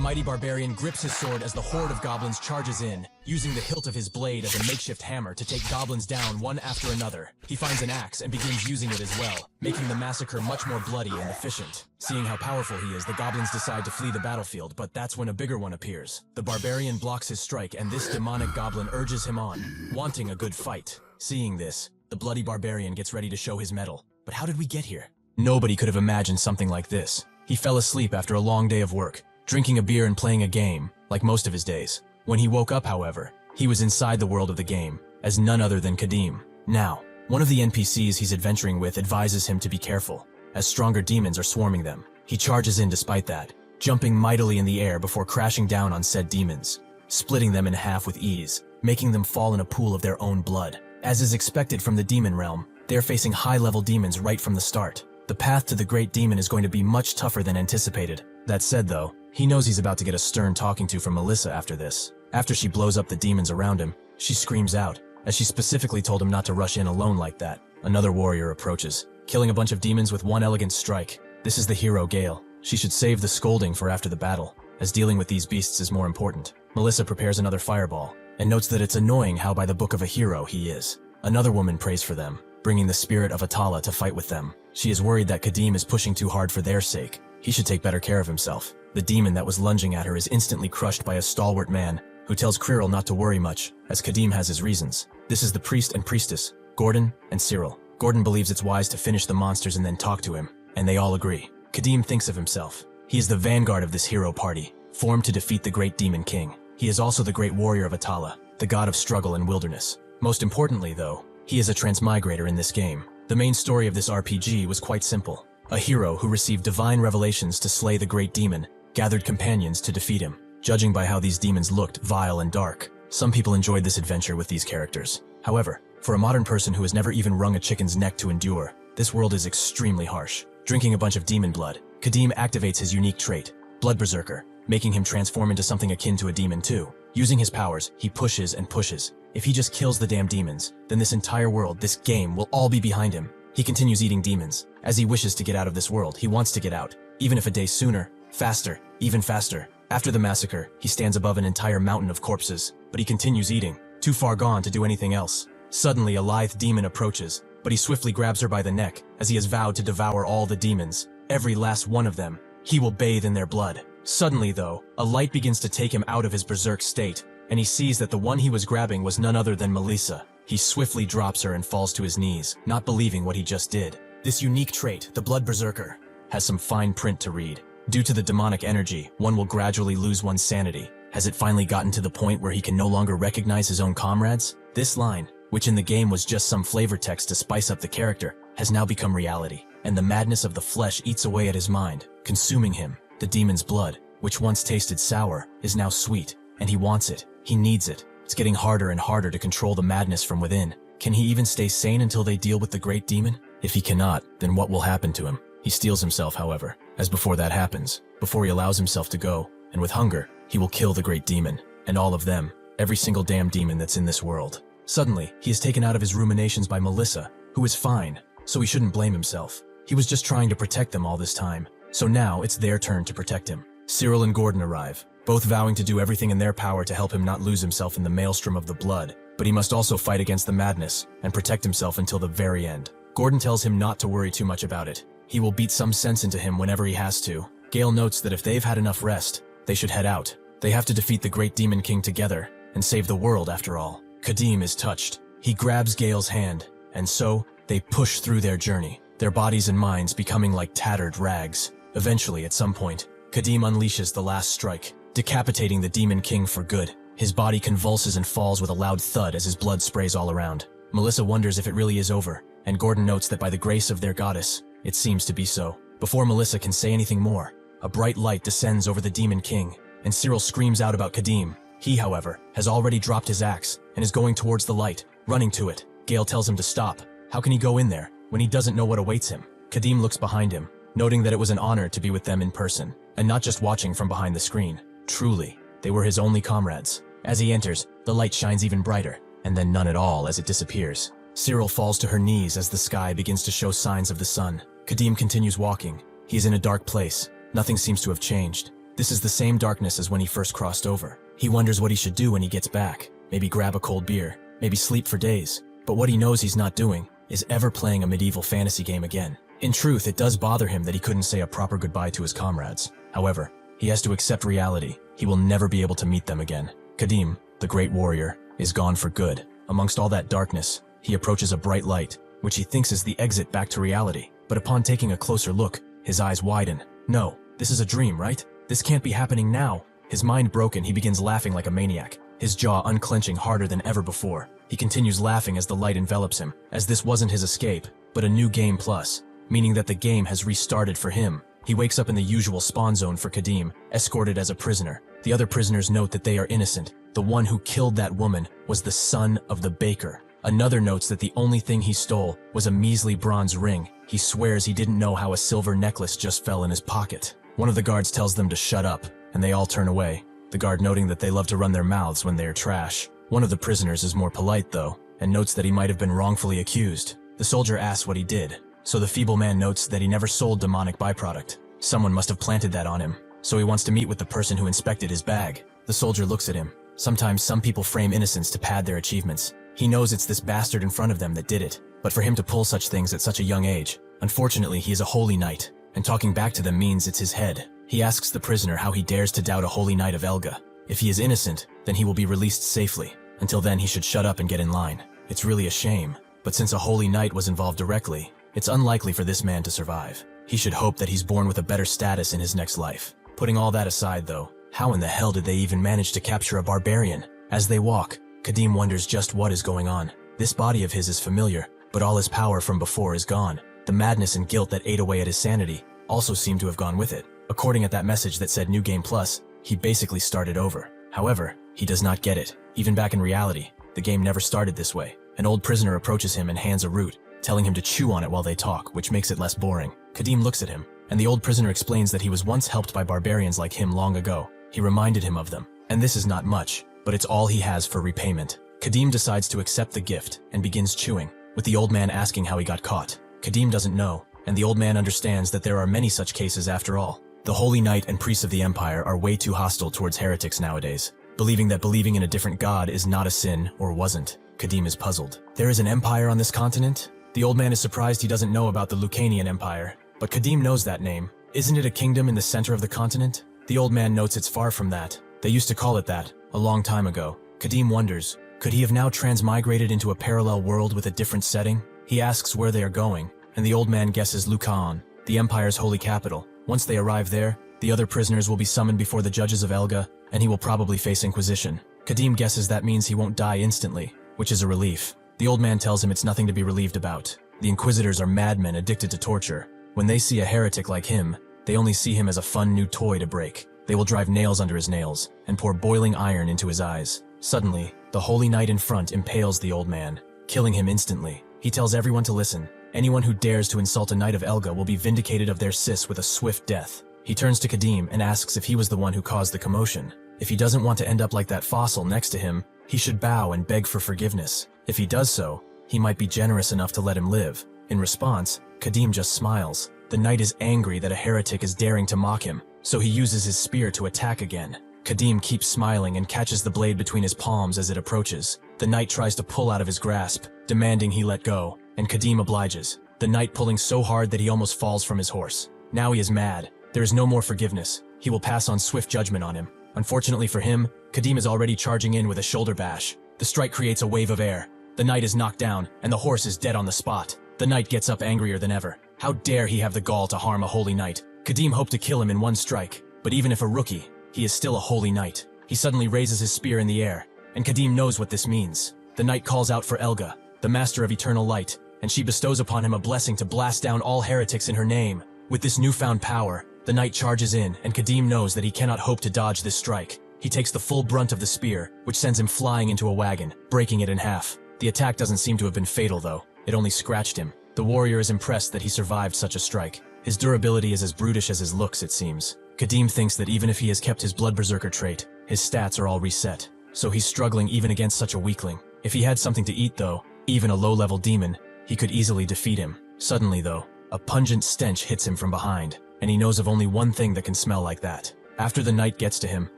The mighty barbarian grips his sword as the horde of goblins charges in, using the hilt of his blade as a makeshift hammer to take goblins down one after another. He finds an axe and begins using it as well, making the massacre much more bloody and efficient. Seeing how powerful he is, the goblins decide to flee the battlefield, but that's when a bigger one appears. The barbarian blocks his strike, and this demonic goblin urges him on, wanting a good fight. Seeing this, the bloody barbarian gets ready to show his mettle. But how did we get here? Nobody could have imagined something like this. He fell asleep after a long day of work, drinking a beer and playing a game, like most of his days. When he woke up, however, he was inside the world of the game, as none other than Khadim. Now, one of the NPCs he's adventuring with advises him to be careful, as stronger demons are swarming them. He charges in despite that, jumping mightily in the air before crashing down on said demons, splitting them in half with ease, making them fall in a pool of their own blood. As is expected from the demon realm, they are facing high-level demons right from the start. The path to the great demon is going to be much tougher than anticipated. That said though, he knows he's about to get a stern talking to from Melissa after this. After she blows up the demons around him, she screams out, as she specifically told him not to rush in alone like that. Another warrior approaches, killing a bunch of demons with one elegant strike. This is the hero Gale. She should save the scolding for after the battle, as dealing with these beasts is more important. Melissa prepares another fireball, and notes that it's annoying how by the book of a hero he is. Another woman prays for them, bringing the spirit of Atala to fight with them. She is worried that Khadim is pushing too hard for their sake. He should take better care of himself. The demon that was lunging at her is instantly crushed by a stalwart man, who tells Cyril not to worry much, as Khadim has his reasons. This is the priest and priestess, Gordon and Cyril. Gordon believes it's wise to finish the monsters and then talk to him, and they all agree. Khadim thinks of himself. He is the vanguard of this hero party, formed to defeat the great demon king. He is also the great warrior of Atala, the god of struggle and wilderness. Most importantly though, he is a transmigrator in this game. The main story of this RPG was quite simple. A hero who received divine revelations to slay the great demon, gathered companions to defeat him. Judging by how these demons looked vile and dark, some people enjoyed this adventure with these characters. However, for a modern person who has never even wrung a chicken's neck to endure, this world is extremely harsh. Drinking a bunch of demon blood, Khadim activates his unique trait, Blood Berserker, making him transform into something akin to a demon too. Using his powers, he pushes and pushes. If he just kills the damn demons, then this entire world, this game, will all be behind him. He continues eating demons. As he wishes to get out of this world, he wants to get out, even if a day sooner, faster, even faster. After the massacre, he stands above an entire mountain of corpses, but he continues eating, too far gone to do anything else. Suddenly, a lithe demon approaches, but he swiftly grabs her by the neck, as he has vowed to devour all the demons, every last one of them. He will bathe in their blood. Suddenly though, a light begins to take him out of his berserk state, and he sees that the one he was grabbing was none other than Melissa. He swiftly drops her and falls to his knees, not believing what he just did. This unique trait, the Blood Berserker, has some fine print to read. Due to the demonic energy, one will gradually lose one's sanity. Has it finally gotten to the point where he can no longer recognize his own comrades? This line, which in the game was just some flavor text to spice up the character, has now become reality, and the madness of the flesh eats away at his mind, consuming him. The demon's blood, which once tasted sour, is now sweet, and he wants it. He needs it. It's getting harder and harder to control the madness from within. Can he even stay sane until they deal with the great demon? If he cannot, then what will happen to him? He steels himself, however, as before that happens, before he allows himself to go, and with hunger, he will kill the great demon, and all of them, every single damn demon that's in this world. Suddenly, he is taken out of his ruminations by Melissa, who is fine, so he shouldn't blame himself. He was just trying to protect them all this time, so now it's their turn to protect him. Cyril and Gordon arrive, both vowing to do everything in their power to help him not lose himself in the maelstrom of the blood, but he must also fight against the madness and protect himself until the very end. Gordon tells him not to worry too much about it. He will beat some sense into him whenever he has to. Gale notes that if they've had enough rest, they should head out. They have to defeat the great demon king together and save the world after all. Khadim is touched. He grabs Gale's hand, and so they push through their journey, their bodies and minds becoming like tattered rags. Eventually, at some point, Khadim unleashes the last strike, decapitating the demon king for good. His body convulses and falls with a loud thud as his blood sprays all around. Melissa wonders if it really is over, and Gordon notes that by the grace of their goddess, it seems to be so. Before Melissa can say anything more, a bright light descends over the demon king, and Cyril screams out about Khadim. He, however, has already dropped his axe and is going towards the light, running to it. Gale tells him to stop. How can he go in there when he doesn't know what awaits him? Khadim looks behind him, noting that it was an honor to be with them in person, and not just watching from behind the screen. Truly, they were his only comrades. As he enters, the light shines even brighter, and then none at all as it disappears. Cyril falls to her knees as the sky begins to show signs of the sun. Khadim continues walking. He is in a dark place. Nothing seems to have changed. This is the same darkness as when he first crossed over. He wonders what he should do when he gets back. Maybe grab a cold beer, maybe sleep for days. But what he knows he's not doing is ever playing a medieval fantasy game again. In truth, it does bother him that he couldn't say a proper goodbye to his comrades. However, he has to accept reality. He will never be able to meet them again. Khadim, the great warrior, is gone for good. Amongst all that darkness, he approaches a bright light, which he thinks is the exit back to reality. But upon taking a closer look, his eyes widen. No, this is a dream, right? This can't be happening now. His mind broken, he begins laughing like a maniac, his jaw unclenching harder than ever before. He continues laughing as the light envelops him, as this wasn't his escape, but a new game plus, meaning that the game has restarted for him. He wakes up in the usual spawn zone for Khadim, escorted as a prisoner. The other prisoners note that they are innocent. The one who killed that woman was the son of the baker. Another notes that the only thing he stole was a measly bronze ring. He swears he didn't know how a silver necklace just fell in his pocket. One of the guards tells them to shut up, and they all turn away, the guard noting that they love to run their mouths when they are trash. One of the prisoners is more polite though, and notes that he might have been wrongfully accused. The soldier asks what he did, so the feeble man notes that he never sold demonic byproduct. Someone must have planted that on him, so he wants to meet with the person who inspected his bag. The soldier looks at him. Sometimes some people frame innocence to pad their achievements. He knows it's this bastard in front of them that did it, but for him to pull such things at such a young age, unfortunately he is a holy knight, and talking back to them means it's his head. He asks the prisoner how he dares to doubt a holy knight of Elga. If he is innocent, then he will be released safely. Until then he should shut up and get in line. It's really a shame, but since a holy knight was involved directly, it's unlikely for this man to survive. He should hope that he's born with a better status in his next life. Putting all that aside though, how in the hell did they even manage to capture a barbarian? As they walk, Khadim wonders just what is going on. This body of his is familiar, but all his power from before is gone. The madness and guilt that ate away at his sanity also seem to have gone with it. According at that message that said New Game Plus, he basically started over. However, he does not get it. Even back in reality, the game never started this way. An old prisoner approaches him and hands a root, telling him to chew on it while they talk, which makes it less boring. Khadim looks at him, and the old prisoner explains that he was once helped by barbarians like him long ago. He reminded him of them, and this is not much, but it's all he has for repayment. Khadim decides to accept the gift and begins chewing, with the old man asking how he got caught. Khadim doesn't know, and the old man understands that there are many such cases after all. The Holy Knight and priests of the Empire are way too hostile towards heretics nowadays, believing that believing in a different god is not a sin or wasn't. Khadim is puzzled. There is an empire on this continent? The old man is surprised he doesn't know about the Lucanian Empire, but Khadim knows that name. Isn't it a kingdom in the center of the continent? The old man notes it's far from that. They used to call it that, a long time ago. Khadim wonders, could he have now transmigrated into a parallel world with a different setting? He asks where they are going, and the old man guesses Lucan, the Empire's holy capital. Once they arrive there, the other prisoners will be summoned before the judges of Elga, and he will probably face Inquisition. Khadim guesses that means he won't die instantly, which is a relief. The old man tells him it's nothing to be relieved about. The Inquisitors are madmen addicted to torture. When they see a heretic like him, they only see him as a fun new toy to break. They will drive nails under his nails, and pour boiling iron into his eyes. Suddenly, the holy knight in front impales the old man, killing him instantly. He tells everyone to listen. Anyone who dares to insult a knight of Elga will be vindicated of their sis with a swift death. He turns to Khadim and asks if he was the one who caused the commotion. If he doesn't want to end up like that fossil next to him, he should bow and beg for forgiveness. If he does so, he might be generous enough to let him live. In response, Khadim just smiles. The knight is angry that a heretic is daring to mock him, so he uses his spear to attack again. Khadim keeps smiling and catches the blade between his palms as it approaches. The knight tries to pull out of his grasp, demanding he let go, and Khadim obliges, the knight pulling so hard that he almost falls from his horse. Now he is mad. There is no more forgiveness. He will pass on swift judgment on him. Unfortunately for him, Khadim is already charging in with a shoulder bash. The strike creates a wave of air. The knight is knocked down, and the horse is dead on the spot. The knight gets up angrier than ever. How dare he have the gall to harm a holy knight? Khadim hoped to kill him in one strike, but even if a rookie, he is still a holy knight. He suddenly raises his spear in the air, and Khadim knows what this means. The knight calls out for Elga, the master of eternal light, and she bestows upon him a blessing to blast down all heretics in her name. With this newfound power, the knight charges in, and Khadim knows that he cannot hope to dodge this strike. He takes the full brunt of the spear, which sends him flying into a wagon, breaking it in half. The attack doesn't seem to have been fatal though. It only scratched him. The warrior is impressed that he survived such a strike. His durability is as brutish as his looks, it seems. Khadim thinks that even if he has kept his blood berserker trait, his stats are all reset. So he's struggling even against such a weakling. If he had something to eat though, even a low-level demon, he could easily defeat him. Suddenly though, a pungent stench hits him from behind, and he knows of only one thing that can smell like that. After the knight gets to him,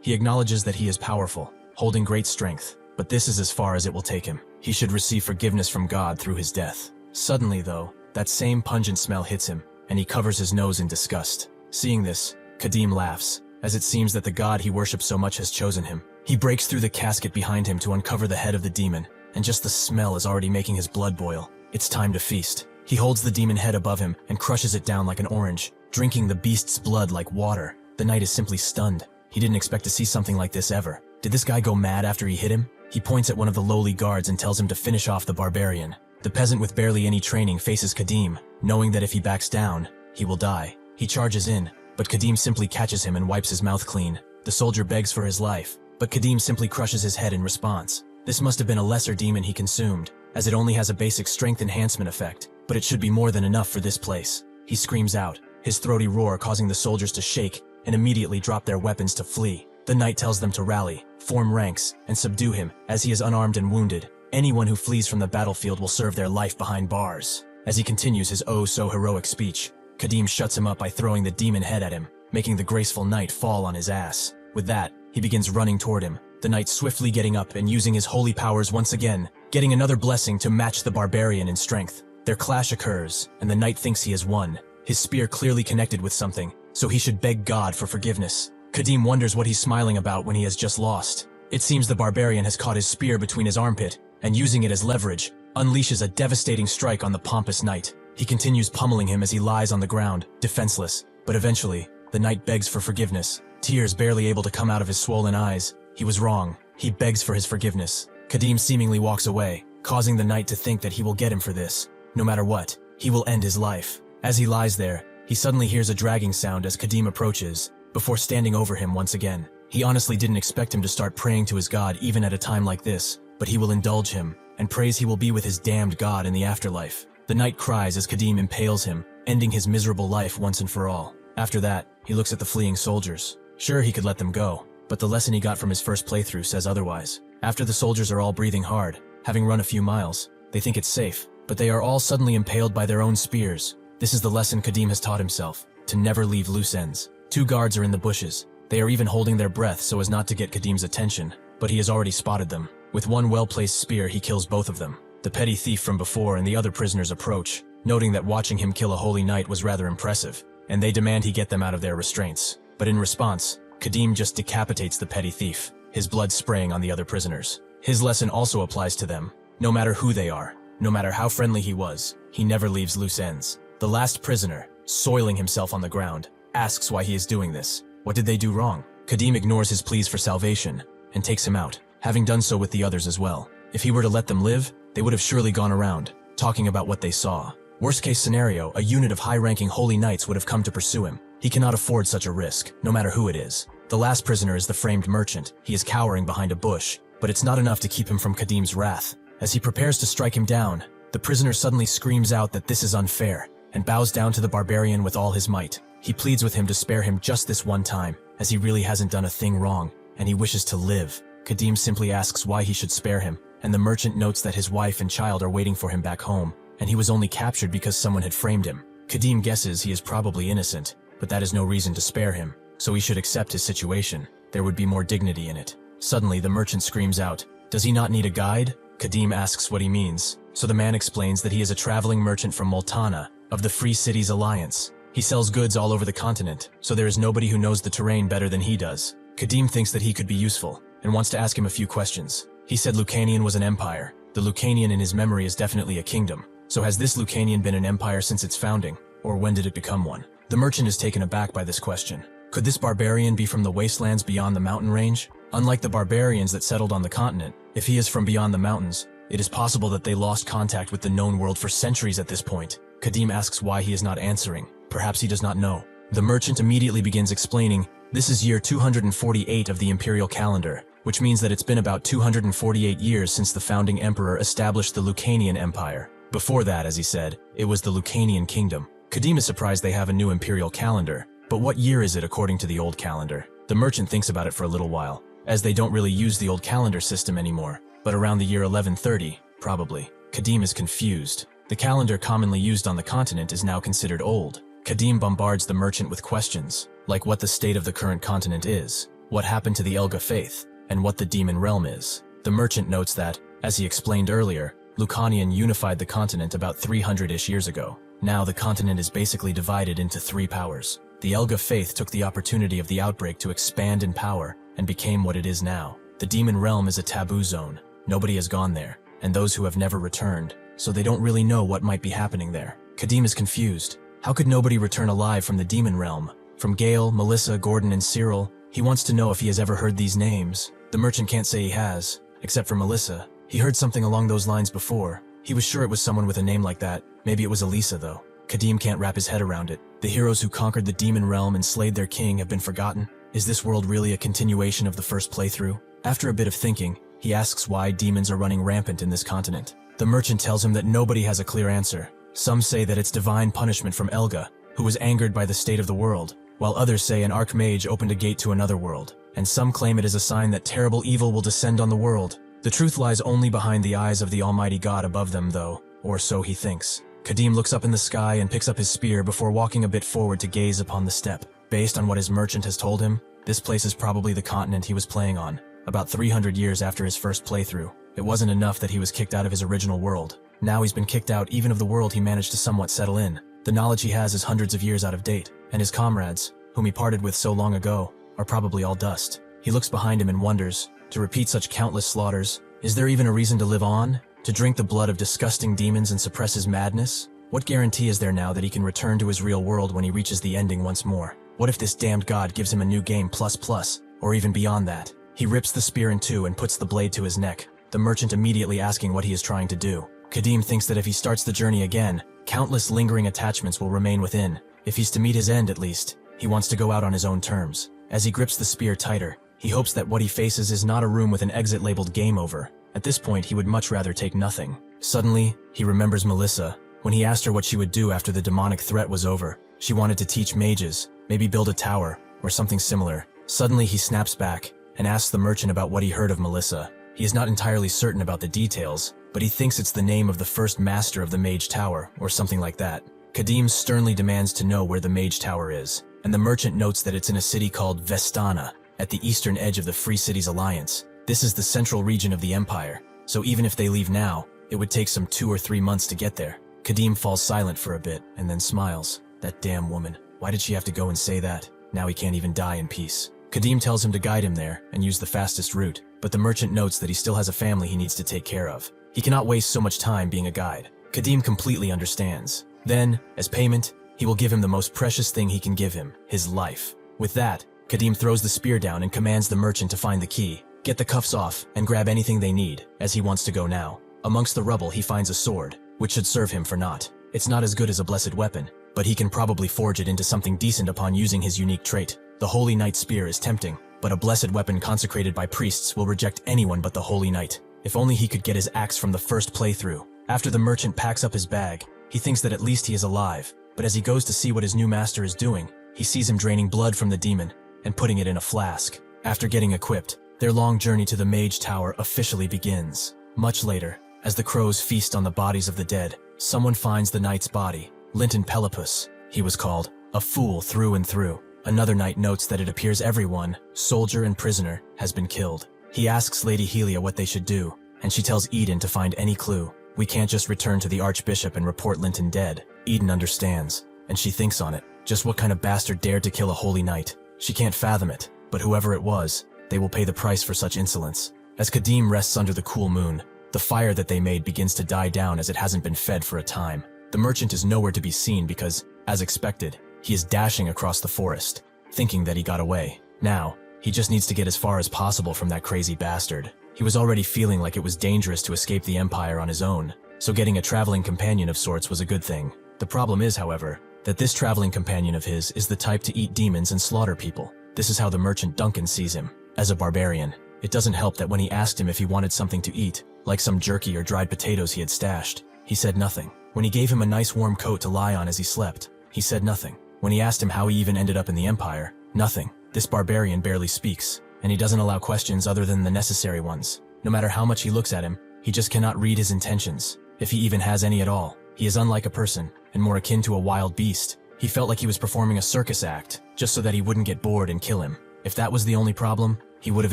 he acknowledges that he is powerful, holding great strength, but this is as far as it will take him. He should receive forgiveness from God through his death. Suddenly, though, that same pungent smell hits him, and he covers his nose in disgust. Seeing this, Khadim laughs, as it seems that the god he worships so much has chosen him. He breaks through the casket behind him to uncover the head of the demon, and just the smell is already making his blood boil. It's time to feast. He holds the demon head above him and crushes it down like an orange, drinking the beast's blood like water. The knight is simply stunned. He didn't expect to see something like this ever. Did this guy go mad after he hit him? He points at one of the lowly guards and tells him to finish off the barbarian. The peasant with barely any training faces Khadim, knowing that if he backs down, he will die. He charges in, but Khadim simply catches him and wipes his mouth clean. The soldier begs for his life, but Khadim simply crushes his head in response. This must have been a lesser demon he consumed, as it only has a basic strength enhancement effect, but it should be more than enough for this place. He screams out, his throaty roar causing the soldiers to shake and immediately drop their weapons to flee. The knight tells them to rally, form ranks, and subdue him, as he is unarmed and wounded. Anyone who flees from the battlefield will serve their life behind bars. As he continues his oh-so-heroic speech, Khadim shuts him up by throwing the demon head at him, making the graceful knight fall on his ass. With that, he begins running toward him, the knight swiftly getting up and using his holy powers once again, getting another blessing to match the barbarian in strength. Their clash occurs, and the knight thinks he has won. His spear clearly connected with something, so he should beg God for forgiveness. Khadim wonders what he's smiling about when he has just lost. It seems the barbarian has caught his spear between his armpit, and using it as leverage, unleashes a devastating strike on the pompous knight. He continues pummeling him as he lies on the ground, defenseless, but eventually, the knight begs for forgiveness, tears barely able to come out of his swollen eyes. He was wrong. He begs for his forgiveness. Khadim seemingly walks away, causing the knight to think that he will get him for this. No matter what, he will end his life. As he lies there, he suddenly hears a dragging sound as Khadim approaches, before standing over him once again. He honestly didn't expect him to start praying to his god even at a time like this, but he will indulge him, and prays he will be with his damned god in the afterlife. The knight cries as Khadim impales him, ending his miserable life once and for all. After that, he looks at the fleeing soldiers. Sure, he could let them go, but the lesson he got from his first playthrough says otherwise. After the soldiers are all breathing hard, having run a few miles, they think it's safe, but they are all suddenly impaled by their own spears. This is the lesson Khadim has taught himself, to never leave loose ends. 2 guards are in the bushes. They are even holding their breath so as not to get Khadim's attention, but he has already spotted them. With one well-placed spear, he kills both of them. The petty thief from before and the other prisoners approach, noting that watching him kill a holy knight was rather impressive, and they demand he get them out of their restraints. But in response, Khadim just decapitates the petty thief, his blood spraying on the other prisoners. His lesson also applies to them. No matter who they are, no matter how friendly he was, he never leaves loose ends. The last prisoner, soiling himself on the ground, asks why he is doing this. What did they do wrong? Khadim ignores his pleas for salvation and takes him out, having done so with the others as well. If he were to let them live, they would have surely gone around, talking about what they saw. Worst case scenario, a unit of high-ranking holy knights would have come to pursue him. He cannot afford such a risk, no matter who it is. The last prisoner is the framed merchant. He is cowering behind a bush, but it's not enough to keep him from Khadim's wrath. As he prepares to strike him down, the prisoner suddenly screams out that this is unfair, and bows down to the barbarian with all his might. He pleads with him to spare him just this one time, as he really hasn't done a thing wrong, and he wishes to live. Khadim simply asks why he should spare him, and the merchant notes that his wife and child are waiting for him back home, and he was only captured because someone had framed him. Khadim guesses he is probably innocent, but that is no reason to spare him, so he should accept his situation. There would be more dignity in it. Suddenly, the merchant screams out, "Does he not need a guide?" Khadim asks what he means, so the man explains that he is a traveling merchant from Multana, of the Free Cities Alliance. He sells goods all over the continent, so there is nobody who knows the terrain better than he does. Khadim thinks that he could be useful, and wants to ask him a few questions. He said Lucanian was an empire. The Lucanian in his memory is definitely a kingdom. So has this Lucanian been an empire since its founding, or when did it become one? The merchant is taken aback by this question. Could this barbarian be from the wastelands beyond the mountain range? Unlike the barbarians that settled on the continent, if he is from beyond the mountains, it is possible that they lost contact with the known world for centuries at this point. Khadim asks why he is not answering. Perhaps he does not know. The merchant immediately begins explaining, this is year 248 of the imperial calendar, which means that it's been about 248 years since the founding emperor established the Lucanian Empire. Before that, as he said, it was the Lucanian kingdom. Khadim is surprised they have a new imperial calendar, but what year is it according to the old calendar? The merchant thinks about it for a little while, as they don't really use the old calendar system anymore, but around the year 1130, probably. Khadim is confused. The calendar commonly used on the continent is now considered old. Khadim bombards the merchant with questions, like what the state of the current continent is, what happened to the Elga faith, and what the demon realm is. The merchant notes that, as he explained earlier, Lucanian unified the continent about 300-ish years ago. Now the continent is basically divided into 3 powers. The Elga faith took the opportunity of the outbreak to expand in power and became what it is now. The demon realm is a taboo zone. Nobody has gone there, and those who have never returned, so they don't really know what might be happening there. Khadim is confused. How could nobody return alive from the demon realm? From Gale, Melissa, Gordon, and Cyril, he wants to know if he has ever heard these names. The merchant can't say he has, except for Melissa. He heard something along those lines before. He was sure it was someone with a name like that. Maybe it was Elisa, though. Khadim can't wrap his head around it. The heroes who conquered the demon realm and slayed their king have been forgotten. Is this world really a continuation of the first playthrough? After a bit of thinking, he asks why demons are running rampant in this continent. The merchant tells him that nobody has a clear answer. Some say that it's divine punishment from Elga, who was angered by the state of the world, while others say an archmage opened a gate to another world, and some claim it is a sign that terrible evil will descend on the world. The truth lies only behind the eyes of the Almighty God above them, though, or so he thinks. Khadim looks up in the sky and picks up his spear before walking a bit forward to gaze upon the steppe. Based on what his merchant has told him, this place is probably the continent he was playing on, about 300 years after his first playthrough. It wasn't enough that he was kicked out of his original world. Now he's been kicked out even of the world he managed to somewhat settle in. The knowledge he has is hundreds of years out of date, and his comrades, whom he parted with so long ago, are probably all dust. He looks behind him and wonders, to repeat such countless slaughters, is there even a reason to live on? To drink the blood of disgusting demons and suppress his madness? What guarantee is there now that he can return to his real world when he reaches the ending once more? What if this damned god gives him a new game plus, or even beyond that? He rips the spear in two and puts the blade to his neck, the merchant immediately asking what he is trying to do. Khadim thinks that if he starts the journey again, countless lingering attachments will remain within. If he's to meet his end at least, he wants to go out on his own terms. As he grips the spear tighter, he hopes that what he faces is not a room with an exit labeled game over. At this point, he would much rather take nothing. Suddenly, he remembers Melissa. When he asked her what she would do after the demonic threat was over, she wanted to teach mages, maybe build a tower, or something similar. Suddenly, he snaps back and asks the merchant about what he heard of Melissa. He is not entirely certain about the details, but he thinks it's the name of the first master of the Mage Tower, or something like that. Khadim sternly demands to know where the Mage Tower is, and the merchant notes that it's in a city called Vestana, at the eastern edge of the Free Cities Alliance. This is the central region of the Empire, so even if they leave now, it would take some 2 or 3 months to get there. Khadim falls silent for a bit, and then smiles. That damn woman. Why did she have to go and say that? Now he can't even die in peace. Khadim tells him to guide him there and use the fastest route, but the merchant notes that he still has a family he needs to take care of. He cannot waste so much time being a guide. Khadim completely understands. Then, as payment, he will give him the most precious thing he can give him, his life. With that, Khadim throws the spear down and commands the merchant to find the key, get the cuffs off, and grab anything they need, as he wants to go now. Amongst the rubble he finds a sword, which should serve him for naught. It's not as good as a blessed weapon, but he can probably forge it into something decent upon using his unique trait. The Holy Knight spear is tempting, but a blessed weapon consecrated by priests will reject anyone but the Holy Knight. If only he could get his axe from the first playthrough. After the merchant packs up his bag, he thinks that at least he is alive, but as he goes to see what his new master is doing, he sees him draining blood from the demon and putting it in a flask. After getting equipped, their long journey to the Mage Tower officially begins. Much later, as the crows feast on the bodies of the dead, someone finds the knight's body. Linton Pelopus, he was called, a fool through and through. Another knight notes that it appears everyone, soldier and prisoner, has been killed. He asks Lady Helia what they should do, and she tells Eden to find any clue. We can't just return to the Archbishop and report Linton dead. Eden understands, and she thinks on it. Just what kind of bastard dared to kill a holy knight? She can't fathom it, but whoever it was, they will pay the price for such insolence. As Khadim rests under the cool moon, the fire that they made begins to die down as it hasn't been fed for a time. The merchant is nowhere to be seen because, as expected, he is dashing across the forest, thinking that he got away. Now, he just needs to get as far as possible from that crazy bastard. He was already feeling like it was dangerous to escape the Empire on his own, so getting a traveling companion of sorts was a good thing. The problem is, however, that this traveling companion of his is the type to eat demons and slaughter people. This is how the merchant Duncan sees him, as a barbarian. It doesn't help that when he asked him if he wanted something to eat, like some jerky or dried potatoes he had stashed, he said nothing. When he gave him a nice warm coat to lie on as he slept, he said nothing. When he asked him how he even ended up in the Empire, nothing. This barbarian barely speaks, and he doesn't allow questions other than the necessary ones. No matter how much he looks at him, he just cannot read his intentions, if he even has any at all. He is unlike a person, and more akin to a wild beast. He felt like he was performing a circus act, just so that he wouldn't get bored and kill him. If that was the only problem, he would have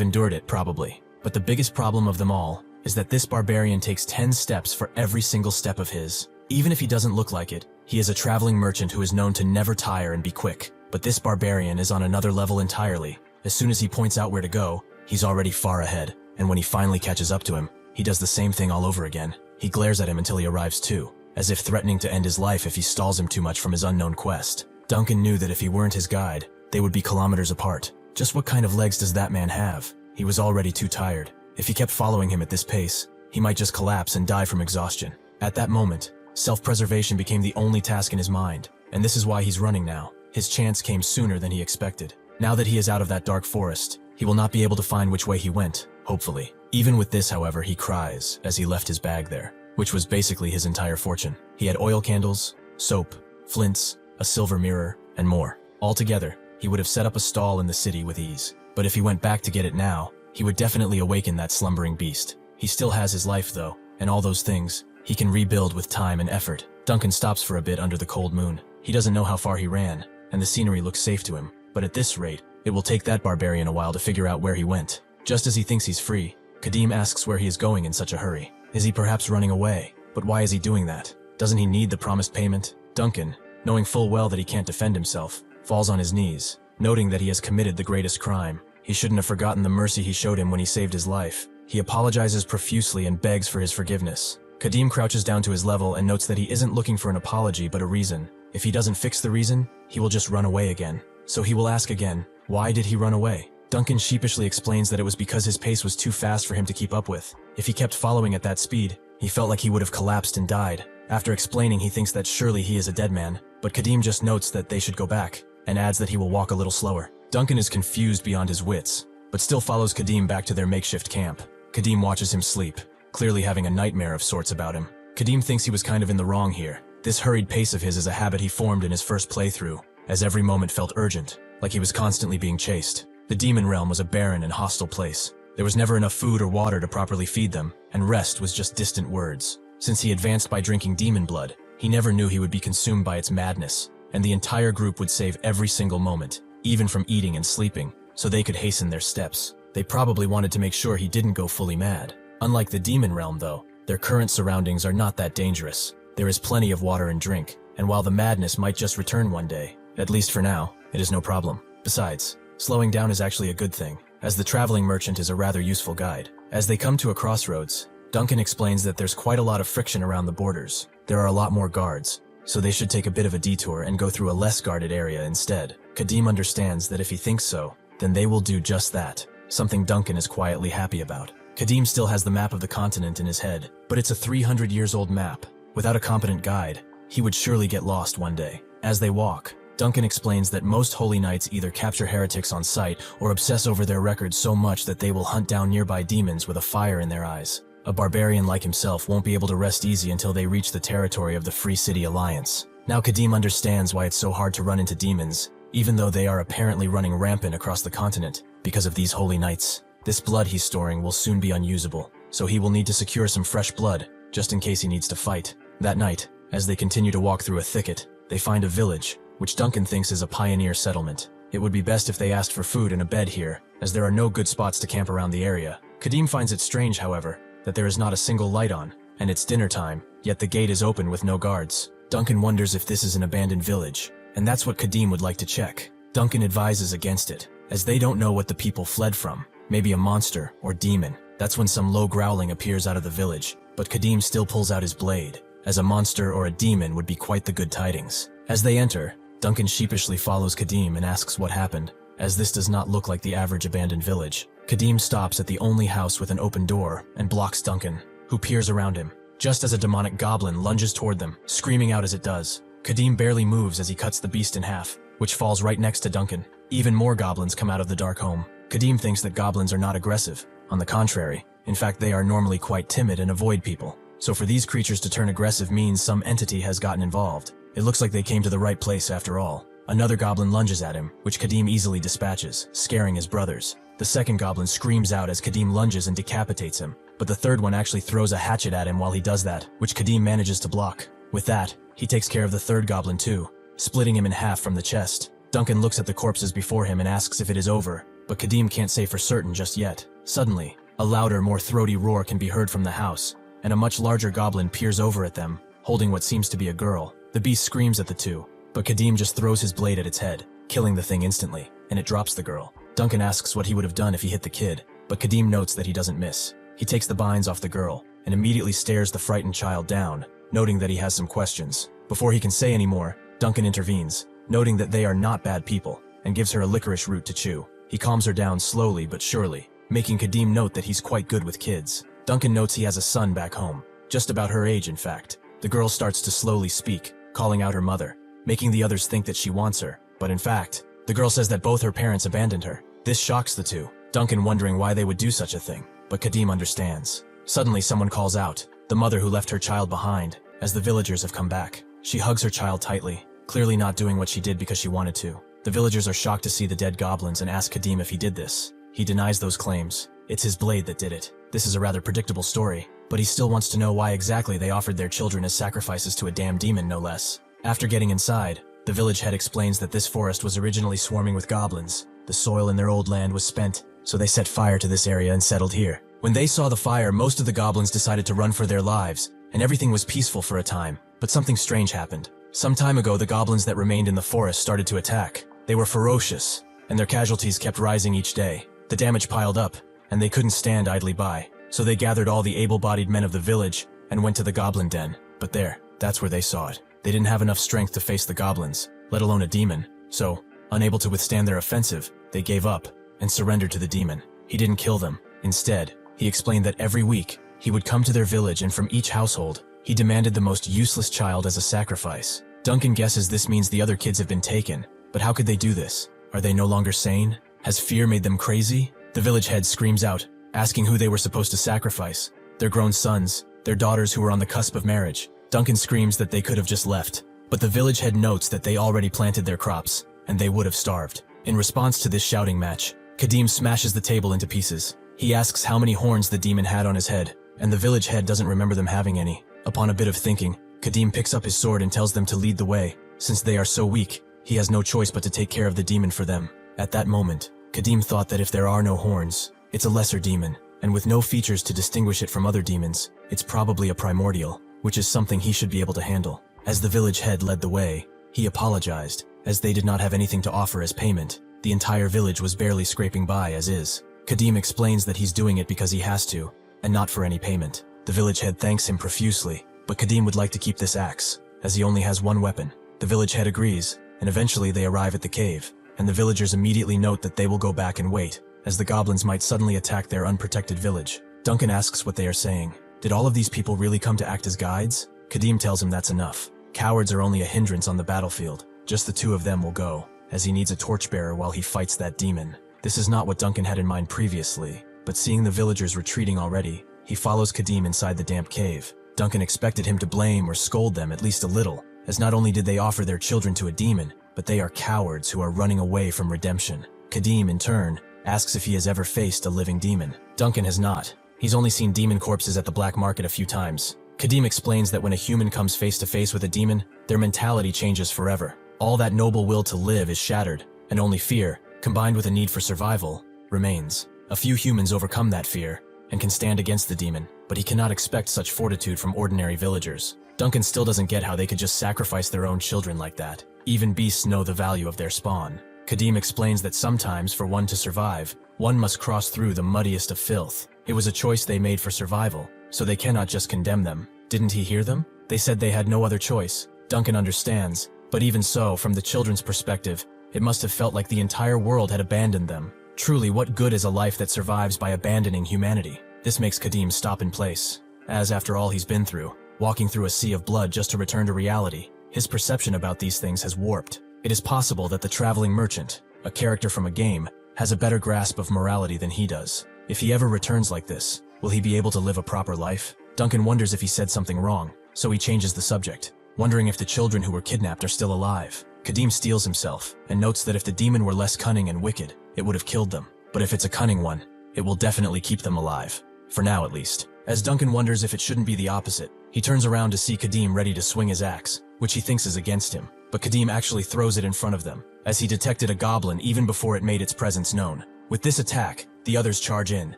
endured it, probably. But the biggest problem of them all is that this barbarian takes 10 steps for every single step of his. Even if he doesn't look like it, he is a traveling merchant who is known to never tire and be quick. But this barbarian is on another level entirely. As soon as he points out where to go, he's already far ahead. And when he finally catches up to him, he does the same thing all over again. He glares at him until he arrives too, as if threatening to end his life if he stalls him too much from his unknown quest. Duncan knew that if he weren't his guide, they would be kilometers apart. Just what kind of legs does that man have? He was already too tired. If he kept following him at this pace, he might just collapse and die from exhaustion. At that moment, self-preservation became the only task in his mind, and this is why he's running now. His chance came sooner than he expected. Now that he is out of that dark forest, he will not be able to find which way he went, hopefully. Even with this, however, he cries as he left his bag there, which was basically his entire fortune. He had oil candles, soap, flints, a silver mirror, and more. Altogether, he would have set up a stall in the city with ease. But if he went back to get it now, he would definitely awaken that slumbering beast. He still has his life though, and all those things, he can rebuild with time and effort. Duncan stops for a bit under the cold moon. He doesn't know how far he ran, and the scenery looks safe to him. But at this rate, it will take that barbarian a while to figure out where he went. Just as he thinks he's free, Khadim asks where he is going in such a hurry. Is he perhaps running away? But why is he doing that? Doesn't he need the promised payment? Duncan, knowing full well that he can't defend himself, falls on his knees, noting that he has committed the greatest crime. He shouldn't have forgotten the mercy he showed him when he saved his life. He apologizes profusely and begs for his forgiveness. Khadim crouches down to his level and notes that he isn't looking for an apology but a reason. If he doesn't fix the reason, he will just run away again. So he will ask again, why did he run away? Duncan sheepishly explains that it was because his pace was too fast for him to keep up with. If he kept following at that speed, he felt like he would have collapsed and died. After explaining, he thinks that surely he is a dead man, but Khadim just notes that they should go back, and adds that he will walk a little slower. Duncan is confused beyond his wits, but still follows Khadim back to their makeshift camp. Khadim watches him sleep, clearly having a nightmare of sorts about him. Khadim thinks he was kind of in the wrong here. This hurried pace of his is a habit he formed in his first playthrough, as every moment felt urgent, like he was constantly being chased. The demon realm was a barren and hostile place. There was never enough food or water to properly feed them, and rest was just distant words. Since he advanced by drinking demon blood, he never knew he would be consumed by its madness, and the entire group would save every single moment, even from eating and sleeping, so they could hasten their steps. They probably wanted to make sure he didn't go fully mad. Unlike the demon realm though, their current surroundings are not that dangerous. There is plenty of water and drink, and while the madness might just return one day, at least for now, it is no problem. Besides, slowing down is actually a good thing, as the traveling merchant is a rather useful guide. As they come to a crossroads, Duncan explains that there's quite a lot of friction around the borders. There are a lot more guards, so they should take a bit of a detour and go through a less guarded area instead. Khadim understands that if he thinks so, then they will do just that, something Duncan is quietly happy about. Khadim still has the map of the continent in his head, but it's a 300 years old map. Without a competent guide, he would surely get lost one day. As they walk, Duncan explains that most holy knights either capture heretics on sight or obsess over their records so much that they will hunt down nearby demons with a fire in their eyes. A barbarian like himself won't be able to rest easy until they reach the territory of the Free City Alliance. Now Khadim understands why it's so hard to run into demons, even though they are apparently running rampant across the continent, because of these holy knights. This blood he's storing will soon be unusable, so he will need to secure some fresh blood, just in case he needs to fight. That night, as they continue to walk through a thicket, they find a village, which Duncan thinks is a pioneer settlement. It would be best if they asked for food and a bed here, as there are no good spots to camp around the area. Khadim finds it strange, however, that there is not a single light on, and it's dinner time, yet the gate is open with no guards. Duncan wonders if this is an abandoned village, and that's what Khadim would like to check. Duncan advises against it, as they don't know what the people fled from. Maybe a monster or demon. That's when some low growling appears out of the village, but Khadim still pulls out his blade, as a monster or a demon would be quite the good tidings. As they enter, Duncan sheepishly follows Khadim and asks what happened, as this does not look like the average abandoned village. Khadim stops at the only house with an open door and blocks Duncan, who peers around him, just as a demonic goblin lunges toward them, screaming out as it does. Khadim barely moves as he cuts the beast in half, which falls right next to Duncan. Even more goblins come out of the dark home. Khadim thinks that goblins are not aggressive. On the contrary, in fact they are normally quite timid and avoid people. So for these creatures to turn aggressive means some entity has gotten involved. It looks like they came to the right place after all. Another goblin lunges at him, which Khadim easily dispatches, scaring his brothers. The second goblin screams out as Khadim lunges and decapitates him, but the third one actually throws a hatchet at him while he does that, which Khadim manages to block. With that, he takes care of the third goblin too. splitting him in half from the chest. Duncan looks at the corpses before him and asks if it is over, but Khadim can't say for certain just yet. Suddenly, a louder, more throaty roar can be heard from the house, and a much larger goblin peers over at them, holding what seems to be a girl. The beast screams at the two, but Khadim just throws his blade at its head, killing the thing instantly, and it drops the girl. Duncan asks what he would have done if he hit the kid, but Khadim notes that he doesn't miss. He takes the binds off the girl, and immediately stares the frightened child down, noting that he has some questions. Before he can say any more, Duncan intervenes, noting that they are not bad people, and gives her a licorice root to chew. He calms her down slowly but surely, making Khadim note that he's quite good with kids. Duncan notes he has a son back home, just about her age in fact. The girl starts to slowly speak, calling out her mother, making the others think that she wants her, but in fact, the girl says that both her parents abandoned her. This shocks the two, Duncan wondering why they would do such a thing, but Khadim understands. Suddenly someone calls out, the mother who left her child behind, as the villagers have come back. She hugs her child tightly, clearly not doing what she did because she wanted to. The villagers are shocked to see the dead goblins and ask Khadim if he did this. He denies those claims. It's his blade that did it. This is a rather predictable story, but he still wants to know why exactly they offered their children as sacrifices to a damn demon, no less. After getting inside, the village head explains that this forest was originally swarming with goblins. The soil in their old land was spent, so they set fire to this area and settled here. When they saw the fire, most of the goblins decided to run for their lives, and everything was peaceful for a time. But something strange happened. Some time ago, the goblins that remained in the forest started to attack. They were ferocious, and their casualties kept rising each day. The damage piled up, and they couldn't stand idly by. So they gathered all the able-bodied men of the village and went to the goblin den. But that's where they saw it. They didn't have enough strength to face the goblins, let alone a demon. So, unable to withstand their offensive, they gave up and surrendered to the demon. He didn't kill them. Instead, he explained that every week, he would come to their village, and from each household, he demanded the most useless child as a sacrifice. Duncan guesses this means the other kids have been taken, but how could they do this? Are they no longer sane? Has fear made them crazy? The village head screams out, asking who they were supposed to sacrifice. Their grown sons, their daughters who were on the cusp of marriage. Duncan screams that they could have just left, but the village head notes that they already planted their crops, and they would have starved. In response to this shouting match, Khadim smashes the table into pieces. He asks how many horns the demon had on his head, and the village head doesn't remember them having any. Upon a bit of thinking, Khadim picks up his sword and tells them to lead the way. Since they are so weak, he has no choice but to take care of the demon for them. At that moment, Khadim thought that if there are no horns, it's a lesser demon, and with no features to distinguish it from other demons, it's probably a primordial, which is something he should be able to handle. As the village head led the way, he apologized, as they did not have anything to offer as payment. The entire village was barely scraping by as is. Khadim explains that he's doing it because he has to, and not for any payment. The village head thanks him profusely, but Khadim would like to keep this axe, as he only has one weapon. The village head agrees, and eventually they arrive at the cave, and the villagers immediately note that they will go back and wait, as the goblins might suddenly attack their unprotected village. Duncan asks what they are saying. Did all of these people really come to act as guides? Khadim tells him that's enough. Cowards are only a hindrance on the battlefield. Just the two of them will go, as he needs a torchbearer while he fights that demon. This is not what Duncan had in mind previously, but seeing the villagers retreating already, he follows Khadim inside the damp cave. Duncan expected him to blame or scold them at least a little, as not only did they offer their children to a demon, but they are cowards who are running away from redemption. Khadim, in turn, asks if he has ever faced a living demon. Duncan has not. He's only seen demon corpses at the black market a few times. Khadim explains that when a human comes face to face with a demon, their mentality changes forever. All that noble will to live is shattered, and only fear, combined with a need for survival, remains. A few humans overcome that fear, and can stand against the demon, but he cannot expect such fortitude from ordinary villagers. Duncan still doesn't get how they could just sacrifice their own children like that. Even beasts know the value of their spawn. Khadim explains that sometimes, for one to survive, one must cross through the muddiest of filth. It was a choice they made for survival, so they cannot just condemn them. Didn't he hear them? They said they had no other choice. Duncan understands, but even so, from the children's perspective, it must have felt like the entire world had abandoned them. Truly, what good is a life that survives by abandoning humanity? This makes Khadim stop in place, as after all he's been through, walking through a sea of blood just to return to reality, his perception about these things has warped. It is possible that the traveling merchant, a character from a game, has a better grasp of morality than he does. If he ever returns like this, will he be able to live a proper life? Duncan wonders if he said something wrong, so he changes the subject, wondering if the children who were kidnapped are still alive. Khadim steels himself, and notes that if the demon were less cunning and wicked, it would have killed them. But if it's a cunning one, it will definitely keep them alive. For now at least. As Duncan wonders if it shouldn't be the opposite, he turns around to see Khadim ready to swing his axe, which he thinks is against him. but Khadim actually throws it in front of them, as he detected a goblin even before it made its presence known. With this attack, the others charge in,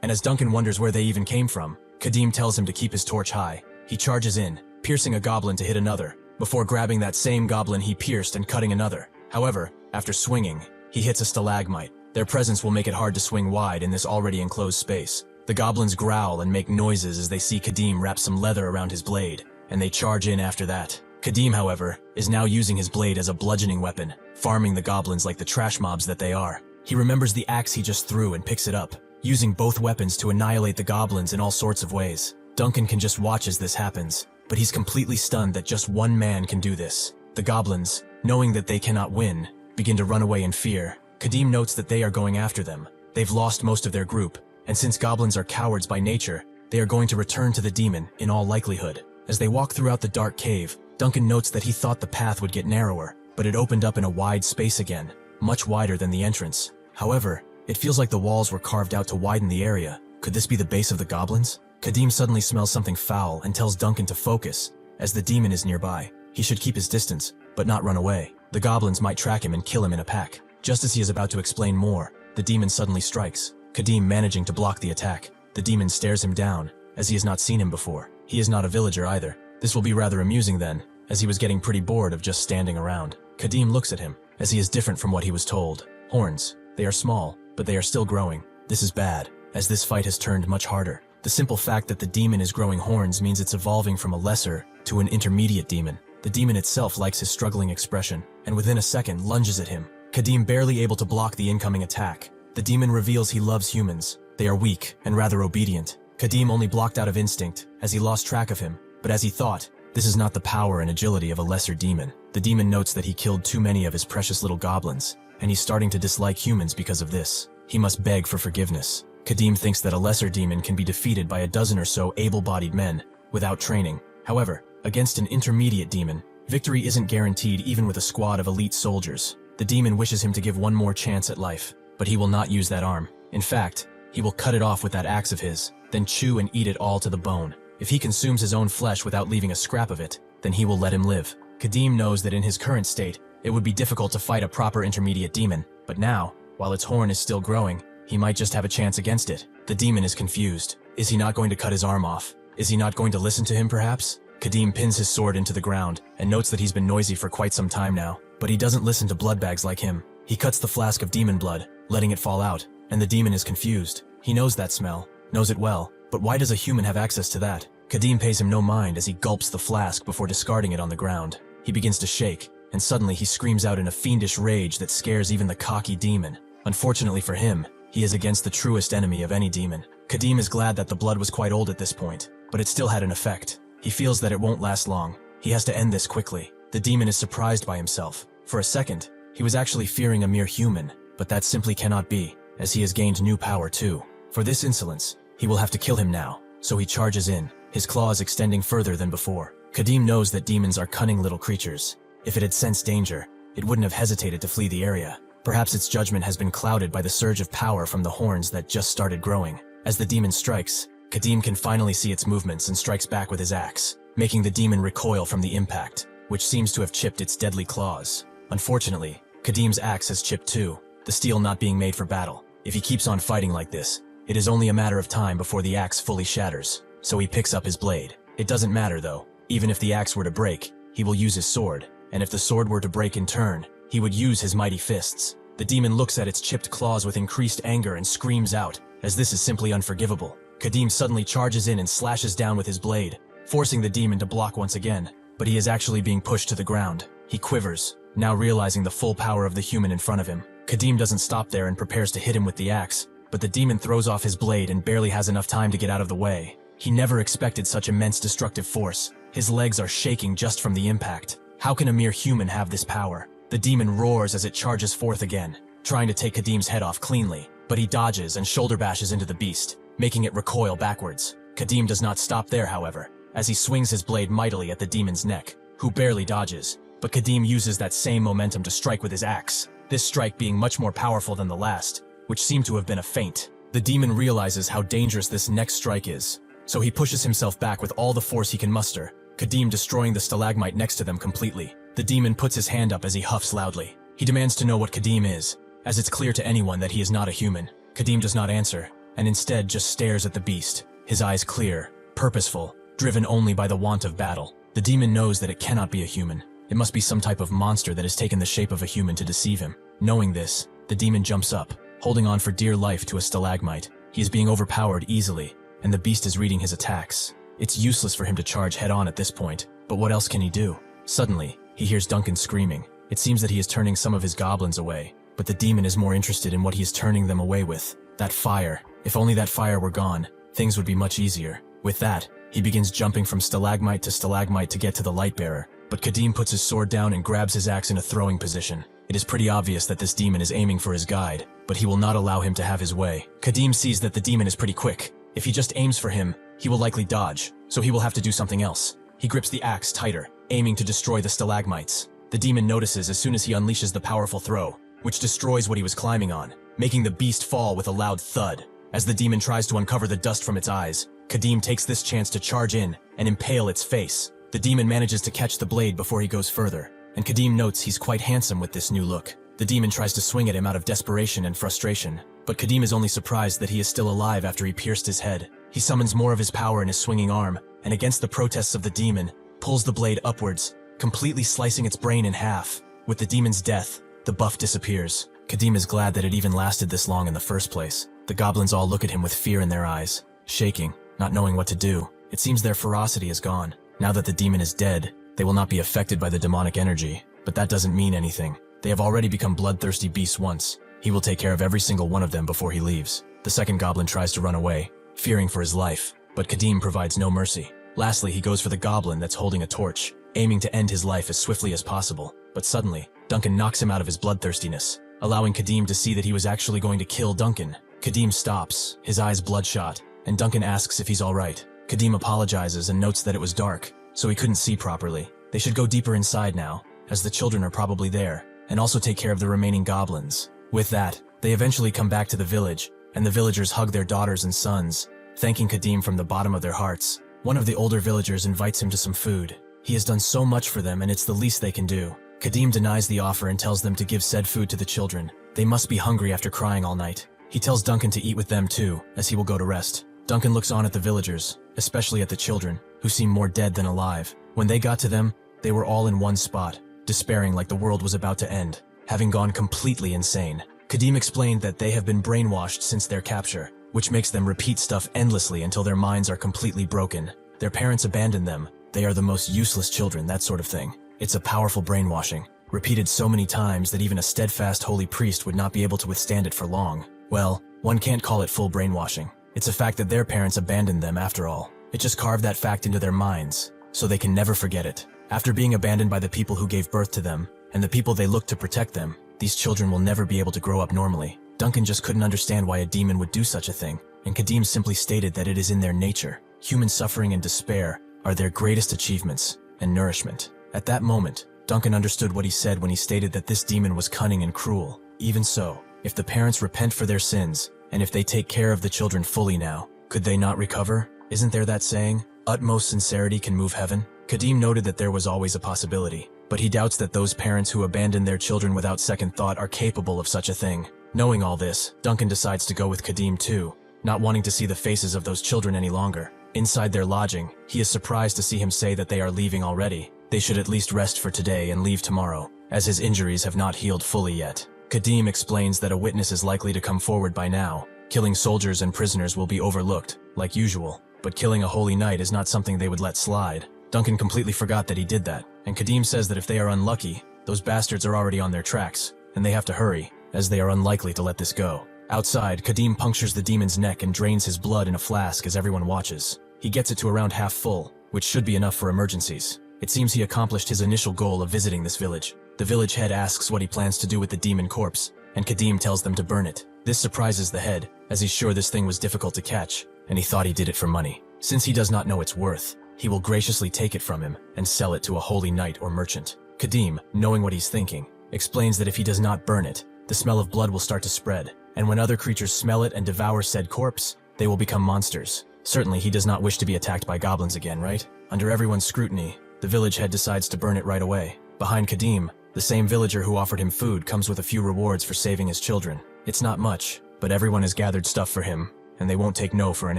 and as Duncan wonders where they even came from, Khadim tells him to keep his torch high. He charges in, piercing a goblin to hit another, before grabbing that same goblin he pierced and cutting another. However, after swinging, he hits a stalagmite. Their presence will make it hard to swing wide in this already enclosed space. The goblins growl and make noises as they see Khadim wrap some leather around his blade, and they charge in after that. Khadim, however, is now using his blade as a bludgeoning weapon, farming the goblins like the trash mobs that they are. He remembers the axe he just threw and picks it up, using both weapons to annihilate the goblins in all sorts of ways. Duncan can just watch as this happens, but he's completely stunned that just one man can do this. The goblins, knowing that they cannot win, begin to run away in fear. Khadim notes that they are going after them. They've lost most of their group, and since goblins are cowards by nature, they are going to return to the demon in all likelihood. As they walk throughout the dark cave, Duncan notes that he thought the path would get narrower, but it opened up in a wide space again, much wider than the entrance. However, it feels like the walls were carved out to widen the area. Could this be the base of the goblins? Khadim suddenly smells something foul and tells Duncan to focus, as the demon is nearby. He should keep his distance, but not run away. The goblins might track him and kill him in a pack. Just as he is about to explain more, the demon suddenly strikes, Khadim managing to block the attack. The demon stares him down, as he has not seen him before. He is not a villager either. This will be rather amusing then, as he was getting pretty bored of just standing around. Khadim looks at him, as he is different from what he was told. Horns. They are small, but they are still growing. This is bad, as this fight has turned much harder. The simple fact that the demon is growing horns means it's evolving from a lesser to an intermediate demon. The demon itself likes his struggling expression, and within a second lunges at him. Khadim barely able to block the incoming attack. The demon reveals he loves humans. They are weak and rather obedient. Khadim only blocked out of instinct, as he lost track of him. But as he thought, this is not the power and agility of a lesser demon. The demon notes that he killed too many of his precious little goblins, and he's starting to dislike humans because of this. He must beg for forgiveness. Khadim thinks that a lesser demon can be defeated by a dozen or so able-bodied men, without training. However, against an intermediate demon, victory isn't guaranteed even with a squad of elite soldiers. The demon wishes him to give one more chance at life, but he will not use that arm. In fact, he will cut it off with that axe of his, then chew and eat it all to the bone. If he consumes his own flesh without leaving a scrap of it, then he will let him live. Khadim knows that in his current state, it would be difficult to fight a proper intermediate demon, but now, while its horn is still growing, he might just have a chance against it. The demon is confused. Is he not going to cut his arm off? Is he not going to listen to him perhaps? Khadim pins his sword into the ground and notes that he's been noisy for quite some time now, but he doesn't listen to bloodbags like him. He cuts the flask of demon blood, letting it fall out, and the demon is confused. He knows that smell, knows it well, but why does a human have access to that? Khadim pays him no mind as he gulps the flask before discarding it on the ground. He begins to shake, and suddenly he screams out in a fiendish rage that scares even the cocky demon. Unfortunately for him, he is against the truest enemy of any demon. Khadim is glad that the blood was quite old at this point, but it still had an effect. He feels that it won't last long. He has to end this quickly. The demon is surprised by himself. For a second, he was actually fearing a mere human, but that simply cannot be, as he has gained new power too. For this insolence, he will have to kill him now, so he charges in, his claws extending further than before. Khadim knows that demons are cunning little creatures. If it had sensed danger, it wouldn't have hesitated to flee the area. Perhaps its judgment has been clouded by the surge of power from the horns that just started growing. As the demon strikes, Khadim can finally see its movements and strikes back with his axe, making the demon recoil from the impact, which seems to have chipped its deadly claws. Unfortunately, Khadim's axe has chipped too, the steel not being made for battle. If he keeps on fighting like this, it is only a matter of time before the axe fully shatters, so he picks up his blade. It doesn't matter though. Even if the axe were to break, he will use his sword, and if the sword were to break in turn, he would use his mighty fists. The demon looks at its chipped claws with increased anger and screams out, as this is simply unforgivable. Khadim suddenly charges in and slashes down with his blade, forcing the demon to block once again, but he is actually being pushed to the ground. He quivers, now realizing the full power of the human in front of him. Khadim doesn't stop there and prepares to hit him with the axe, but the demon throws off his blade and barely has enough time to get out of the way. He never expected such immense destructive force. His legs are shaking just from the impact. How can a mere human have this power? The demon roars as it charges forth again, trying to take Khadim's head off cleanly, but he dodges and shoulder bashes into the beast, making it recoil backwards. Khadim does not stop there, however, as he swings his blade mightily at the demon's neck, who barely dodges, but Khadim uses that same momentum to strike with his axe, this strike being much more powerful than the last, which seemed to have been a feint. The demon realizes how dangerous this next strike is, so he pushes himself back with all the force he can muster, Khadim destroying the stalagmite next to them completely. The The demon puts his hand up as he huffs loudly. He demands to know what Khadim is, as it's clear to anyone that he is not a human. Khadim does not answer, and instead just stares at the beast, his eyes clear, purposeful, driven only by the want of battle. The demon knows that it cannot be a human. It must be some type of monster that has taken the shape of a human to deceive him. Knowing this, the demon jumps up, holding on for dear life to a stalagmite. He is being overpowered easily, and the beast is reading his attacks. It's useless for him to charge head-on at this point, but what else can he do? Suddenly, he hears Duncan screaming. It seems that he is turning some of his goblins away, but the demon is more interested in what he is turning them away with. That fire. If only that fire were gone, things would be much easier. With that, he begins jumping from stalagmite to get to the light-bearer, but Khadim puts his sword down and grabs his axe in a throwing position. It is pretty obvious that this demon is aiming for his guide, but he will not allow him to have his way. Khadim sees that the demon is pretty quick. If he just aims for him, he will likely dodge, so he will have to do something else. He grips the axe tighter, aiming to destroy the stalagmites. The demon notices as soon as he unleashes the powerful throw, which destroys what he was climbing on, making the beast fall with a loud thud. As the demon tries to uncover the dust from its eyes, Khadim takes this chance to charge in and impale its face. The demon manages to catch the blade before he goes further, and Khadim notes he's quite handsome with this new look. The demon tries to swing at him out of desperation and frustration, but Khadim is only surprised that he is still alive after he pierced his head. He summons more of his power in his swinging arm, and against the protests of the demon, pulls the blade upwards, completely slicing its brain in half. With the demon's death, the buff disappears. Khadim is glad that it even lasted this long in the first place. The goblins all look at him with fear in their eyes, shaking, not knowing what to do. It seems their ferocity is gone. Now that the demon is dead, they will not be affected by the demonic energy, but that doesn't mean anything. They have already become bloodthirsty beasts once. He will take care of every single one of them before he leaves. The second goblin tries to run away, fearing for his life, but Khadim provides no mercy. Lastly, he goes for the goblin that's holding a torch, aiming to end his life as swiftly as possible. But suddenly, Duncan knocks him out of his bloodthirstiness, allowing Khadim to see that he was actually going to kill Duncan. Khadim stops, his eyes bloodshot, and Duncan asks if he's alright. Khadim apologizes and notes that it was dark, so he couldn't see properly. They should go deeper inside now, as the children are probably there, and also take care of the remaining goblins. With that, they eventually come back to the village, and the villagers hug their daughters and sons, thanking Khadim from the bottom of their hearts. One of the older villagers invites him to some food. He has done so much for them and it's the least they can do. Khadim denies the offer and tells them to give said food to the children. They must be hungry after crying all night. He tells Duncan to eat with them too, as he will go to rest. Duncan looks on at the villagers, especially at the children, who seem more dead than alive. When they got to them, they were all in one spot, despairing like the world was about to end, having gone completely insane. Khadim explained that they have been brainwashed since their capture, which makes them repeat stuff endlessly until their minds are completely broken. Their parents abandoned them. They are the most useless children, that sort of thing. It's a powerful brainwashing, repeated so many times that even a steadfast holy priest would not be able to withstand it for long. Well, one can't call it full brainwashing. It's a fact that their parents abandoned them after all. It just carved that fact into their minds, so they can never forget it. After being abandoned by the people who gave birth to them, and the people they looked to protect them, these children will never be able to grow up normally. Duncan just couldn't understand why a demon would do such a thing, and Khadim simply stated that it is in their nature. Human suffering and despair are their greatest achievements and nourishment. At that moment, Duncan understood what he said when he stated that this demon was cunning and cruel. Even so, if the parents repent for their sins, and if they take care of the children fully now, could they not recover? Isn't there that saying, utmost sincerity can move heaven? Khadim noted that there was always a possibility, but he doubts that those parents who abandon their children without second thought are capable of such a thing. Knowing all this, Duncan decides to go with Khadim too, not wanting to see the faces of those children any longer. Inside their lodging, he is surprised to see him say that they are leaving already. They should at least rest for today and leave tomorrow, as his injuries have not healed fully yet. Khadim explains that a witness is likely to come forward by now. Killing soldiers and prisoners will be overlooked, like usual, but killing a holy knight is not something they would let slide. Duncan completely forgot that he did that, and Khadim says that if they are unlucky, those bastards are already on their tracks, and they have to hurry, as they are unlikely to let this go. Outside, Khadim punctures the demon's neck and drains his blood in a flask as everyone watches. He gets it to around half full, which should be enough for emergencies. It seems he accomplished his initial goal of visiting this village. The village head asks what he plans to do with the demon corpse, and Khadim tells them to burn it. This surprises the head, as he's sure this thing was difficult to catch, and he thought he did it for money. Since he does not know its worth, he will graciously take it from him and sell it to a holy knight or merchant. Khadim, knowing what he's thinking, explains that if he does not burn it, the smell of blood will start to spread, and when other creatures smell it and devour said corpse, they will become monsters. Certainly he does not wish to be attacked by goblins again, right? Under everyone's scrutiny, the village head decides to burn it right away. Behind Khadim, the same villager who offered him food comes with a few rewards for saving his children. It's not much, but everyone has gathered stuff for him, and they won't take no for an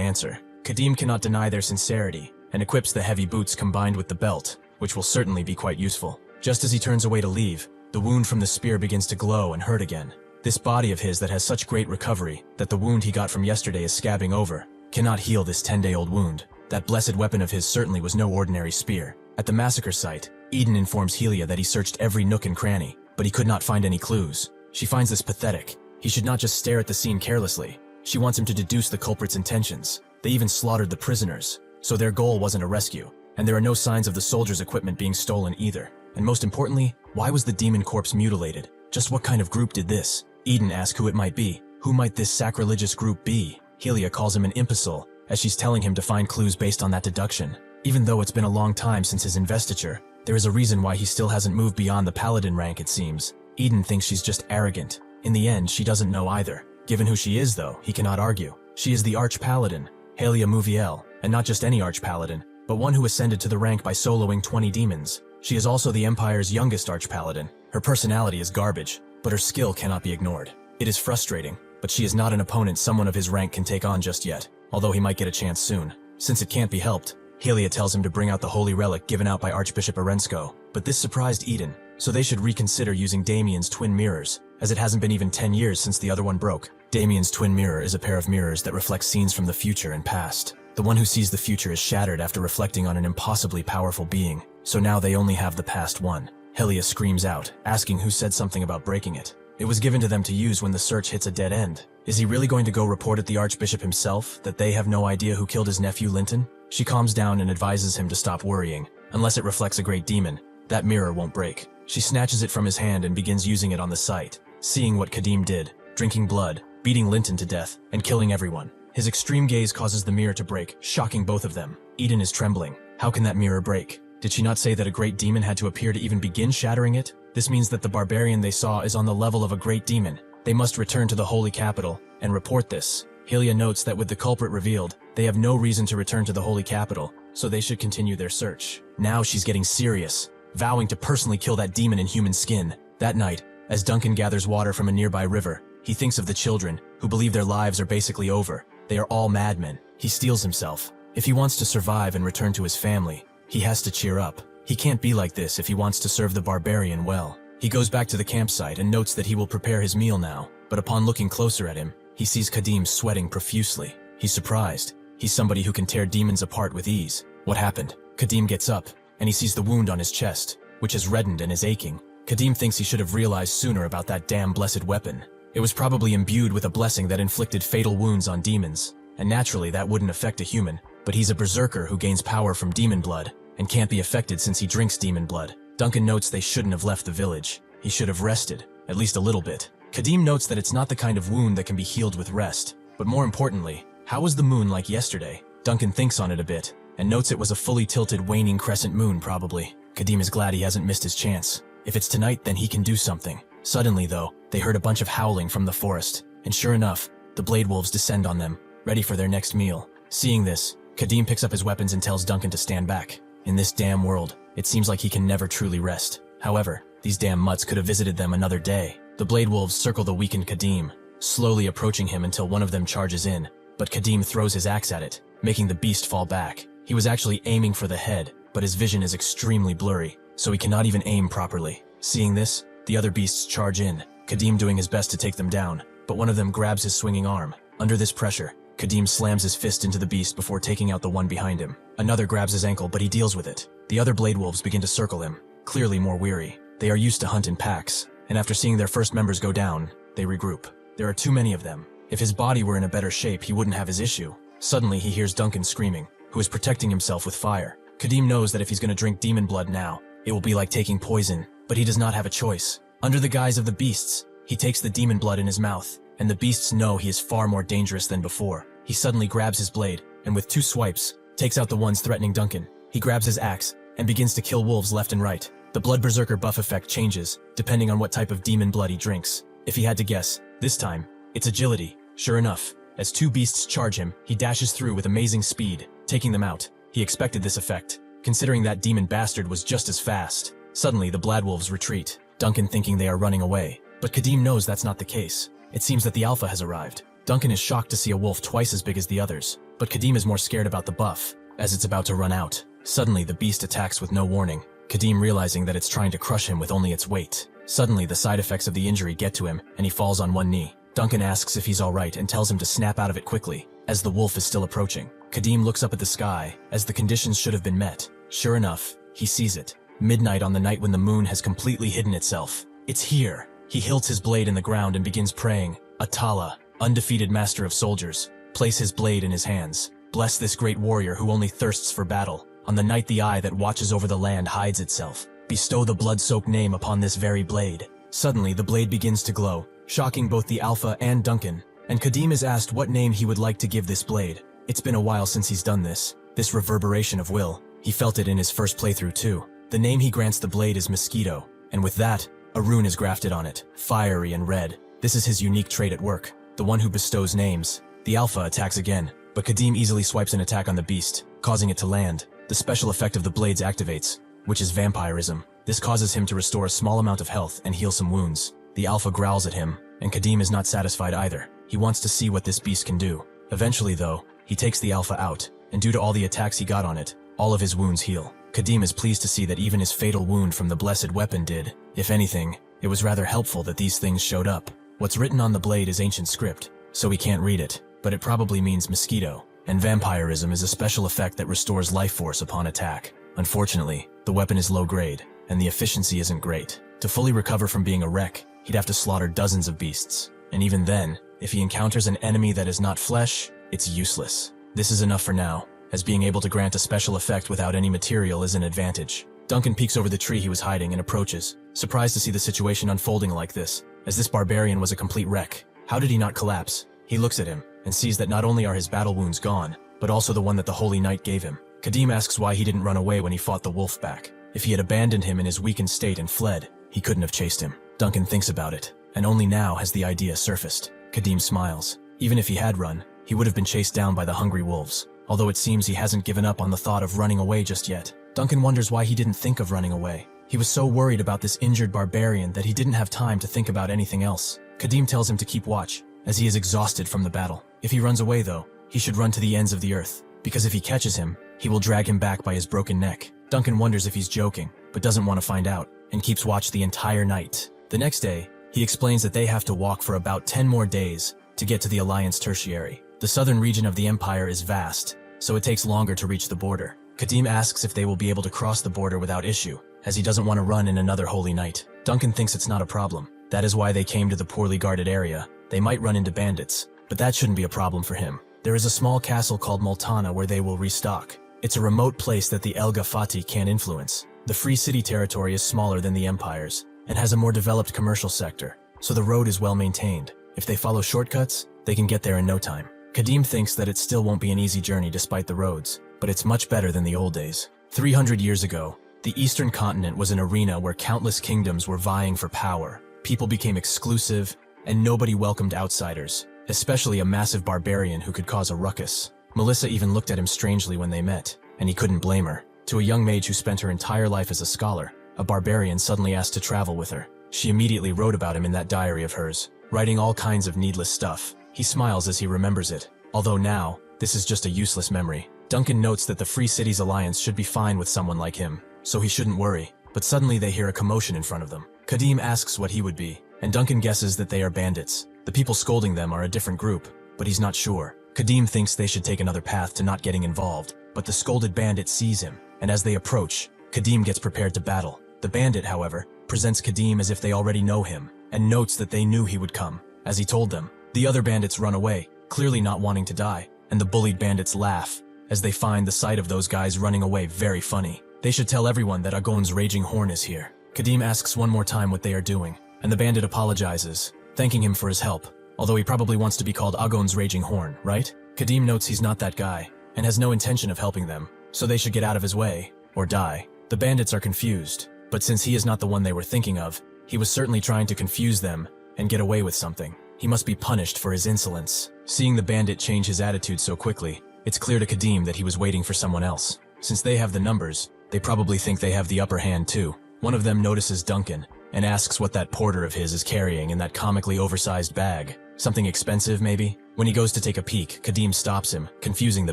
answer. Khadim cannot deny their sincerity, and equips the heavy boots combined with the belt, which will certainly be quite useful. Just as he turns away to leave, the wound from the spear begins to glow and hurt again. This body of his that has such great recovery, that the wound he got from yesterday is scabbing over, cannot heal this 10-day-old wound. That blessed weapon of his certainly was no ordinary spear. At the massacre site, Eden informs Helia that he searched every nook and cranny, but he could not find any clues. She finds this pathetic. He should not just stare at the scene carelessly. She wants him to deduce the culprit's intentions. They even slaughtered the prisoners, so their goal wasn't a rescue, and there are no signs of the soldiers' equipment being stolen either. And most importantly, why was the demon corpse mutilated? Just what kind of group did this? Eden asks who it might be. Who might this sacrilegious group be? Helia calls him an imbecile, as she's telling him to find clues based on that deduction. Even though it's been a long time since his investiture, there is a reason why he still hasn't moved beyond the paladin rank, it seems. Eden thinks she's just arrogant. In the end, she doesn't know either. Given who she is, though, he cannot argue. She is the Arch-Paladin, Helia Muviel, and not just any Arch-Paladin, but one who ascended to the rank by soloing 20 demons. She is also the Empire's youngest Arch-Paladin. Her personality is garbage, but her skill cannot be ignored. It is frustrating, but she is not an opponent someone of his rank can take on just yet, although he might get a chance soon. Since it can't be helped, Helia tells him to bring out the holy relic given out by Archbishop Arensko, but this surprised Eden, so they should reconsider using Damien's twin mirrors, as it hasn't been even 10 years since the other one broke. Damien's twin mirror is a pair of mirrors that reflect scenes from the future and past. The one who sees the future is shattered after reflecting on an impossibly powerful being, so now they only have the past one. Helia screams out, asking who said something about breaking it. It was given to them to use when the search hits a dead end. Is he really going to go report at the Archbishop himself that they have no idea who killed his nephew Linton? She calms down and advises him to stop worrying. Unless it reflects a great demon, that mirror won't break. She snatches it from his hand and begins using it on the site, seeing what Khadim did, drinking blood, beating Linton to death, and killing everyone. His extreme gaze causes the mirror to break, shocking both of them. Eden is trembling. How can that mirror break? Did she not say that a great demon had to appear to even begin shattering it? This means that the barbarian they saw is on the level of a great demon. They must return to the holy capital and report this. Helia notes that with the culprit revealed, they have no reason to return to the holy capital, so they should continue their search. Now she's getting serious, vowing to personally kill that demon in human skin. That night, as Duncan gathers water from a nearby river, he thinks of the children, who believe their lives are basically over. They are all madmen. He steels himself. If he wants to survive and return to his family, he has to cheer up. He can't be like this if he wants to serve the barbarian well. He goes back to the campsite and notes that he will prepare his meal now, but upon looking closer at him, he sees Khadim sweating profusely. He's surprised. He's somebody who can tear demons apart with ease. What happened? Khadim gets up, and he sees the wound on his chest, which is reddened and is aching. Khadim thinks he should have realized sooner about that damn blessed weapon. It was probably imbued with a blessing that inflicted fatal wounds on demons, and naturally that wouldn't affect a human, but he's a berserker who gains power from demon blood, and can't be affected since he drinks demon blood. Duncan notes they shouldn't have left the village. He should have rested, at least a little bit. Khadim notes that it's not the kind of wound that can be healed with rest, but more importantly, how was the moon like yesterday? Duncan thinks on it a bit, and notes it was a fully tilted waning crescent moon probably. Khadim is glad he hasn't missed his chance. If it's tonight, then he can do something. Suddenly though, they heard a bunch of howling from the forest, and sure enough, the blade wolves descend on them, ready for their next meal. Seeing this, Khadim picks up his weapons and tells Duncan to stand back. In this damn world, it seems like he can never truly rest. However, these damn mutts could have visited them another day. The blade wolves circle the weakened Khadim, slowly approaching him until one of them charges in, but Khadim throws his axe at it, making the beast fall back. He was actually aiming for the head, but his vision is extremely blurry, so he cannot even aim properly. Seeing this, the other beasts charge in, Khadim doing his best to take them down, but one of them grabs his swinging arm. Under this pressure, Khadim slams his fist into the beast before taking out the one behind him. Another grabs his ankle, but he deals with it. The other blade wolves begin to circle him, clearly more weary. They are used to hunt in packs, and after seeing their first members go down, they regroup. There are too many of them. If his body were in a better shape, he wouldn't have his issue. Suddenly, he hears Duncan screaming, who is protecting himself with fire. Khadim knows that if he's going to drink demon blood now, it will be like taking poison, but he does not have a choice. Under the guise of the beasts, he takes the demon blood in his mouth, and the beasts know he is far more dangerous than before. He suddenly grabs his blade, and with 2 swipes, takes out the ones threatening Duncan. He grabs his axe, and begins to kill wolves left and right. The Blood Berserker buff effect changes, depending on what type of demon blood he drinks. If he had to guess, this time, it's agility. Sure enough, as 2 beasts charge him, he dashes through with amazing speed, taking them out. He expected this effect, considering that demon bastard was just as fast. Suddenly, the Bladwolves retreat, Duncan thinking they are running away. But Khadim knows that's not the case. It seems that the Alpha has arrived. Duncan is shocked to see a wolf twice as big as the others, but Khadim is more scared about the buff, as it's about to run out. Suddenly, the beast attacks with no warning, Khadim realizing that it's trying to crush him with only its weight. Suddenly, the side effects of the injury get to him, and he falls on one knee. Duncan asks if he's alright and tells him to snap out of it quickly, as the wolf is still approaching. Khadim looks up at the sky, as the conditions should have been met. Sure enough, he sees it. Midnight on the night when the moon has completely hidden itself. It's here. He hilts his blade in the ground and begins praying. Atala, undefeated master of soldiers, place his blade in his hands. Bless this great warrior who only thirsts for battle. On the night the eye that watches over the land hides itself, bestow the blood-soaked name upon this very blade. Suddenly, the blade begins to glow, shocking both the Alpha and Duncan, and Khadim is asked what name he would like to give this blade. It's been a while since he's done this reverberation of will. He felt it in his first playthrough too. The name he grants the blade is Mosquito, and with that, a rune is grafted on it, fiery and red. This is his unique trait at work, the one who bestows names. The Alpha attacks again, but Khadim easily swipes an attack on the beast, causing it to land. The special effect of the blades activates, which is vampirism. This causes him to restore a small amount of health and heal some wounds. The Alpha growls at him, and Khadim is not satisfied either. He wants to see what this beast can do. Eventually though, he takes the Alpha out, and due to all the attacks he got on it, all of his wounds heal. Khadim is pleased to see that even his fatal wound from the blessed weapon did. If anything, it was rather helpful that these things showed up. What's written on the blade is ancient script, so he can't read it, but it probably means mosquito, and vampirism is a special effect that restores life force upon attack. Unfortunately, the weapon is low grade, and the efficiency isn't great. To fully recover from being a wreck, he'd have to slaughter dozens of beasts, and even then, if he encounters an enemy that is not flesh, it's useless. This is enough for now, as being able to grant a special effect without any material is an advantage. Duncan peeks over the tree he was hiding and approaches, surprised to see the situation unfolding like this, as this barbarian was a complete wreck. How did he not collapse? He looks at him, and sees that not only are his battle wounds gone, but also the one that the Holy Knight gave him. Khadim asks why he didn't run away when he fought the wolf back. If he had abandoned him in his weakened state and fled, he couldn't have chased him. Duncan thinks about it, and only now has the idea surfaced. Khadim smiles. Even if he had run, he would have been chased down by the hungry wolves. Although it seems he hasn't given up on the thought of running away just yet. Duncan wonders why he didn't think of running away. He was so worried about this injured barbarian that he didn't have time to think about anything else. Khadim tells him to keep watch, as he is exhausted from the battle. If he runs away though, he should run to the ends of the earth, because if he catches him, he will drag him back by his broken neck. Duncan wonders if he's joking, but doesn't want to find out, and keeps watch the entire night. The next day, he explains that they have to walk for about 10 more days to get to the Alliance Tertiary. The southern region of the Empire is vast, so it takes longer to reach the border. Khadim asks if they will be able to cross the border without issue, as he doesn't want to run in another Holy Night. Duncan thinks it's not a problem. That is why they came to the poorly guarded area. They might run into bandits, but that shouldn't be a problem for him. There is a small castle called Multana where they will restock. It's a remote place that the El Gafati can't influence. The Free City territory is smaller than the Empire's, and has a more developed commercial sector, so the road is well maintained. If they follow shortcuts, they can get there in no time. Khadim thinks that it still won't be an easy journey despite the roads, but it's much better than the old days. 300 years ago, the Eastern continent was an arena where countless kingdoms were vying for power. People became exclusive, and nobody welcomed outsiders, especially a massive barbarian who could cause a ruckus. Melissa even looked at him strangely when they met, and he couldn't blame her. To a young mage who spent her entire life as a scholar, a barbarian suddenly asked to travel with her. She immediately wrote about him in that diary of hers, writing all kinds of needless stuff. He smiles as he remembers it, although now, this is just a useless memory. Duncan notes that the Free Cities Alliance should be fine with someone like him, so he shouldn't worry, but suddenly they hear a commotion in front of them. Khadim asks what he would be, and Duncan guesses that they are bandits. The people scolding them are a different group, but he's not sure. Khadim thinks they should take another path to not getting involved, but the scolded bandit sees him, and as they approach, Khadim gets prepared to battle. The bandit, however, presents Khadim as if they already know him, and notes that they knew he would come, as he told them. The other bandits run away, clearly not wanting to die, and the bullied bandits laugh, as they find the sight of those guys running away very funny. They should tell everyone that Agon's raging horn is here. Khadim asks one more time what they are doing, and the bandit apologizes, thanking him for his help, although he probably wants to be called Agon's raging horn, right? Khadim notes he's not that guy, and has no intention of helping them, so they should get out of his way, or die. The bandits are confused, but since he is not the one they were thinking of, he was certainly trying to confuse them and get away with something. He must be punished for his insolence. Seeing the bandit change his attitude so quickly, it's clear to Khadim that he was waiting for someone else. Since they have the numbers, they probably think they have the upper hand too. One of them notices Duncan and asks what that porter of his is carrying in that comically oversized bag. Something expensive, maybe? When he goes to take a peek, Khadim stops him, confusing the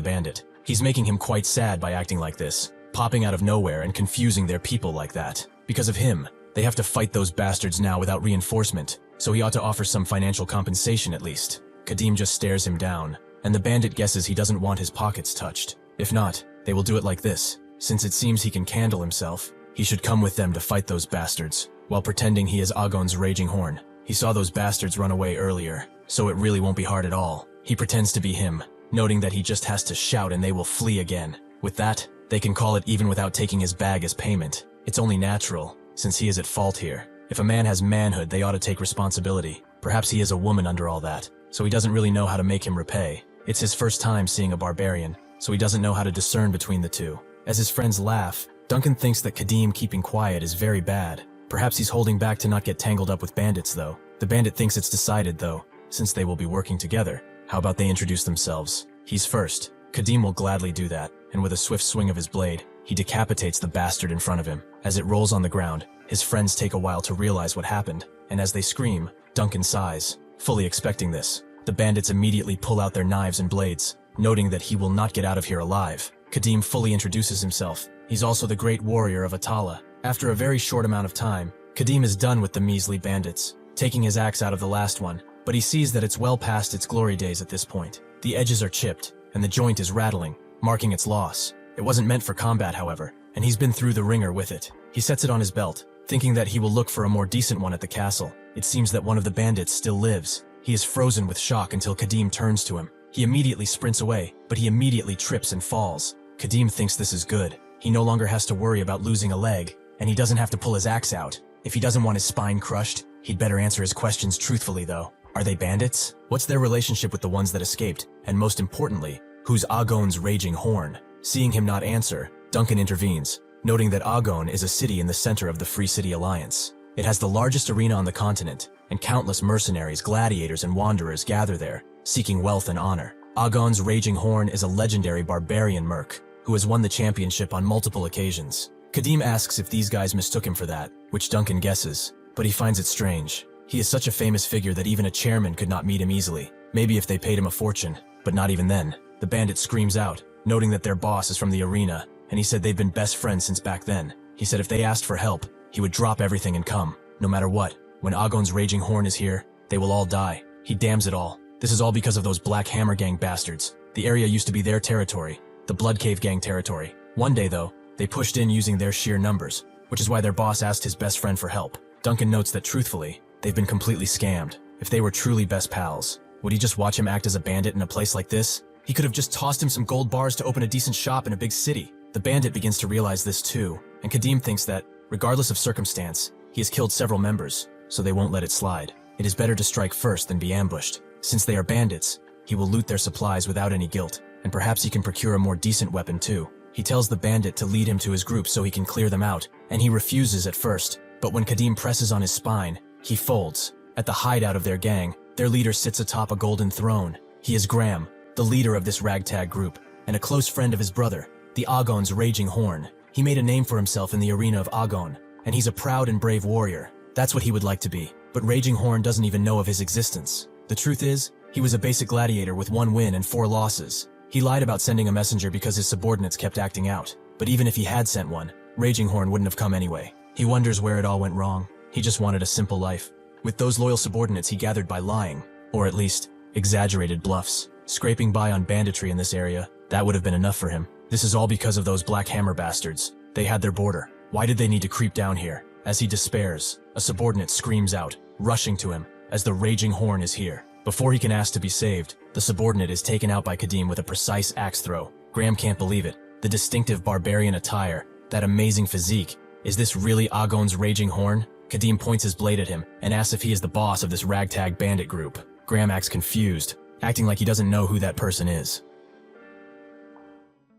bandit. He's making him quite sad by acting like this, popping out of nowhere and confusing their people like that. Because of him, they have to fight those bastards now without reinforcement, so he ought to offer some financial compensation at least. Khadim just stares him down, and the bandit guesses he doesn't want his pockets touched. If not, they will do it like this. Since it seems he can handle himself, he should come with them to fight those bastards, while pretending he is Agon's raging horn. He saw those bastards run away earlier, so it really won't be hard at all. He pretends to be him, noting that he just has to shout and they will flee again. With that, they can call it even without taking his bag as payment. It's only natural, since he is at fault here. If a man has manhood, they ought to take responsibility. Perhaps he is a woman under all that, so he doesn't really know how to make him repay. It's his first time seeing a barbarian, so he doesn't know how to discern between the two. As his friends laugh, Duncan thinks that Khadim keeping quiet is very bad. Perhaps he's holding back to not get tangled up with bandits though. The bandit thinks it's decided though, since they will be working together. How about they introduce themselves? He's first. Khadim will gladly do that, and with a swift swing of his blade, he decapitates the bastard in front of him. As it rolls on the ground, his friends take a while to realize what happened, and as they scream, Duncan sighs, fully expecting this. The bandits immediately pull out their knives and blades, noting that he will not get out of here alive. Khadim fully introduces himself. He's also the great warrior of Atala. After a very short amount of time, Khadim is done with the measly bandits, taking his axe out of the last one, but he sees that it's well past its glory days at this point. The edges are chipped, and the joint is rattling, marking its loss. It wasn't meant for combat, however, and he's been through the ringer with it. He sets it on his belt, thinking that he will look for a more decent one at the castle. It seems that one of the bandits still lives. He is frozen with shock until Khadim turns to him. He immediately sprints away, but he immediately trips and falls. Khadim thinks this is good. He no longer has to worry about losing a leg, and he doesn't have to pull his axe out. If he doesn't want his spine crushed, he'd better answer his questions truthfully though. Are they bandits? What's their relationship with the ones that escaped? And most importantly, who's Agon's raging horn? Seeing him not answer, Duncan intervenes, noting that Agon is a city in the center of the Free City Alliance. It has the largest arena on the continent, and countless mercenaries, gladiators, and wanderers gather there, seeking wealth and honor. Agon's raging horn is a legendary barbarian merc, who has won the championship on multiple occasions. Khadim asks if these guys mistook him for that, which Duncan guesses, but he finds it strange. He is such a famous figure that even a chairman could not meet him easily. Maybe if they paid him a fortune, but not even then. The bandit screams out, noting that their boss is from the arena, and he said they've been best friends since back then. He said if they asked for help, he would drop everything and come, no matter what. When Agon's raging horn is here, they will all die. He damns it all. This is all because of those Black Hammer Gang bastards. The area used to be their territory, the Blood Cave Gang territory. One day though, they pushed in using their sheer numbers, which is why their boss asked his best friend for help. Duncan notes that truthfully, they've been completely scammed. If they were truly best pals, would he just watch him act as a bandit in a place like this? He could have just tossed him some gold bars to open a decent shop in a big city. The bandit begins to realize this too, and Khadim thinks that, regardless of circumstance, he has killed several members, so they won't let it slide. It is better to strike first than be ambushed. Since they are bandits, he will loot their supplies without any guilt, and perhaps he can procure a more decent weapon too. He tells the bandit to lead him to his group so he can clear them out, and he refuses at first, but when Khadim presses on his spine, he folds. At the hideout of their gang, their leader sits atop a golden throne. He is Graham, the leader of this ragtag group, and a close friend of his brother, the Agon's raging horn. He made a name for himself in the arena of Agon, and he's a proud and brave warrior. That's what he would like to be, but Raging Horn doesn't even know of his existence. The truth is, he was a basic gladiator with 1 win and 4 losses. He lied about sending a messenger because his subordinates kept acting out, but even if he had sent one, Raging Horn wouldn't have come anyway. He wonders where it all went wrong. He just wanted a simple life. With those loyal subordinates he gathered by lying, or at least, exaggerated bluffs. Scraping by on banditry in this area, that would have been enough for him. This is all because of those Black Hammer bastards. They had their border. Why did they need to creep down here? As he despairs, a subordinate screams out, rushing to him, as the Raging Horn is here. Before he can ask to be saved, the subordinate is taken out by Khadim with a precise axe throw. Graham can't believe it. The distinctive barbarian attire, that amazing physique. Is this really Agon's Raging Horn? Khadim points his blade at him and asks if he is the boss of this ragtag bandit group. Graham acts confused, acting like he doesn't know who that person is.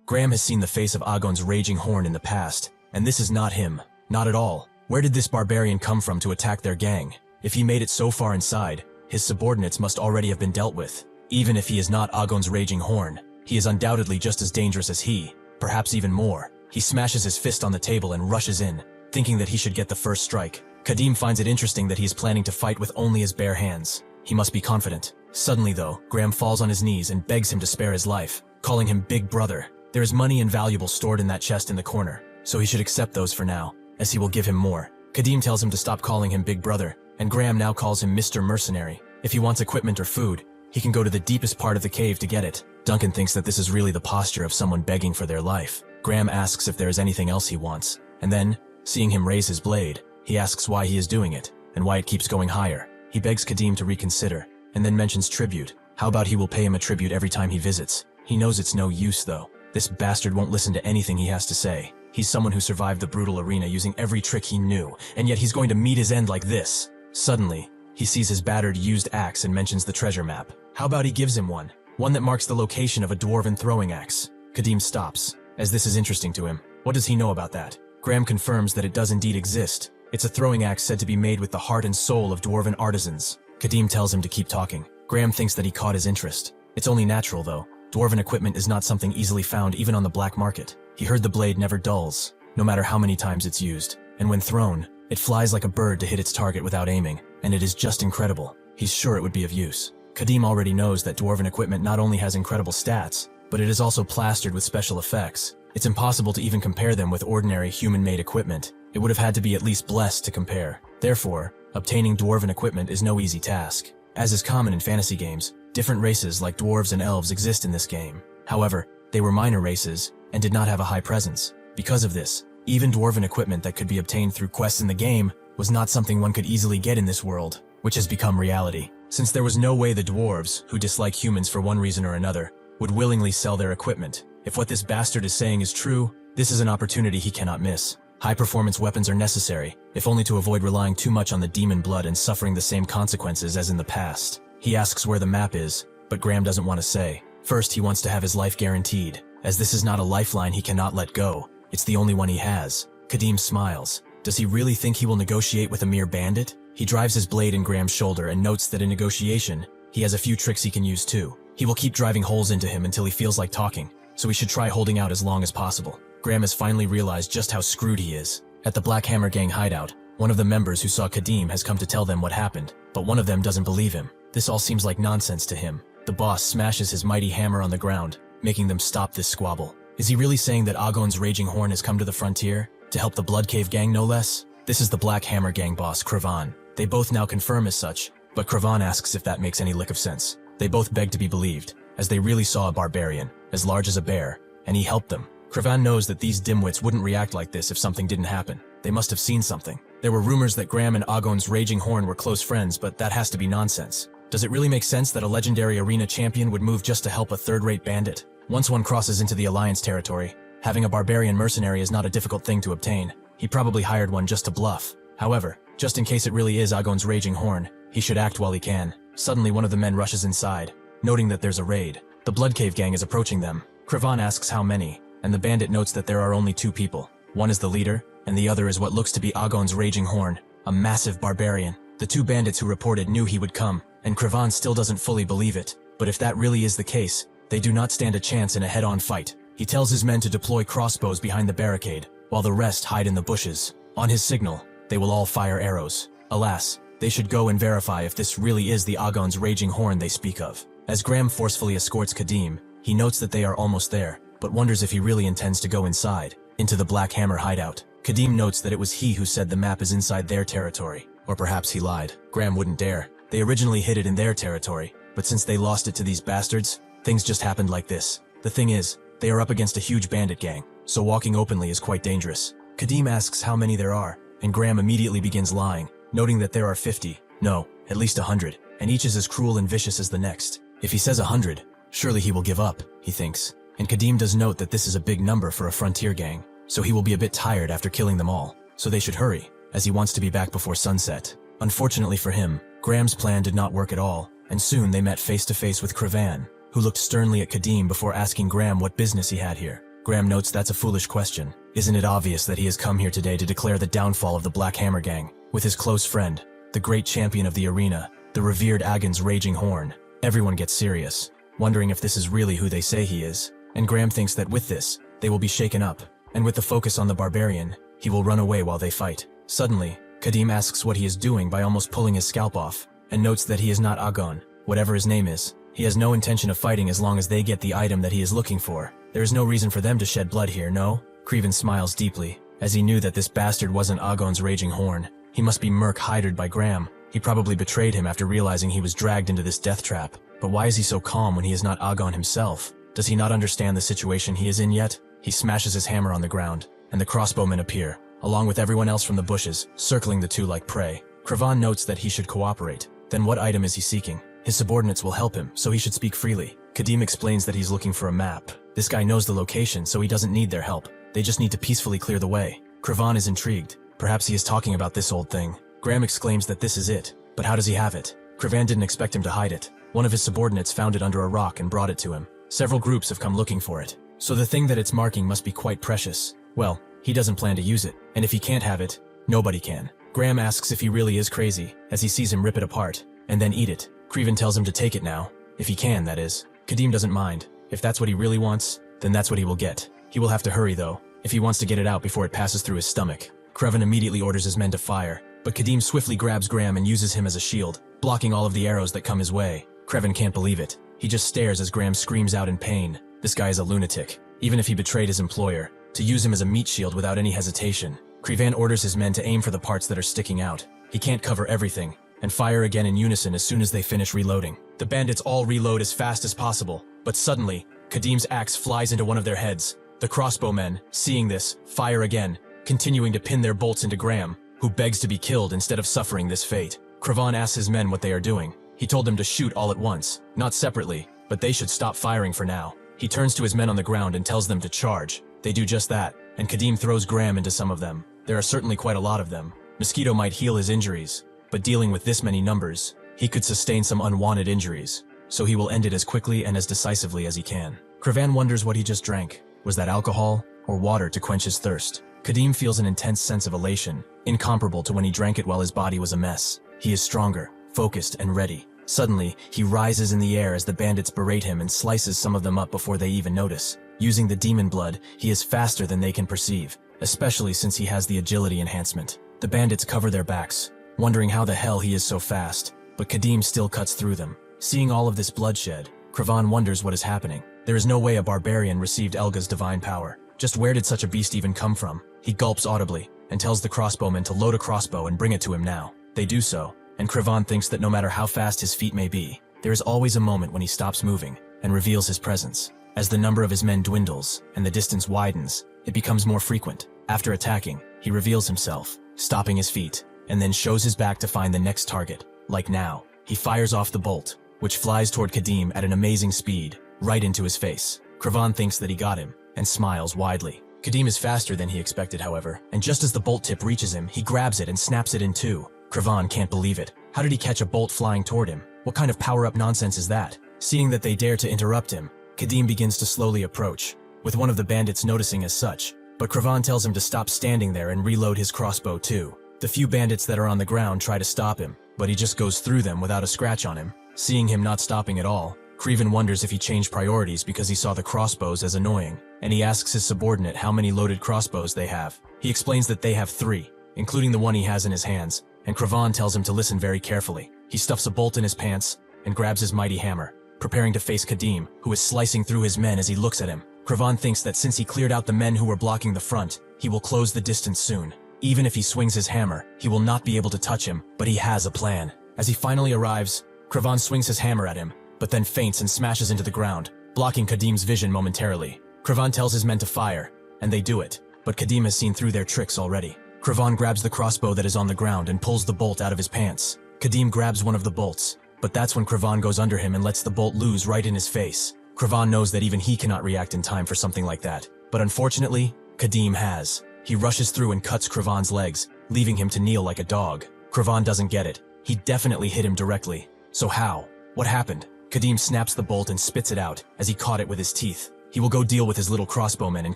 Graham has seen the face of Agon's Raging Horn in the past, and this is not him. Not at all. Where did this barbarian come from to attack their gang? If he made it so far inside, his subordinates must already have been dealt with. Even if he is not Agon's Raging Horn, he is undoubtedly just as dangerous as he, perhaps even more. He smashes his fist on the table and rushes in, thinking that he should get the first strike. Khadim finds it interesting that he is planning to fight with only his bare hands. He must be confident. Suddenly though, Graham falls on his knees and begs him to spare his life, calling him Big Brother. There is money and valuables stored in that chest in the corner, so he should accept those for now, as he will give him more. Khadim tells him to stop calling him Big Brother, and Graham now calls him Mr. Mercenary. If he wants equipment or food, he can go to the deepest part of the cave to get it. Duncan thinks that this is really the posture of someone begging for their life. Graham asks if there is anything else he wants, and then, seeing him raise his blade, he asks why he is doing it, and why it keeps going higher. He begs Khadim to reconsider, and then mentions tribute. How about he will pay him a tribute every time he visits? He knows it's no use though. This bastard won't listen to anything he has to say. He's someone who survived the brutal arena using every trick he knew, and yet he's going to meet his end like this. Suddenly, he sees his battered, used axe and mentions the treasure map. How about he gives him one that marks the location of a dwarven throwing axe? Khadim stops, as this is interesting to him. What does he know about that? Graham confirms that it does indeed exist. It's a throwing axe said to be made with the heart and soul of dwarven artisans. Khadim tells him to keep talking. Graham thinks that he caught his interest. It's only natural though. Dwarven equipment is not something easily found even on the black market. He heard the blade never dulls, no matter how many times it's used. And when thrown, it flies like a bird to hit its target without aiming, and it is just incredible. He's sure it would be of use. Khadim already knows that dwarven equipment not only has incredible stats, but it is also plastered with special effects. It's impossible to even compare them with ordinary human-made equipment. It would have had to be at least blessed to compare. Therefore, obtaining dwarven equipment is no easy task. As is common in fantasy games, different races like dwarves and elves exist in this game. However, they were minor races and did not have a high presence. Because of this, even dwarven equipment that could be obtained through quests in the game was not something one could easily get in this world, which has become reality. Since there was no way the dwarves, who dislike humans for one reason or another, would willingly sell their equipment. If what this bastard is saying is true, this is an opportunity he cannot miss. High-performance weapons are necessary, if only to avoid relying too much on the demon blood and suffering the same consequences as in the past. He asks where the map is, but Graham doesn't want to say. First, he wants to have his life guaranteed, as this is not a lifeline he cannot let go. It's the only one he has. Khadim smiles. Does he really think he will negotiate with a mere bandit? He drives his blade in Graham's shoulder and notes that in negotiation, he has a few tricks he can use too. He will keep driving holes into him until he feels like talking, so he should try holding out as long as possible. Graham has finally realized just how screwed he is. At the Black Hammer Gang hideout, one of the members who saw Khadim has come to tell them what happened, but one of them doesn't believe him. This all seems like nonsense to him. The boss smashes his mighty hammer on the ground, making them stop this squabble. Is he really saying that Agon's Raging Horn has come to the frontier? To help the Blood Cave Gang no less? This is the Black Hammer Gang boss, Kravan. They both now confirm as such, but Kravan asks if that makes any lick of sense. They both beg to be believed, as they really saw a barbarian, as large as a bear, and he helped them. Kravan knows that these dimwits wouldn't react like this if something didn't happen. They must have seen something. There were rumors that Graham and Agon's Raging Horn were close friends, but that has to be nonsense. Does it really make sense that a legendary arena champion would move just to help a third-rate bandit? Once one crosses into the Alliance territory, having a barbarian mercenary is not a difficult thing to obtain. He probably hired one just to bluff. However, just in case it really is Agon's Raging Horn, he should act while he can. Suddenly one of the men rushes inside, noting that there's a raid. The Blood Cave Gang is approaching them. Kravan asks how many, and the bandit notes that there are only two people. One is the leader, and the other is what looks to be Agon's Raging Horn, a massive barbarian. The two bandits who reported knew he would come, and Kravan still doesn't fully believe it. But if that really is the case, they do not stand a chance in a head-on fight. He tells his men to deploy crossbows behind the barricade, while the rest hide in the bushes. On his signal, they will all fire arrows. Alas, they should go and verify if this really is the Agon's Raging Horn they speak of. As Graham forcefully escorts Khadim, he notes that they are almost there, but wonders if he really intends to go inside, into the Black Hammer hideout. Khadim notes that it was he who said the map is inside their territory. Or perhaps he lied. Graham wouldn't dare. They originally hid it in their territory, but since they lost it to these bastards, things just happened like this. The thing is, they are up against a huge bandit gang, so walking openly is quite dangerous. Khadim asks how many there are, and Graham immediately begins lying, noting that there are 50, no, at least 100, and each is as cruel and vicious as the next. If he says 100, surely he will give up, he thinks. And Khadim does note that this is a big number for a frontier gang, so he will be a bit tired after killing them all, so they should hurry, as he wants to be back before sunset. Unfortunately for him, Graham's plan did not work at all, and soon they met face to face with Kravan, who looked sternly at Khadim before asking Graham what business he had here. Graham notes that's a foolish question. Isn't it obvious that he has come here today to declare the downfall of the Black Hammer Gang, with his close friend, the great champion of the arena, the revered Agon's Raging Horn? Everyone gets serious, wondering if this is really who they say he is, and Graham thinks that with this, they will be shaken up, and with the focus on the barbarian, he will run away while they fight. Suddenly, Khadim asks what he is doing by almost pulling his scalp off, and notes that he is not Agon, whatever his name is. He has no intention of fighting as long as they get the item that he is looking for. There is no reason for them to shed blood here, no? Khadim smiles deeply, as he knew that this bastard wasn't Agon's raging horn. He must be Merc hired by Graham. He probably betrayed him after realizing he was dragged into this death trap. But why is he so calm when he is not Agon himself? Does he not understand the situation he is in yet? He smashes his hammer on the ground, and the crossbowmen appear, along with everyone else from the bushes, circling the two like prey. Khadim notes that he should cooperate. Then what item is he seeking? His subordinates will help him, so he should speak freely. Khadim explains that he's looking for a map. This guy knows the location, so he doesn't need their help. They just need to peacefully clear the way. Khadim is intrigued. Perhaps he is talking about this old thing. Graham exclaims that this is it. But how does he have it? Khadim didn't expect him to hide it. One of his subordinates found it under a rock and brought it to him. Several groups have come looking for it. So the thing that it's marking must be quite precious. Well, he doesn't plan to use it, and if he can't have it, nobody can. Graham asks if he really is crazy, as he sees him rip it apart, and then eat it. Khadim tells him to take it now. If he can, that is. Khadim doesn't mind. If that's what he really wants, then that's what he will get. He will have to hurry though, if he wants to get it out before it passes through his stomach. Khadim immediately orders his men to fire, but Khadim swiftly grabs Graham and uses him as a shield, blocking all of the arrows that come his way. Khadim can't believe it. He just stares as Graham screams out in pain. This guy is a lunatic. Even if he betrayed his employer, to use him as a meat shield without any hesitation. Khadim orders his men to aim for the parts that are sticking out. He can't cover everything, and fire again in unison as soon as they finish reloading. The bandits all reload as fast as possible, but suddenly, Khadim's axe flies into one of their heads. The crossbowmen, seeing this, fire again, continuing to pin their bolts into Graham, who begs to be killed instead of suffering this fate. Khadim asks his men what they are doing. He told them to shoot all at once, not separately, but they should stop firing for now. He turns to his men on the ground and tells them to charge. They do just that, and Khadim throws Graham into some of them. There are certainly quite a lot of them. Mosquito might heal his injuries, but dealing with this many numbers, he could sustain some unwanted injuries, so he will end it as quickly and as decisively as he can. Khadim wonders what he just drank. Was that alcohol, or water to quench his thirst? Khadim feels an intense sense of elation, incomparable to when he drank it while his body was a mess. He is stronger, focused, and ready. Suddenly, he rises in the air as the bandits berate him and slices some of them up before they even notice. Using the demon blood, he is faster than they can perceive, especially since he has the agility enhancement. The bandits cover their backs, wondering how the hell he is so fast, but Khadim still cuts through them. Seeing all of this bloodshed, Khadim wonders what is happening. There is no way a barbarian received Elga's divine power. Just where did such a beast even come from? He gulps audibly, and tells the crossbowmen to load a crossbow and bring it to him now. They do so, and Khadim thinks that no matter how fast his feet may be, there is always a moment when he stops moving, and reveals his presence. As the number of his men dwindles, and the distance widens, it becomes more frequent. After attacking, he reveals himself, stopping his feet, and then shows his back to find the next target. Like now, he fires off the bolt, which flies toward Khadim at an amazing speed, right into his face. Khadim thinks that he got him, and smiles widely. Khadim is faster than he expected, however, and just as the bolt tip reaches him, he grabs it and snaps it in two. Khadim can't believe it. How did he catch a bolt flying toward him? What kind of power-up nonsense is that? Seeing that they dare to interrupt him, Khadim begins to slowly approach, with one of the bandits noticing as such, but Khadim tells him to stop standing there and reload his crossbow too. The few bandits that are on the ground try to stop him, but he just goes through them without a scratch on him. Seeing him not stopping at all, Khadim wonders if he changed priorities because he saw the crossbows as annoying, and he asks his subordinate how many loaded crossbows they have. He explains that they have 3, including the one he has in his hands, and Khadim tells him to listen very carefully. He stuffs a bolt in his pants and grabs his mighty hammer, preparing to face Khadim, who is slicing through his men as he looks at him. Khadim thinks that since he cleared out the men who were blocking the front, he will close the distance soon. Even if he swings his hammer, he will not be able to touch him, but he has a plan. As he finally arrives, Khadim swings his hammer at him, but then feints and smashes into the ground, blocking Khadim's vision momentarily. Khadim tells his men to fire, and they do it, but Khadim has seen through their tricks already. Khadim grabs the crossbow that is on the ground and pulls the bolt out of his pants. Khadim grabs one of the bolts, but that's when Khadim goes under him and lets the bolt loose right in his face. Khadim knows that even he cannot react in time for something like that, but unfortunately, Khadim has. He rushes through and cuts Khadim's legs, leaving him to kneel like a dog. Khadim doesn't get it. He definitely hit him directly. So how? What happened? Khadim snaps the bolt and spits it out as he caught it with his teeth. He will go deal with his little crossbowmen and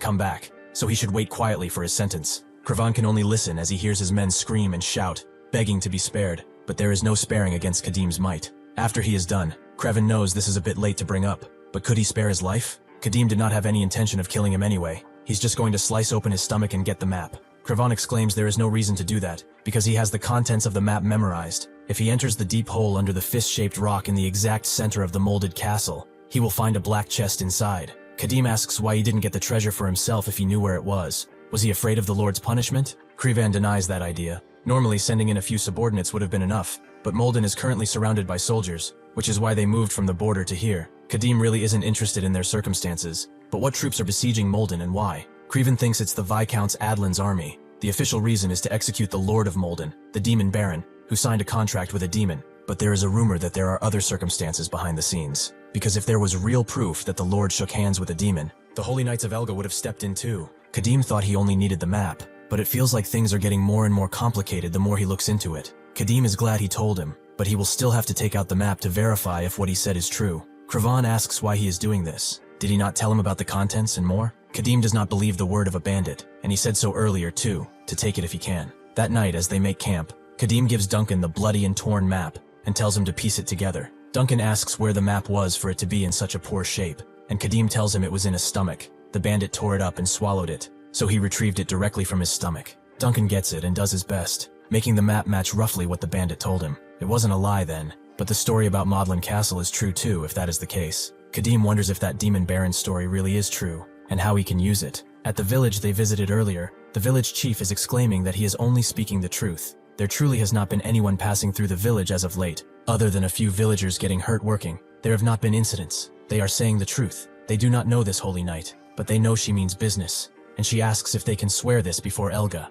come back, so he should wait quietly for his sentence. Khadim can only listen as he hears his men scream and shout, begging to be spared, but there is no sparing against Khadim's might. After he is done, Khadim knows this is a bit late to bring up, but could he spare his life? Khadim did not have any intention of killing him anyway. He's just going to slice open his stomach and get the map. Khadim exclaims there is no reason to do that, because he has the contents of the map memorized. If he enters the deep hole under the fist-shaped rock in the exact center of the molded castle, he will find a black chest inside. Khadim asks why he didn't get the treasure for himself if he knew where it was. Was he afraid of the Lord's punishment? Khadim denies that idea. Normally sending in a few subordinates would have been enough, but Molden is currently surrounded by soldiers, which is why they moved from the border to here. Khadim really isn't interested in their circumstances, but what troops are besieging Molden and why? Khadim thinks it's the Viscount Adlin's army. The official reason is to execute the Lord of Molden, the Demon Baron, who signed a contract with a demon. But there is a rumor that there are other circumstances behind the scenes. Because if there was real proof that the Lord shook hands with a demon, the Holy Knights of Elga would have stepped in too. Khadim thought he only needed the map, but it feels like things are getting more and more complicated the more he looks into it. Khadim is glad he told him, but he will still have to take out the map to verify if what he said is true. Khadim asks why he is doing this. Did he not tell him about the contents and more? Khadim does not believe the word of a bandit, and he said so earlier too, to take it if he can. That night as they make camp, Khadim gives Duncan the bloody and torn map, and tells him to piece it together. Duncan asks where the map was for it to be in such a poor shape, and Khadim tells him it was in his stomach. The bandit tore it up and swallowed it, so he retrieved it directly from his stomach. Duncan gets it and does his best, making the map match roughly what the bandit told him. It wasn't a lie then, but the story about Maudlin Castle is true too if that is the case. Khadim wonders if that Demon Baron story really is true, and how he can use it. At the village they visited earlier, the village chief is exclaiming that he is only speaking the truth. There truly has not been anyone passing through the village as of late, other than a few villagers getting hurt working. There have not been incidents. They are saying the truth. They do not know this holy knight, but they know she means business, and she asks if they can swear this before Elga.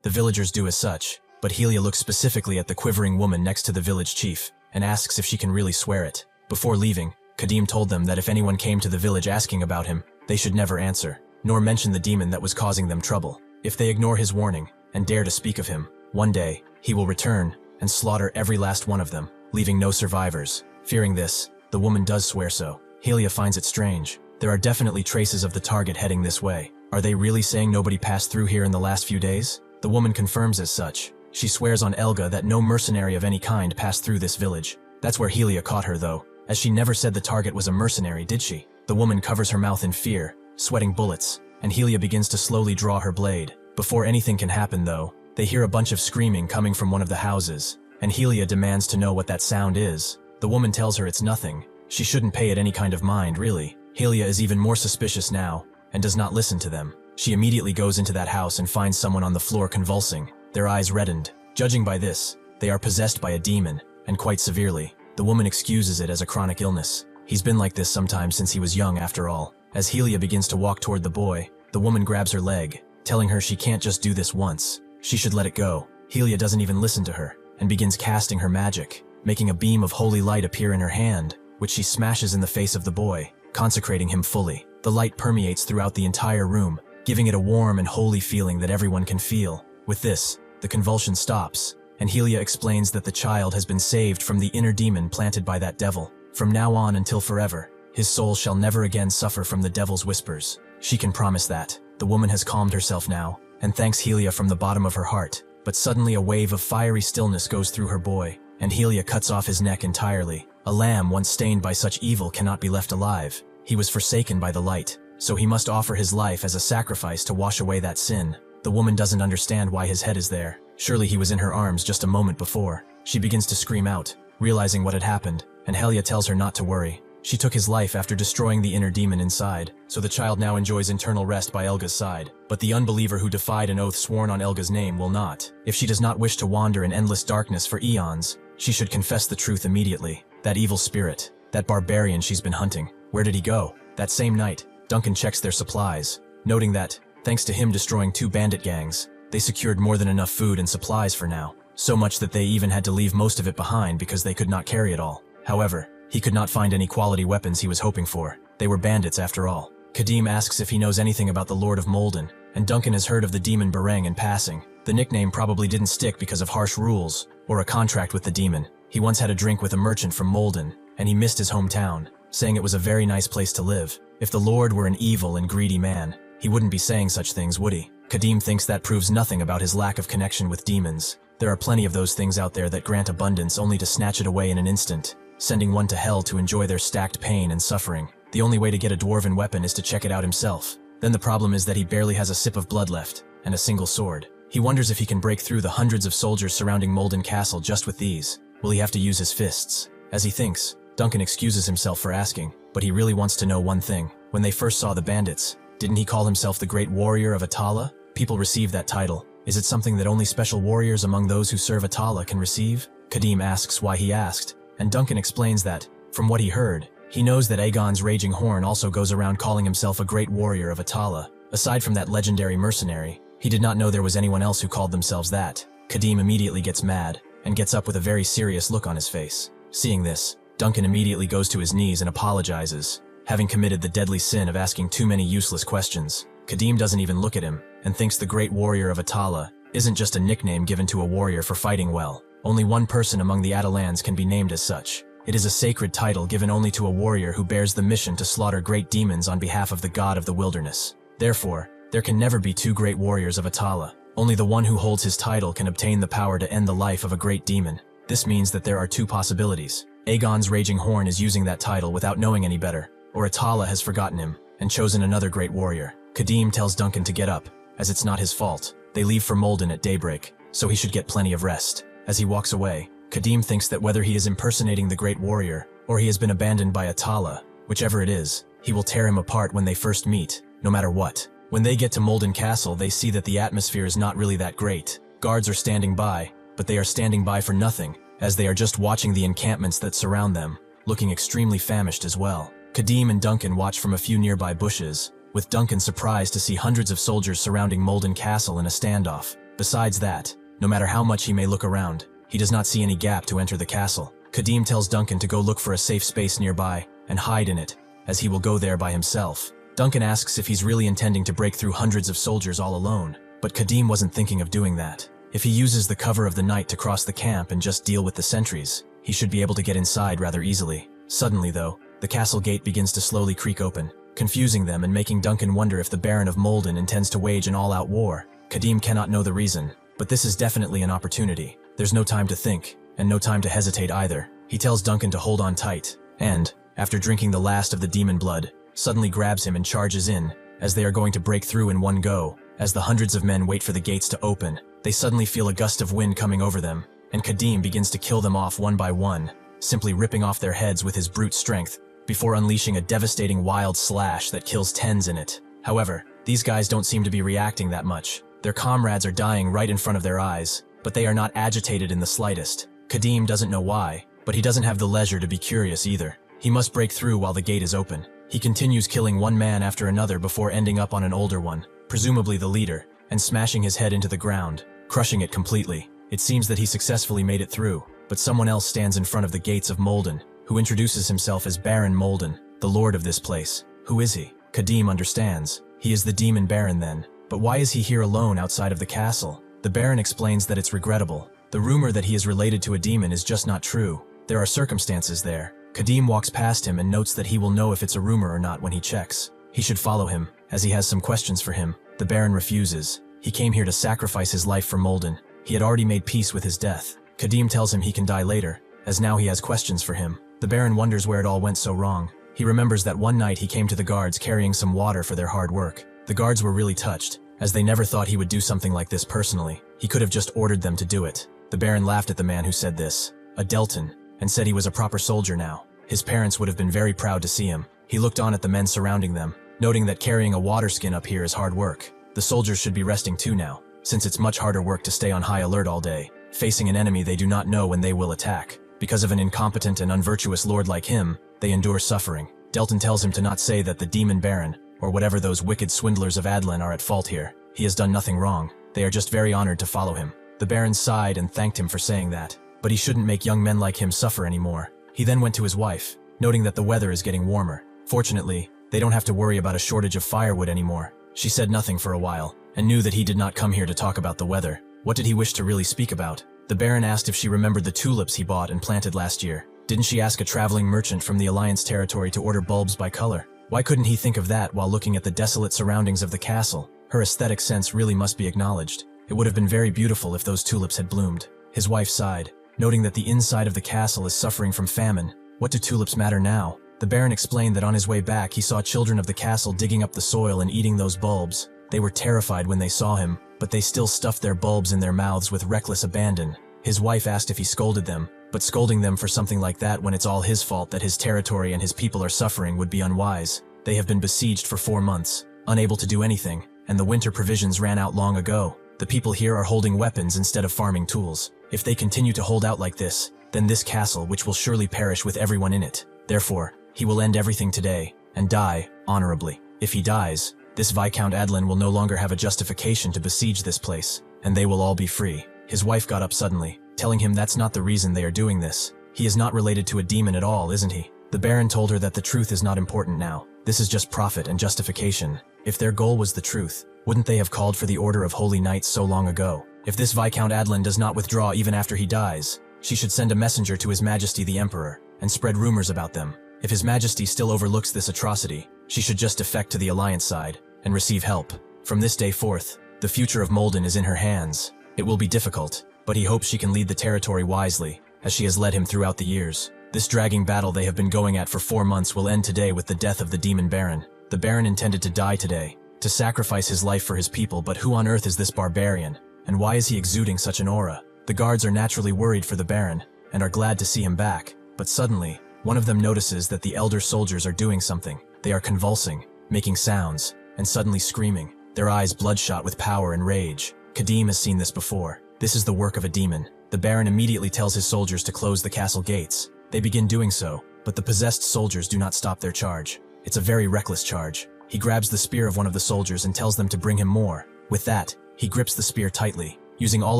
The villagers do as such, but Helia looks specifically at the quivering woman next to the village chief, and asks if she can really swear it. Before leaving, Khadim told them that if anyone came to the village asking about him, they should never answer, nor mention the demon that was causing them trouble. If they ignore his warning, and dare to speak of him, one day, he will return, and slaughter every last one of them, leaving no survivors. Fearing this, the woman does swear so. Helia finds it strange. There are definitely traces of the target heading this way. Are they really saying nobody passed through here in the last few days? The woman confirms as such. She swears on Elga that no mercenary of any kind passed through this village. That's where Helia caught her though, as she never said the target was a mercenary, did she? The woman covers her mouth in fear, sweating bullets, and Helia begins to slowly draw her blade. Before anything can happen though, they hear a bunch of screaming coming from one of the houses, and Helia demands to know what that sound is. The woman tells her it's nothing. She shouldn't pay it any kind of mind, really. Helia is even more suspicious now, and does not listen to them. She immediately goes into that house and finds someone on the floor convulsing, their eyes reddened. Judging by this, they are possessed by a demon, and quite severely. The woman excuses it as a chronic illness. He's been like this sometimes since he was young after all. As Helia begins to walk toward the boy, the woman grabs her leg, telling her she can't just do this once. She should let it go. Helia doesn't even listen to her, and begins casting her magic, making a beam of holy light appear in her hand, which she smashes in the face of the boy, consecrating him fully. The light permeates throughout the entire room, giving it a warm and holy feeling that everyone can feel. With this, the convulsion stops, and Helia explains that the child has been saved from the inner demon planted by that devil. From now on until forever, his soul shall never again suffer from the devil's whispers. She can promise that. The woman has calmed herself now, and thanks Helia from the bottom of her heart. But suddenly a wave of fiery stillness goes through her boy, and Helia cuts off his neck entirely. A lamb once stained by such evil cannot be left alive. He was forsaken by the light, so he must offer his life as a sacrifice to wash away that sin. The woman doesn't understand why his head is there. Surely he was in her arms just a moment before. She begins to scream out, realizing what had happened, and Helia tells her not to worry. She took his life after destroying the inner demon inside, so the child now enjoys eternal rest by Elga's side. But the unbeliever who defied an oath sworn on Elga's name will not. If she does not wish to wander in endless darkness for eons, she should confess the truth immediately. That evil spirit, that barbarian she's been hunting, where did he go? That same night, Duncan checks their supplies, noting that, thanks to him destroying 2 bandit gangs, they secured more than enough food and supplies for now. So much that they even had to leave most of it behind because they could not carry it all. However, he could not find any quality weapons he was hoping for. They were bandits after all. Khadim asks if he knows anything about the Lord of Molden, and Duncan has heard of the demon Barang in passing. The nickname probably didn't stick because of harsh rules, or a contract with the demon. He once had a drink with a merchant from Molden, and he missed his hometown, saying it was a very nice place to live. If the Lord were an evil and greedy man, he wouldn't be saying such things, would he? Khadim thinks that proves nothing about his lack of connection with demons. There are plenty of those things out there that grant abundance only to snatch it away in an instant, sending one to hell to enjoy their stacked pain and suffering. The only way to get a dwarven weapon is to check it out himself. Then the problem is that he barely has a sip of blood left. and a single sword. He wonders if he can break through the hundreds of soldiers surrounding Molden Castle just with these. Will he have to use his fists? As he thinks, Duncan excuses himself for asking, but he really wants to know one thing. When they first saw the bandits, didn't he call himself the Great Warrior of Atala? People receive that title. Is it something that only special warriors among those who serve Atala can receive? Khadim asks why he asked, and Duncan explains that, from what he heard, he knows that Aegon's Raging Horn also goes around calling himself a Great Warrior of Atala. Aside from that legendary mercenary, he did not know there was anyone else who called themselves that. Khadim immediately gets mad, and gets up with a very serious look on his face. Seeing this, Duncan immediately goes to his knees and apologizes, having committed the deadly sin of asking too many useless questions. Khadim doesn't even look at him, and thinks the Great Warrior of Atala isn't just a nickname given to a warrior for fighting well. Only one person among the Atalans can be named as such. It is a sacred title given only to a warrior who bears the mission to slaughter great demons on behalf of the god of the wilderness. Therefore, there can never be two great warriors of Atala. Only the one who holds his title can obtain the power to end the life of a great demon. This means that there are two possibilities. Aegon's Raging Horn is using that title without knowing any better, or Atala has forgotten him and chosen another great warrior. Khadim tells Duncan to get up, as it's not his fault. They leave for Molden at daybreak, so he should get plenty of rest. As he walks away, Khadim thinks that whether he is impersonating the great warrior, or he has been abandoned by Atala, whichever it is, he will tear him apart when they first meet, no matter what. When they get to Molden Castle, they see that the atmosphere is not really that great. Guards are standing by, but they are standing by for nothing, as they are just watching the encampments that surround them, looking extremely famished as well. Khadim and Duncan watch from a few nearby bushes, with Duncan surprised to see hundreds of soldiers surrounding Molden Castle in a standoff. Besides that, no matter how much he may look around, he does not see any gap to enter the castle. Khadim tells Duncan to go look for a safe space nearby and hide in it, as he will go there by himself. Duncan asks if he's really intending to break through hundreds of soldiers all alone, but Khadim wasn't thinking of doing that. If he uses the cover of the night to cross the camp and just deal with the sentries, he should be able to get inside rather easily. Suddenly though, the castle gate begins to slowly creak open, confusing them and making Duncan wonder if the Baron of Molden intends to wage an all-out war. Khadim cannot know the reason, but this is definitely an opportunity. There's no time to think, and no time to hesitate either. He tells Duncan to hold on tight, and, after drinking the last of the demon blood, suddenly grabs him and charges in, as they are going to break through in one go. As the hundreds of men wait for the gates to open, they suddenly feel a gust of wind coming over them, and Khadim begins to kill them off one by one, simply ripping off their heads with his brute strength, before unleashing a devastating wild slash that kills tens in it. However, these guys don't seem to be reacting that much. Their comrades are dying right in front of their eyes, but they are not agitated in the slightest. Khadim doesn't know why, but he doesn't have the leisure to be curious either. He must break through while the gate is open. He continues killing one man after another before ending up on an older one, presumably the leader, and smashing his head into the ground, crushing it completely. It seems that he successfully made it through, but someone else stands in front of the gates of Molden, who introduces himself as Baron Molden, the lord of this place. Who is he? Khadim understands. He is the demon baron then. But why is he here alone outside of the castle? The baron explains that it's regrettable. The rumor that he is related to a demon is just not true. There are circumstances there. Khadim walks past him and notes that he will know if it's a rumor or not when he checks. He should follow him, as he has some questions for him. The baron refuses. He came here to sacrifice his life for Molden. He had already made peace with his death. Khadim tells him he can die later, as now he has questions for him. The baron wonders where it all went so wrong. He remembers that one night he came to the guards carrying some water for their hard work. The guards were really touched, as they never thought he would do something like this personally. He could have just ordered them to do it. The baron laughed at the man who said this, a Deltan, and said he was a proper soldier now. His parents would have been very proud to see him. He looked on at the men surrounding them, noting that carrying a water skin up here is hard work. The soldiers should be resting too now, since it's much harder work to stay on high alert all day, facing an enemy they do not know when they will attack. Because of an incompetent and unvirtuous lord like him, they endure suffering. Delton tells him to not say that the demon baron, or whatever those wicked swindlers of Adlan are at fault here. He has done nothing wrong. They are just very honored to follow him. The baron sighed and thanked him for saying that, but he shouldn't make young men like him suffer anymore. He then went to his wife, noting that the weather is getting warmer. Fortunately, they don't have to worry about a shortage of firewood anymore. She said nothing for a while, and knew that he did not come here to talk about the weather. What did he wish to really speak about? The baron asked if she remembered the tulips he bought and planted last year. Didn't she ask a traveling merchant from the Alliance territory to order bulbs by color? Why couldn't he think of that while looking at the desolate surroundings of the castle? Her aesthetic sense really must be acknowledged. It would have been very beautiful if those tulips had bloomed. His wife sighed, noting that the inside of the castle is suffering from famine. What do tulips matter now? The baron explained that on his way back he saw children of the castle digging up the soil and eating those bulbs. They were terrified when they saw him, but they still stuffed their bulbs in their mouths with reckless abandon. His wife asked if he scolded them, but scolding them for something like that when it's all his fault that his territory and his people are suffering would be unwise. They have been besieged for 4 months, unable to do anything, and the winter provisions ran out long ago. The people here are holding weapons instead of farming tools. If they continue to hold out like this, then this castle, which will surely perish with everyone in it. Therefore, he will end everything today, and die, honorably. If he dies, this Viscount Adlin will no longer have a justification to besiege this place, and they will all be free. His wife got up suddenly, telling him that's not the reason they are doing this. He is not related to a demon at all, isn't he? The Baron told her that the truth is not important now. This is just profit and justification. If their goal was the truth, wouldn't they have called for the Order of Holy Knights so long ago? If this Viscount Adlin does not withdraw even after he dies, she should send a messenger to His Majesty the Emperor, and spread rumors about them. If His Majesty still overlooks this atrocity, she should just defect to the Alliance side, and receive help. From this day forth, the future of Molden is in her hands. It will be difficult, but he hopes she can lead the territory wisely, as she has led him throughout the years. This dragging battle they have been going at for 4 months will end today with the death of the Demon Baron. The Baron intended to die today, to sacrifice his life for his people, but who on earth is this barbarian, and why is he exuding such an aura? The guards are naturally worried for the Baron, and are glad to see him back, but suddenly, one of them notices that the elder soldiers are doing something. They are convulsing, making sounds, and suddenly screaming, their eyes bloodshot with power and rage. Khadim has seen this before. This is the work of a demon. The Baron immediately tells his soldiers to close the castle gates. They begin doing so, but the possessed soldiers do not stop their charge. It's a very reckless charge. He grabs the spear of one of the soldiers and tells them to bring him more. With that, he grips the spear tightly, using all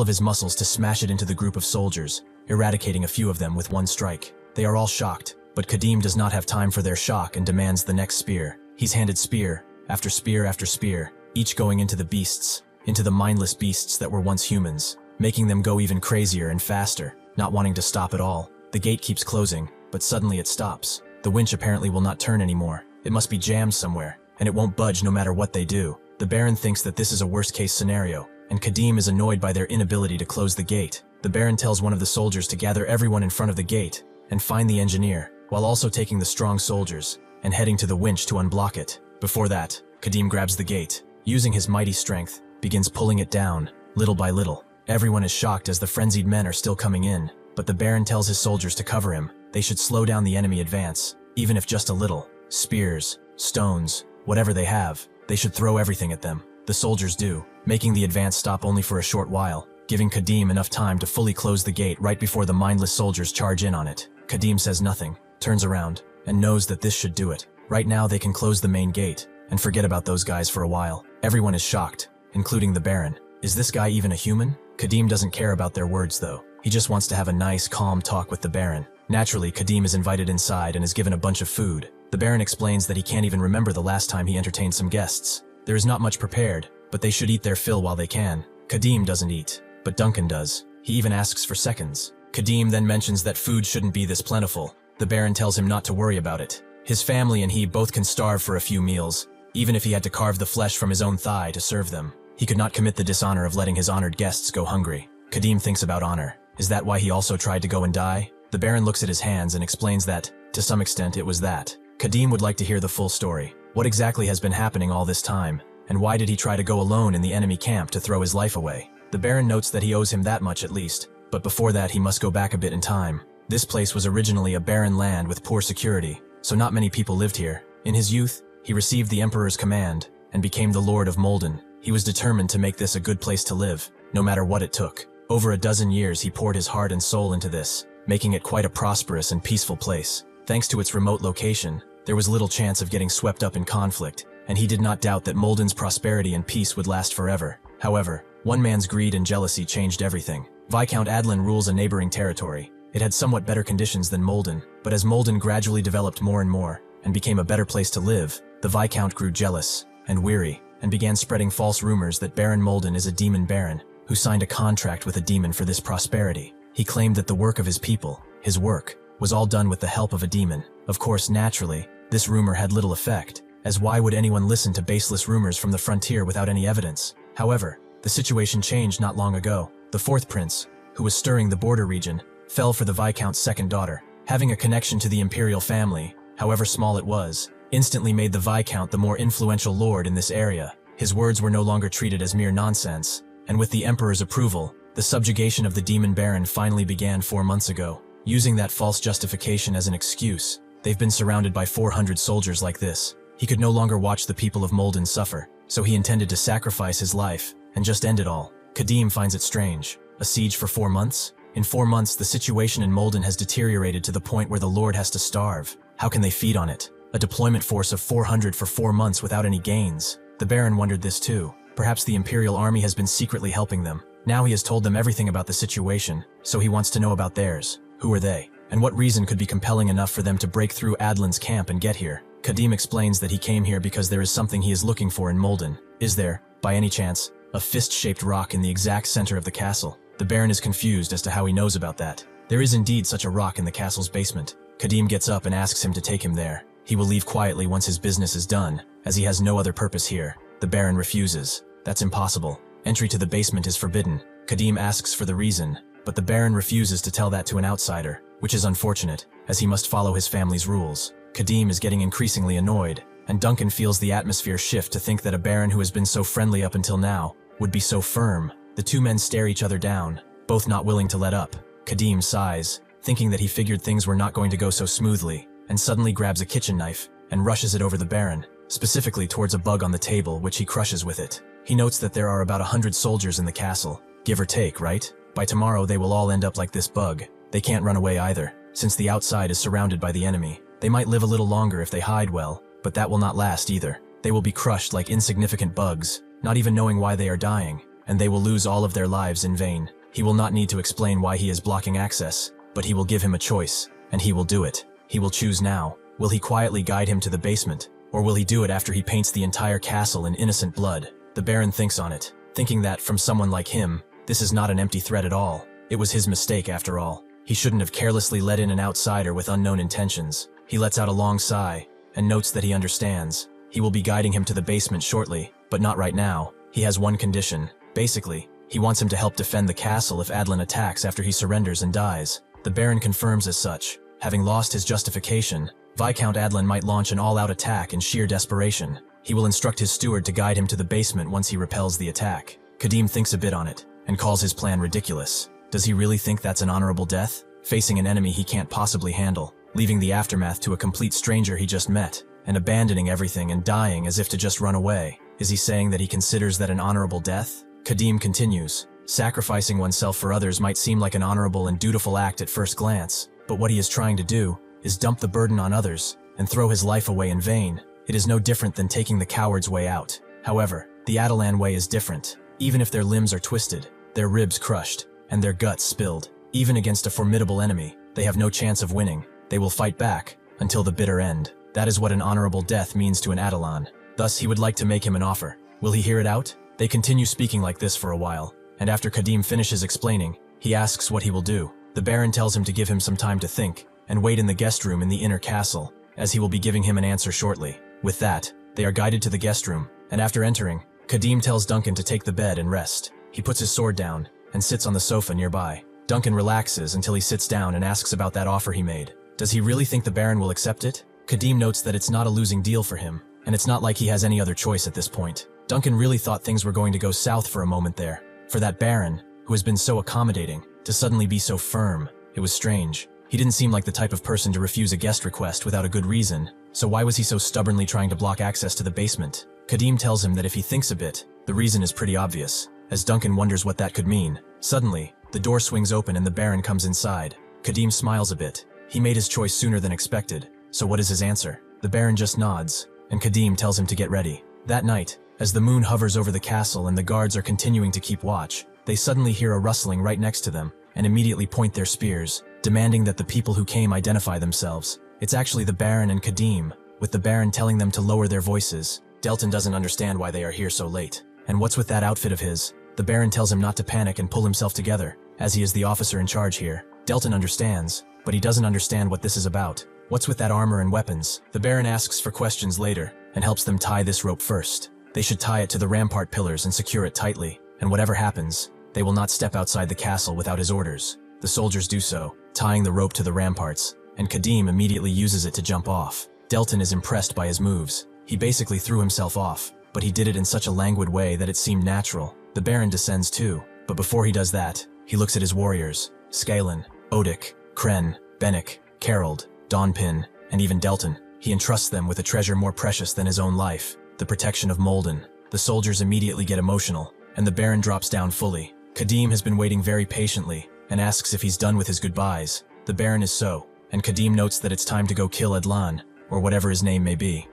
of his muscles to smash it into the group of soldiers, eradicating a few of them with one strike. They are all shocked, but Khadim does not have time for their shock and demands the next spear. He's handed spear after spear after spear, each going into the beasts, into the mindless beasts that were once humans, making them go even crazier and faster, not wanting to stop at all. The gate keeps closing, but suddenly it stops. The winch apparently will not turn anymore. It must be jammed somewhere, and it won't budge no matter what they do. The Baron thinks that this is a worst-case scenario, and Khadim is annoyed by their inability to close the gate. The Baron tells one of the soldiers to gather everyone in front of the gate and find the engineer, while also taking the strong soldiers and heading to the winch to unblock it. Before that, Khadim grabs the gate, using his mighty strength, begins pulling it down, little by little. Everyone is shocked as the frenzied men are still coming in, but the Baron tells his soldiers to cover him. They should slow down the enemy advance, even if just a little. Spears, stones, whatever they have, they should throw everything at them. The soldiers do, making the advance stop only for a short while, giving Khadim enough time to fully close the gate right before the mindless soldiers charge in on it. Khadim says nothing, turns around, and knows that this should do it. Right now they can close the main gate, and forget about those guys for a while. Everyone is shocked, including the Baron. Is this guy even a human? Khadim doesn't care about their words though. He just wants to have a nice, calm talk with the Baron. Naturally, Khadim is invited inside and is given a bunch of food. The Baron explains that he can't even remember the last time he entertained some guests. There is not much prepared, but they should eat their fill while they can. Khadim doesn't eat, but Duncan does. He even asks for seconds. Khadim then mentions that food shouldn't be this plentiful. The Baron tells him not to worry about it. His family and he both can starve for a few meals, even if he had to carve the flesh from his own thigh to serve them. He could not commit the dishonor of letting his honored guests go hungry. Khadim thinks about honor. Is that why he also tried to go and die? The Baron looks at his hands and explains that, to some extent, it was that. Khadim would like to hear the full story. What exactly has been happening all this time, and why did he try to go alone in the enemy camp to throw his life away? The Baron notes that he owes him that much at least, but before that he must go back a bit in time. This place was originally a barren land with poor security, so not many people lived here. In his youth, he received the Emperor's command and became the Lord of Molden. He was determined to make this a good place to live, no matter what it took. Over a dozen years he poured his heart and soul into this, making it quite a prosperous and peaceful place. Thanks to its remote location, there was little chance of getting swept up in conflict, and he did not doubt that Molden's prosperity and peace would last forever. However, one man's greed and jealousy changed everything. Viscount Adlin rules a neighboring territory. It had somewhat better conditions than Molden, but as Molden gradually developed more and more, and became a better place to live, the Viscount grew jealous and weary, and began spreading false rumors that Baron Molden is a demon baron, who signed a contract with a demon for this prosperity. He claimed that the work of his people, his work, was all done with the help of a demon. Of course, naturally, this rumor had little effect, as why would anyone listen to baseless rumors from the frontier without any evidence? However, the situation changed not long ago. The fourth prince, who was stirring the border region, fell for the Viscount's second daughter. Having a connection to the imperial family, however small it was, instantly made the Viscount the more influential lord in this area. His words were no longer treated as mere nonsense, and with the Emperor's approval, the subjugation of the Demon Baron finally began 4 months ago. Using that false justification as an excuse, they've been surrounded by 400 soldiers like this. He could no longer watch the people of Molden suffer, so he intended to sacrifice his life and just end it all. Khadim finds it strange. A siege for 4 months? In 4 months, the situation in Molden has deteriorated to the point where the Lord has to starve. How can they feed on it? A deployment force of 400 for 4 months without any gains. The Baron wondered this too. Perhaps the Imperial Army has been secretly helping them. Now he has told them everything about the situation, so he wants to know about theirs. Who are they? And what reason could be compelling enough for them to break through Adlan's camp and get here? Khadim explains that he came here because there is something he is looking for in Molden. Is there, by any chance, a fist-shaped rock in the exact center of the castle? The Baron is confused as to how he knows about that. There is indeed such a rock in the castle's basement. Khadim gets up and asks him to take him there. He will leave quietly once his business is done, as he has no other purpose here. The Baron refuses. That's impossible. Entry to the basement is forbidden. Khadim asks for the reason, but the Baron refuses to tell that to an outsider, which is unfortunate, as he must follow his family's rules. Khadim is getting increasingly annoyed, and Duncan feels the atmosphere shift to think that a Baron who has been so friendly up until now would be so firm. The two men stare each other down, both not willing to let up. Khadim sighs, thinking that he figured things were not going to go so smoothly, and suddenly grabs a kitchen knife and rushes it over the Baron, specifically towards a bug on the table, which he crushes with it. He notes that there are about 100 soldiers in the castle, give or take, right? By tomorrow they will all end up like this bug. They can't run away either, since the outside is surrounded by the enemy. They might live a little longer if they hide well, but that will not last either. They will be crushed like insignificant bugs, not even knowing why they are dying, and they will lose all of their lives in vain. He will not need to explain why he is blocking access, but he will give him a choice, and he will do it. He will choose now. Will he quietly guide him to the basement, or will he do it after he paints the entire castle in innocent blood? The Baron thinks on it, thinking that, from someone like him, this is not an empty threat at all. It was his mistake after all. He shouldn't have carelessly let in an outsider with unknown intentions. He lets out a long sigh, and notes that he understands. He will be guiding him to the basement shortly, but not right now. He has one condition. Basically, he wants him to help defend the castle if Adlan attacks after he surrenders and dies. The Baron confirms as such. Having lost his justification, Viscount Adlan might launch an all-out attack in sheer desperation. He will instruct his steward to guide him to the basement once he repels the attack. Khadim thinks a bit on it, and calls his plan ridiculous. Does he really think that's an honorable death? Facing an enemy he can't possibly handle, leaving the aftermath to a complete stranger he just met, and abandoning everything and dying as if to just run away. Is he saying that he considers that an honorable death? Khadim continues. Sacrificing oneself for others might seem like an honorable and dutiful act at first glance, but what he is trying to do is dump the burden on others and throw his life away in vain. It is no different than taking the coward's way out. However, the Atalan way is different. Even if their limbs are twisted, their ribs crushed, and their guts spilled, even against a formidable enemy, they have no chance of winning. They will fight back until the bitter end. That is what an honorable death means to an Atalan. Thus, he would like to make him an offer. Will he hear it out? They continue speaking like this for a while, and after Khadim finishes explaining, he asks what he will do. The Baron tells him to give him some time to think, and wait in the guest room in the inner castle, as he will be giving him an answer shortly. With that, they are guided to the guest room, and after entering, Khadim tells Duncan to take the bed and rest. He puts his sword down, and sits on the sofa nearby. Duncan relaxes until he sits down and asks about that offer he made. Does he really think the Baron will accept it? Khadim notes that it's not a losing deal for him, and it's not like he has any other choice at this point. Duncan really thought things were going to go south for a moment there. For that Baron, who has been so accommodating, to suddenly be so firm, it was strange. He didn't seem like the type of person to refuse a guest request without a good reason, so why was he so stubbornly trying to block access to the basement? Khadim tells him that if he thinks a bit, the reason is pretty obvious, as Duncan wonders what that could mean. Suddenly, the door swings open and the Baron comes inside. Khadim smiles a bit. He made his choice sooner than expected, so what is his answer? The Baron just nods, and Khadim tells him to get ready. That night, as the moon hovers over the castle and the guards are continuing to keep watch, they suddenly hear a rustling right next to them, and immediately point their spears, demanding that the people who came identify themselves. It's actually the Baron and Khadim, with the Baron telling them to lower their voices. Delton doesn't understand why they are here so late. And what's with that outfit of his? The Baron tells him not to panic and pull himself together, as he is the officer in charge here. Delton understands, but he doesn't understand what this is about. What's with that armor and weapons? The Baron asks for questions later, and helps them tie this rope first. They should tie it to the rampart pillars and secure it tightly, and whatever happens, they will not step outside the castle without his orders. The soldiers do so, tying the rope to the ramparts, and Khadim immediately uses it to jump off. Delton is impressed by his moves. He basically threw himself off, but he did it in such a languid way that it seemed natural. The Baron descends too, but before he does that, he looks at his warriors, Skalin, Odik, Kren, Bennick, Carold, Dawnpin, and even Delton. He entrusts them with a treasure more precious than his own life, the protection of Molden. The soldiers immediately get emotional, and the Baron drops down fully. Khadim has been waiting very patiently, and asks if he's done with his goodbyes. The Baron is so, and Khadim notes that it's time to go kill Adlan, or whatever his name may be.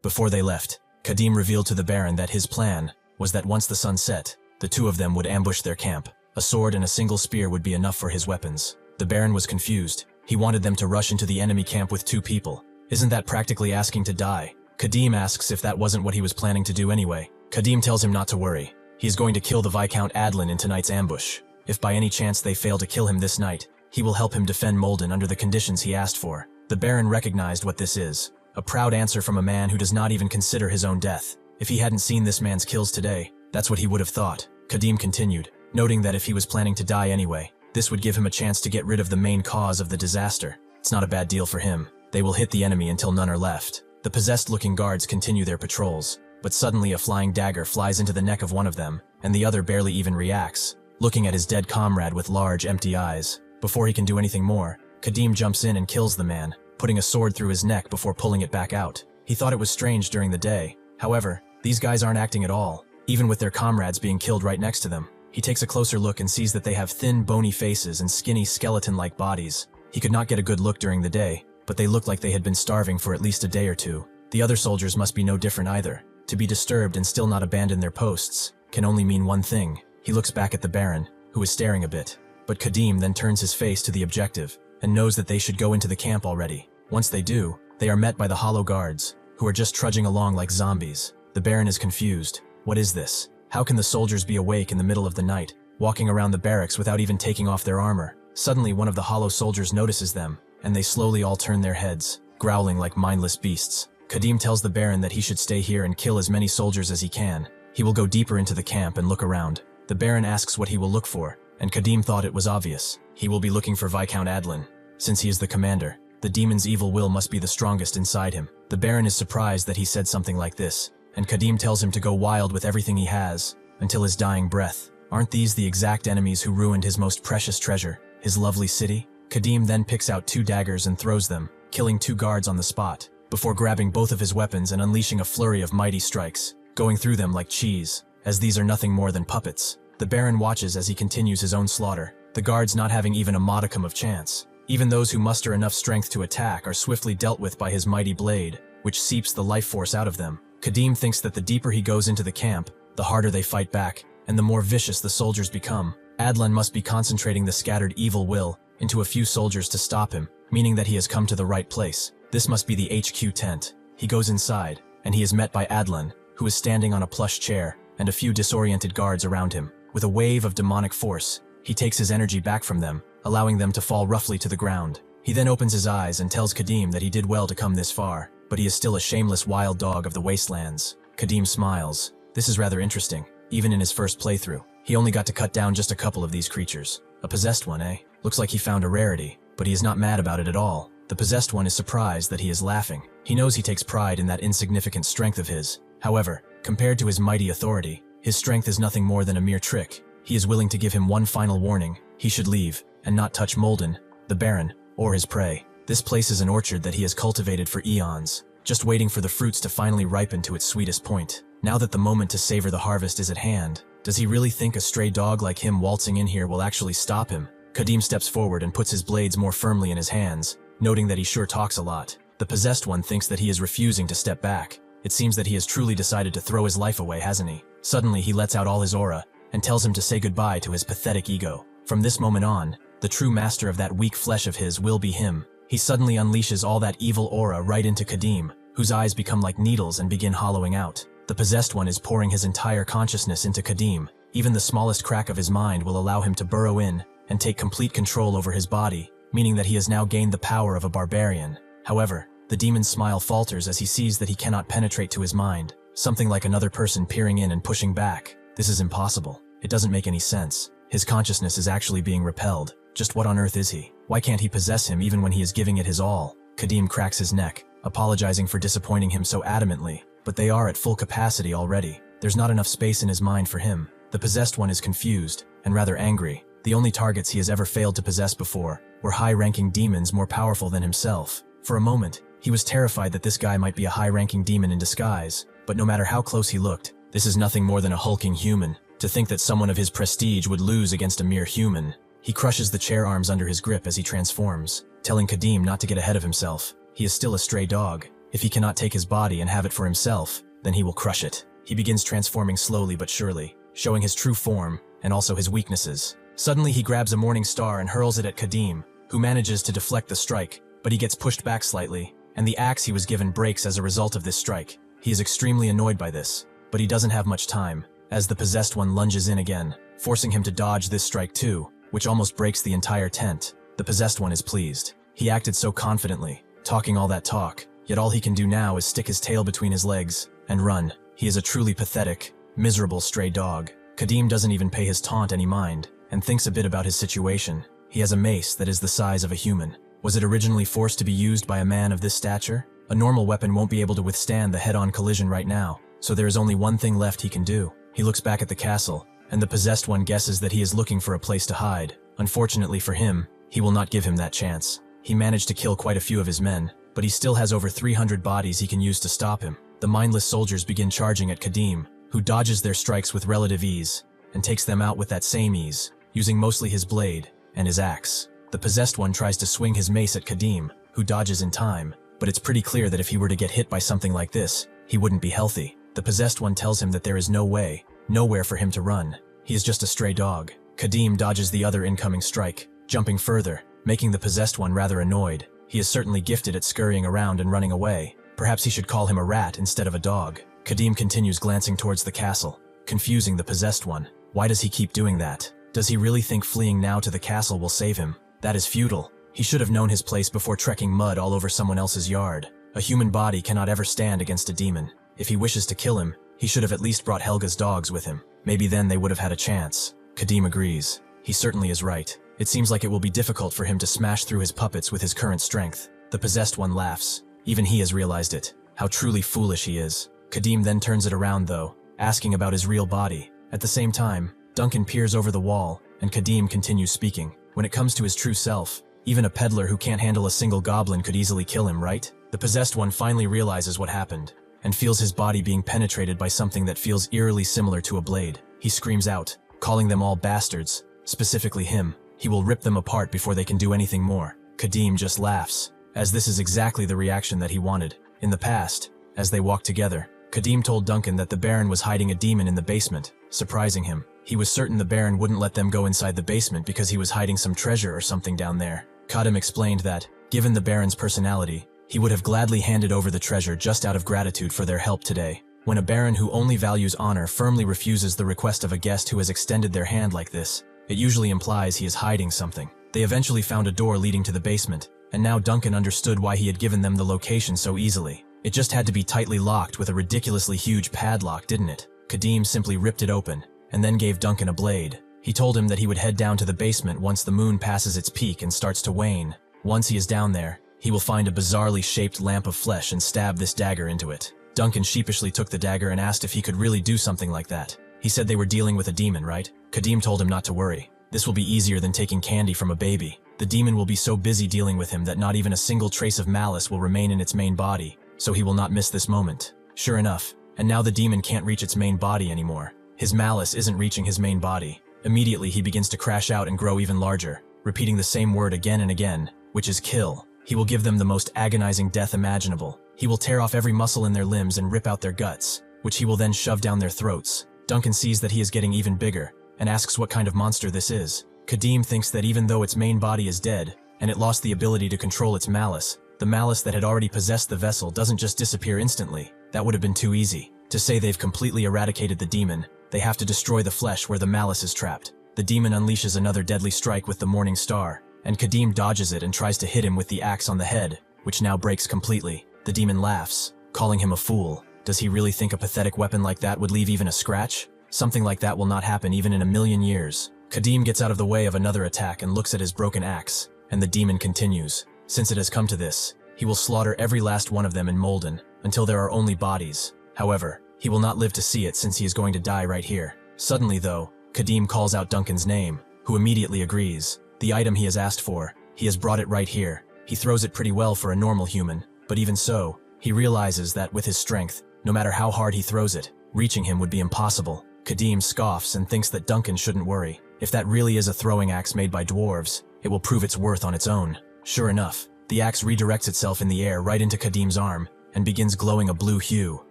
Before they left, Khadim revealed to the Baron that his plan was that once the sun set, the two of them would ambush their camp. A sword and a single spear would be enough for his weapons. The Baron was confused. He wanted them to rush into the enemy camp with 2 people. Isn't that practically asking to die? Khadim asks if that wasn't what he was planning to do anyway. Khadim tells him not to worry. He is going to kill the Viscount Adlan in tonight's ambush. If by any chance they fail to kill him this night, he will help him defend Molden under the conditions he asked for. The Baron recognized what this is. A proud answer from a man who does not even consider his own death. If he hadn't seen this man's kills today, that's what he would have thought. Khadim continued, noting that if he was planning to die anyway, this would give him a chance to get rid of the main cause of the disaster. It's not a bad deal for him. They will hit the enemy until none are left. The possessed-looking guards continue their patrols, but suddenly a flying dagger flies into the neck of one of them, and the other barely even reacts, looking at his dead comrade with large, empty eyes. Before he can do anything more, Khadim jumps in and kills the man, putting a sword through his neck before pulling it back out. He thought it was strange during the day. However, these guys aren't acting at all, even with their comrades being killed right next to them. He takes a closer look and sees that they have thin, bony faces and skinny, skeleton-like bodies. He could not get a good look during the day, but they looked like they had been starving for at least a day or two. The other soldiers must be no different either. To be disturbed and still not abandon their posts can only mean one thing. He looks back at the Baron, who is staring a bit. But Khadim then turns his face to the objective, and knows that they should go into the camp already. Once they do, they are met by the hollow guards, who are just trudging along like zombies. The Baron is confused. What is this? How can the soldiers be awake in the middle of the night, walking around the barracks without even taking off their armor? Suddenly one of the hollow soldiers notices them, and they slowly all turn their heads, growling like mindless beasts. Khadim tells the Baron that he should stay here and kill as many soldiers as he can. He will go deeper into the camp and look around. The Baron asks what he will look for, and Khadim thought it was obvious. He will be looking for Viscount Adlan. Since he is the commander, the demon's evil will must be the strongest inside him. The Baron is surprised that he said something like this, and Khadim tells him to go wild with everything he has, until his dying breath. Aren't these the exact enemies who ruined his most precious treasure, his lovely city? Khadim then picks out 2 daggers and throws them, killing 2 guards on the spot, before grabbing both of his weapons and unleashing a flurry of mighty strikes, going through them like cheese, as these are nothing more than puppets. The Baron watches as he continues his own slaughter, the guards not having even a modicum of chance. Even those who muster enough strength to attack are swiftly dealt with by his mighty blade, which seeps the life force out of them. Khadim thinks that the deeper he goes into the camp, the harder they fight back, and the more vicious the soldiers become. Adlan must be concentrating the scattered evil will into a few soldiers to stop him, meaning that he has come to the right place. This must be the HQ tent. He goes inside, and he is met by Adlan, who is standing on a plush chair, and a few disoriented guards around him. With a wave of demonic force, he takes his energy back from them, allowing them to fall roughly to the ground. He then opens his eyes and tells Khadim that he did well to come this far, but he is still a shameless wild dog of the wastelands. Khadim smiles. This is rather interesting. Even in his first playthrough, he only got to cut down just a couple of these creatures. A possessed one, eh? Looks like he found a rarity, but he is not mad about it at all. The possessed one is surprised that he is laughing. He knows he takes pride in that insignificant strength of his. However, compared to his mighty authority, his strength is nothing more than a mere trick. He is willing to give him one final warning. He should leave, and not touch Molden, the Baron, or his prey. This place is an orchard that he has cultivated for eons, just waiting for the fruits to finally ripen to its sweetest point. Now that the moment to savor the harvest is at hand, does he really think a stray dog like him waltzing in here will actually stop him? Khadim steps forward and puts his blades more firmly in his hands, noting that he sure talks a lot. The possessed one thinks that he is refusing to step back. It seems that he has truly decided to throw his life away, hasn't he? Suddenly he lets out all his aura, and tells him to say goodbye to his pathetic ego. From this moment on, the true master of that weak flesh of his will be him. He suddenly unleashes all that evil aura right into Khadim, whose eyes become like needles and begin hollowing out. The possessed one is pouring his entire consciousness into Khadim. Even the smallest crack of his mind will allow him to burrow in and take complete control over his body, meaning that he has now gained the power of a barbarian. However, the demon's smile falters as he sees that he cannot penetrate to his mind, something like another person peering in and pushing back. This is impossible. It doesn't make any sense. His consciousness is actually being repelled. Just what on earth is he? Why can't he possess him even when he is giving it his all? Khadim cracks his neck, apologizing for disappointing him so adamantly, but they are at full capacity already. There's not enough space in his mind for him. The possessed one is confused and rather angry. The only targets he has ever failed to possess before were high-ranking demons more powerful than himself. For a moment, he was terrified that this guy might be a high-ranking demon in disguise, but no matter how close he looked, this is nothing more than a hulking human. To think that someone of his prestige would lose against a mere human. He crushes the chair arms under his grip as he transforms, telling Khadim not to get ahead of himself. He is still a stray dog. If he cannot take his body and have it for himself, then he will crush it. He begins transforming slowly but surely, showing his true form and also his weaknesses. Suddenly he grabs a morning star and hurls it at Khadim, who manages to deflect the strike, but he gets pushed back slightly, and the axe he was given breaks as a result of this strike. He is extremely annoyed by this, but he doesn't have much time, as the possessed one lunges in again, forcing him to dodge this strike too, which almost breaks the entire tent. The possessed one is pleased. He acted so confidently, talking all that talk, yet all he can do now is stick his tail between his legs and run. He is a truly pathetic, miserable stray dog. Khadim doesn't even pay his taunt any mind, and thinks a bit about his situation. He has a mace that is the size of a human. Was it originally forced to be used by a man of this stature? A normal weapon won't be able to withstand the head-on collision right now, so there is only one thing left he can do. He looks back at the castle, and the possessed one guesses that he is looking for a place to hide. Unfortunately for him, he will not give him that chance. He managed to kill quite a few of his men, but he still has over 300 bodies he can use to stop him. The mindless soldiers begin charging at Khadim, who dodges their strikes with relative ease, and takes them out with that same ease, using mostly his blade and his axe. The possessed one tries to swing his mace at Khadim, who dodges in time, but it's pretty clear that if he were to get hit by something like this, he wouldn't be healthy. The possessed one tells him that there is no way, nowhere for him to run. He is just a stray dog. Khadim dodges the other incoming strike, jumping further, making the possessed one rather annoyed. He is certainly gifted at scurrying around and running away. Perhaps he should call him a rat instead of a dog. Khadim continues glancing towards the castle, confusing the possessed one. Why does he keep doing that? Does he really think fleeing now to the castle will save him? That is futile. He should have known his place before trekking mud all over someone else's yard. A human body cannot ever stand against a demon. If he wishes to kill him, he should have at least brought Helga's dogs with him. Maybe then they would have had a chance. Khadim agrees. He certainly is right. It seems like it will be difficult for him to smash through his puppets with his current strength. The possessed one laughs. Even he has realized it. How truly foolish he is. Khadim then turns it around though, asking about his real body. At the same time, Duncan peers over the wall, and Khadim continues speaking. When it comes to his true self, even a peddler who can't handle a single goblin could easily kill him, right? The possessed one finally realizes what happened, and feels his body being penetrated by something that feels eerily similar to a blade. He screams out, calling them all bastards, specifically him. He will rip them apart before they can do anything more. Khadim just laughs, as this is exactly the reaction that he wanted. In the past, as they walked together, Khadim told Duncan that the Baron was hiding a demon in the basement, surprising him. He was certain the Baron wouldn't let them go inside the basement because he was hiding some treasure or something down there. Khadim explained that, given the Baron's personality, he would have gladly handed over the treasure just out of gratitude for their help today. When a Baron who only values honor firmly refuses the request of a guest who has extended their hand like this, it usually implies he is hiding something. They eventually found a door leading to the basement, and now Duncan understood why he had given them the location so easily. It just had to be tightly locked with a ridiculously huge padlock, didn't it? Khadim simply ripped it open, and then gave Duncan a blade. He told him that he would head down to the basement once the moon passes its peak and starts to wane. Once he is down there, he will find a bizarrely shaped lamp of flesh and stab this dagger into it. Duncan sheepishly took the dagger and asked if he could really do something like that. He said they were dealing with a demon, right? Khadim told him not to worry. This will be easier than taking candy from a baby. The demon will be so busy dealing with him that not even a single trace of malice will remain in its main body, so he will not miss this moment. Sure enough, and now the demon can't reach its main body anymore. His malice isn't reaching his main body. Immediately he begins to crash out and grow even larger, repeating the same word again and again, which is kill. He will give them the most agonizing death imaginable. He will tear off every muscle in their limbs and rip out their guts, which he will then shove down their throats. Duncan sees that he is getting even bigger, and asks what kind of monster this is. Khadim thinks that even though its main body is dead, and it lost the ability to control its malice, the malice that had already possessed the vessel doesn't just disappear instantly. That would have been too easy. To say they've completely eradicated the demon, they have to destroy the flesh where the malice is trapped. The demon unleashes another deadly strike with the morning star, and Khadim dodges it and tries to hit him with the axe on the head, which now breaks completely. The demon laughs, calling him a fool. Does he really think a pathetic weapon like that would leave even a scratch? Something like that will not happen even in a million years. Khadim gets out of the way of another attack and looks at his broken axe, and the demon continues. Since it has come to this, he will slaughter every last one of them in Molden, until there are only bodies. However, He will not live to see it since he is going to die right here. Suddenly, though, Khadim calls out Duncan's name, who immediately agrees. The item he has asked for, he has brought it right here. He throws it pretty well for a normal human, but even so, he realizes that with his strength, no matter how hard he throws it, reaching him would be impossible. Khadim scoffs and thinks that Duncan shouldn't worry. If that really is a throwing axe made by dwarves, it will prove its worth on its own. Sure enough, the axe redirects itself in the air right into Khadim's arm and begins glowing a blue hue.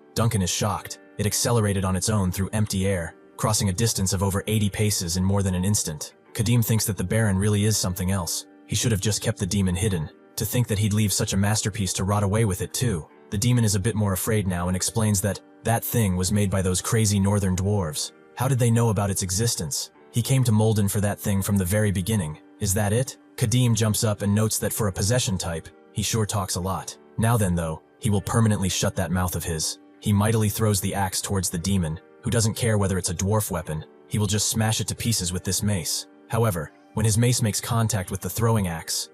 Duncan is shocked. It accelerated on its own through empty air, crossing a distance of over 80 paces in more than an instant. Khadim thinks that the Baron really is something else. He should have just kept the demon hidden. To think that he'd leave such a masterpiece to rot away with it too. The demon is a bit more afraid now and explains that that thing was made by those crazy northern dwarves. How did they know about its existence? He came to Molden for that thing from the very beginning. Is that it? Khadim jumps up and notes that for a possession type, he sure talks a lot. Now then though, he will permanently shut that mouth of his. He mightily throws the axe towards the demon, who doesn't care whether it's a dwarf weapon. He will just smash it to pieces with this mace. However, when his mace makes contact with the throwing axe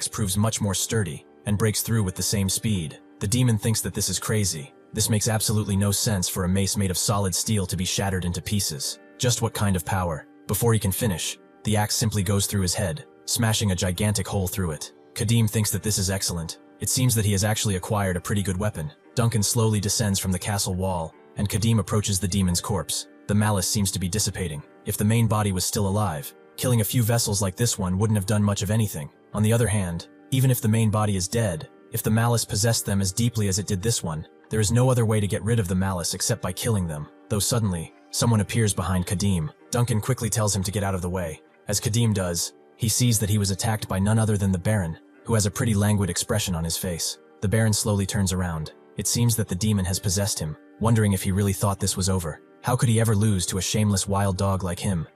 proves much more sturdy and breaks through with the same speed. The demon thinks that this is crazy. This makes absolutely no sense for a mace made of solid steel to be shattered into pieces. Just what kind of power? Before he can finish, the axe simply goes through his head, smashing a gigantic hole through it. Khadim thinks that this is excellent. It seems that he has actually acquired a pretty good weapon. Duncan slowly descends from the castle wall, and Khadim approaches the demon's corpse. The malice seems to be dissipating. If the main body was still alive, killing a few vessels like this one wouldn't have done much of anything. On the other hand, even if the main body is dead, if the malice possessed them as deeply as it did this one, there is no other way to get rid of the malice except by killing them. Though suddenly, someone appears behind Khadim. Duncan quickly tells him to get out of the way. As Khadim does, he sees that he was attacked by none other than the Baron, who has a pretty languid expression on his face. The Baron slowly turns around. It seems that the demon has possessed him, wondering if he really thought this was over. How could he ever lose to a shameless wild dog like him?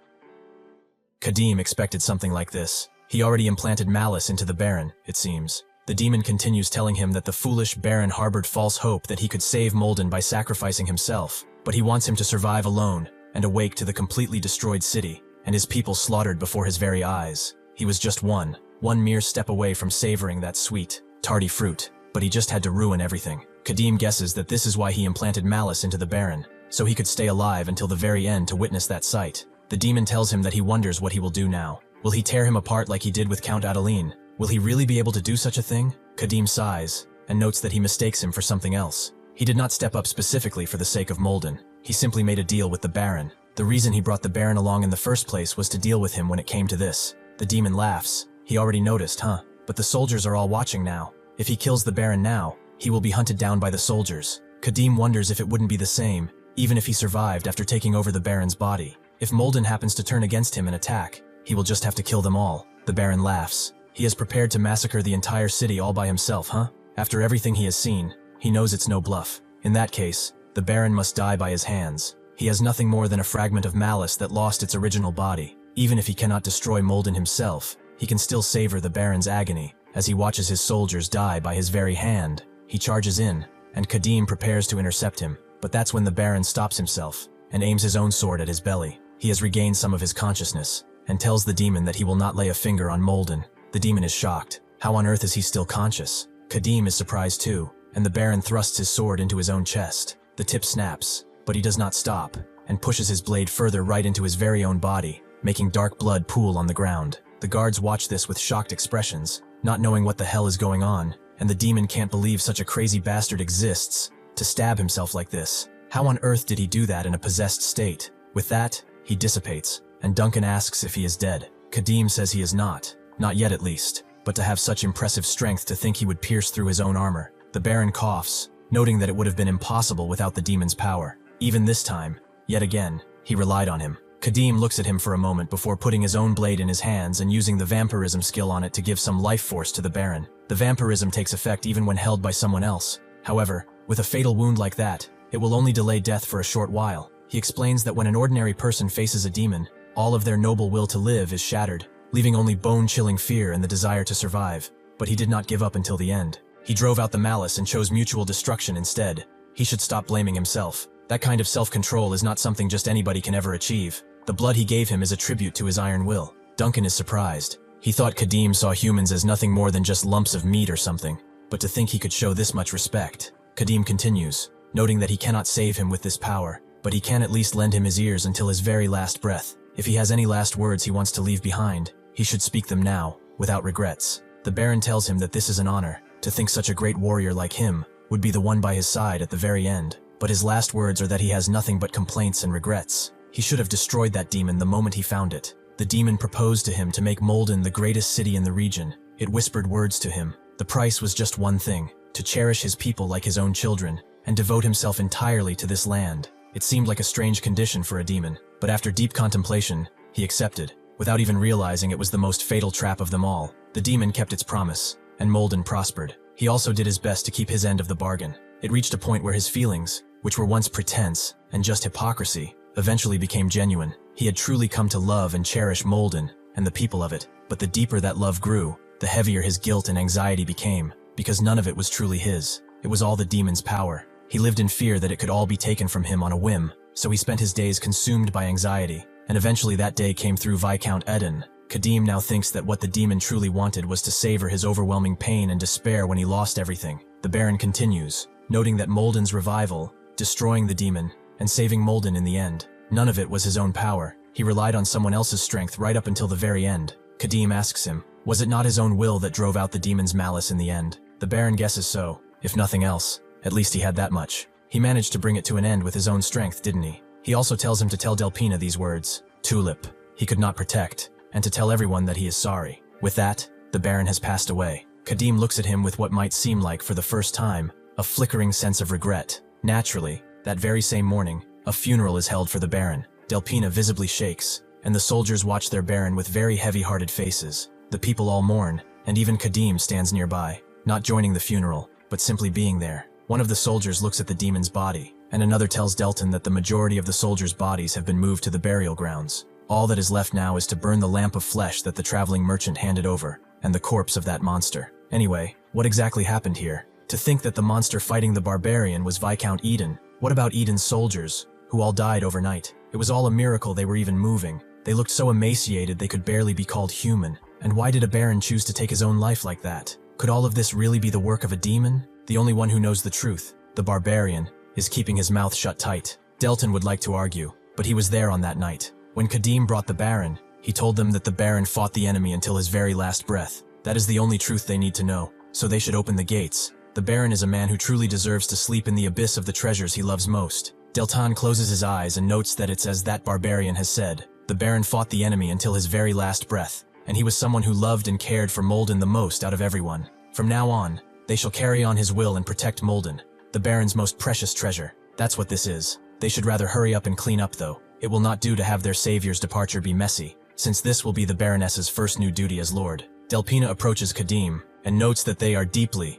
Khadim expected something like this. He already implanted malice into the Baron, it seems. The demon continues telling him that the foolish Baron harbored false hope that he could save Molden by sacrificing himself, but he wants him to survive alone and awake to the completely destroyed city, and his people slaughtered before his very eyes. He was just one mere step away from savoring that sweet, tardy fruit, but he just had to ruin everything. Khadim guesses that this is why he implanted malice into the Baron, so he could stay alive until the very end to witness that sight. The demon tells him that he wonders what he will do now. Will he tear him apart like he did with Count Adeline? Will he really be able to do such a thing? Khadim sighs, and notes that he mistakes him for something else. He did not step up specifically for the sake of Molden. He simply made a deal with the Baron. The reason he brought the Baron along in the first place was to deal with him when it came to this. The demon laughs. He already noticed, huh? But the soldiers are all watching now. If he kills the Baron now, he will be hunted down by the soldiers. Khadim wonders if it wouldn't be the same, even if he survived after taking over the Baron's body. If Molden happens to turn against him and attack, he will just have to kill them all. The Baron laughs. He is prepared to massacre the entire city all by himself, huh? After everything he has seen, he knows it's no bluff. In that case, the Baron must die by his hands. He has nothing more than a fragment of malice that lost its original body. Even if he cannot destroy Molden himself, he can still savor the Baron's agony as he watches his soldiers die by his very hand. He charges in, and Khadim prepares to intercept him, but that's when the Baron stops himself and aims his own sword at his belly. He has regained some of his consciousness and tells the demon that he will not lay a finger on Molden. The demon is shocked. How on earth is he still conscious? Khadim is surprised too, and the Baron thrusts his sword into his own chest. The tip snaps, but he does not stop, and pushes his blade further right into his very own body, making dark blood pool on the ground. The guards watch this with shocked expressions, not knowing what the hell is going on, and the demon can't believe such a crazy bastard exists to stab himself like this. How on earth did he do that in a possessed state? With that, he dissipates, and Duncan asks if he is dead. Khadim says he is not yet at least, but to have such impressive strength to think he would pierce through his own armor. The Baron coughs, noting that it would have been impossible without the demon's power. Even this time, yet again, he relied on him. Khadim looks at him for a moment before putting his own blade in his hands and using the vampirism skill on it to give some life force to the Baron. The vampirism takes effect even when held by someone else. However, with a fatal wound like that, it will only delay death for a short while. He explains that when an ordinary person faces a demon, all of their noble will to live is shattered, leaving only bone-chilling fear and the desire to survive. But he did not give up until the end. He drove out the malice and chose mutual destruction instead. He should stop blaming himself. That kind of self-control is not something just anybody can ever achieve. The blood he gave him is a tribute to his iron will. Duncan is surprised. He thought Khadim saw humans as nothing more than just lumps of meat or something, but to think he could show this much respect. Khadim continues, noting that he cannot save him with this power, but he can at least lend him his ears until his very last breath. If he has any last words he wants to leave behind, he should speak them now, without regrets. The Baron tells him that this is an honor. To think such a great warrior like him would be the one by his side at the very end. But his last words are that he has nothing but complaints and regrets. He should have destroyed that demon the moment he found it. The demon proposed to him to make Molden the greatest city in the region. It whispered words to him. The price was just one thing: to cherish his people like his own children, and devote himself entirely to this land. It seemed like a strange condition for a demon, but after deep contemplation, he accepted, without even realizing it was the most fatal trap of them all. The demon kept its promise, and Molden prospered. He also did his best to keep his end of the bargain. It reached a point where his feelings, which were once pretense and just hypocrisy, eventually became genuine. He had truly come to love and cherish Molden and the people of it, but the deeper that love grew, the heavier his guilt and anxiety became, because none of it was truly his. It was all the demon's power. He lived in fear that it could all be taken from him on a whim, so he spent his days consumed by anxiety, and eventually that day came through Viscount Eden. Khadim now thinks that what the demon truly wanted was to savor his overwhelming pain and despair when he lost everything. The Baron continues, noting that Molden's revival, destroying the demon, and saving Molden in the end, none of it was his own power. He relied on someone else's strength right up until the very end. Khadim asks him, was it not his own will that drove out the demon's malice in the end? The Baron guesses so. If nothing else, at least he had that much. He managed to bring it to an end with his own strength, didn't he? He also tells him to tell Delpina these words, Tulip, he could not protect, and to tell everyone that he is sorry. With that, the Baron has passed away. Khadim looks at him with what might seem like, for the first time, a flickering sense of regret. Naturally, that very same morning, a funeral is held for the Baron. Delpina visibly shakes, and the soldiers watch their Baron with very heavy-hearted faces. The people all mourn, and even Khadim stands nearby, not joining the funeral, but simply being there. One of the soldiers looks at the demon's body, and another tells Delton that the majority of the soldiers' bodies have been moved to the burial grounds. All that is left now is to burn the lamp of flesh that the traveling merchant handed over, and the corpse of that monster. Anyway, what exactly happened here? To think that the monster fighting the barbarian was Viscount Eden. What about Eden's soldiers, who all died overnight? It was all a miracle they were even moving. They looked so emaciated they could barely be called human. And why did a baron choose to take his own life like that? Could all of this really be the work of a demon? The only one who knows the truth, the barbarian, is keeping his mouth shut tight. Delton would like to argue, but he was there on that night. When Khadim brought the Baron, he told them that the Baron fought the enemy until his very last breath. That is the only truth they need to know, so they should open the gates. The Baron is a man who truly deserves to sleep in the abyss of the treasures he loves most. Delton closes his eyes and notes that it's as that barbarian has said. The Baron fought the enemy until his very last breath, and he was someone who loved and cared for Molden the most out of everyone. From now on, they shall carry on his will and protect Molden, the Baron's most precious treasure. That's what this is. They should rather hurry up and clean up though. It will not do to have their savior's departure be messy, since this will be the Baroness's first new duty as Lord. Delpina approaches Khadim, and notes that they are deeply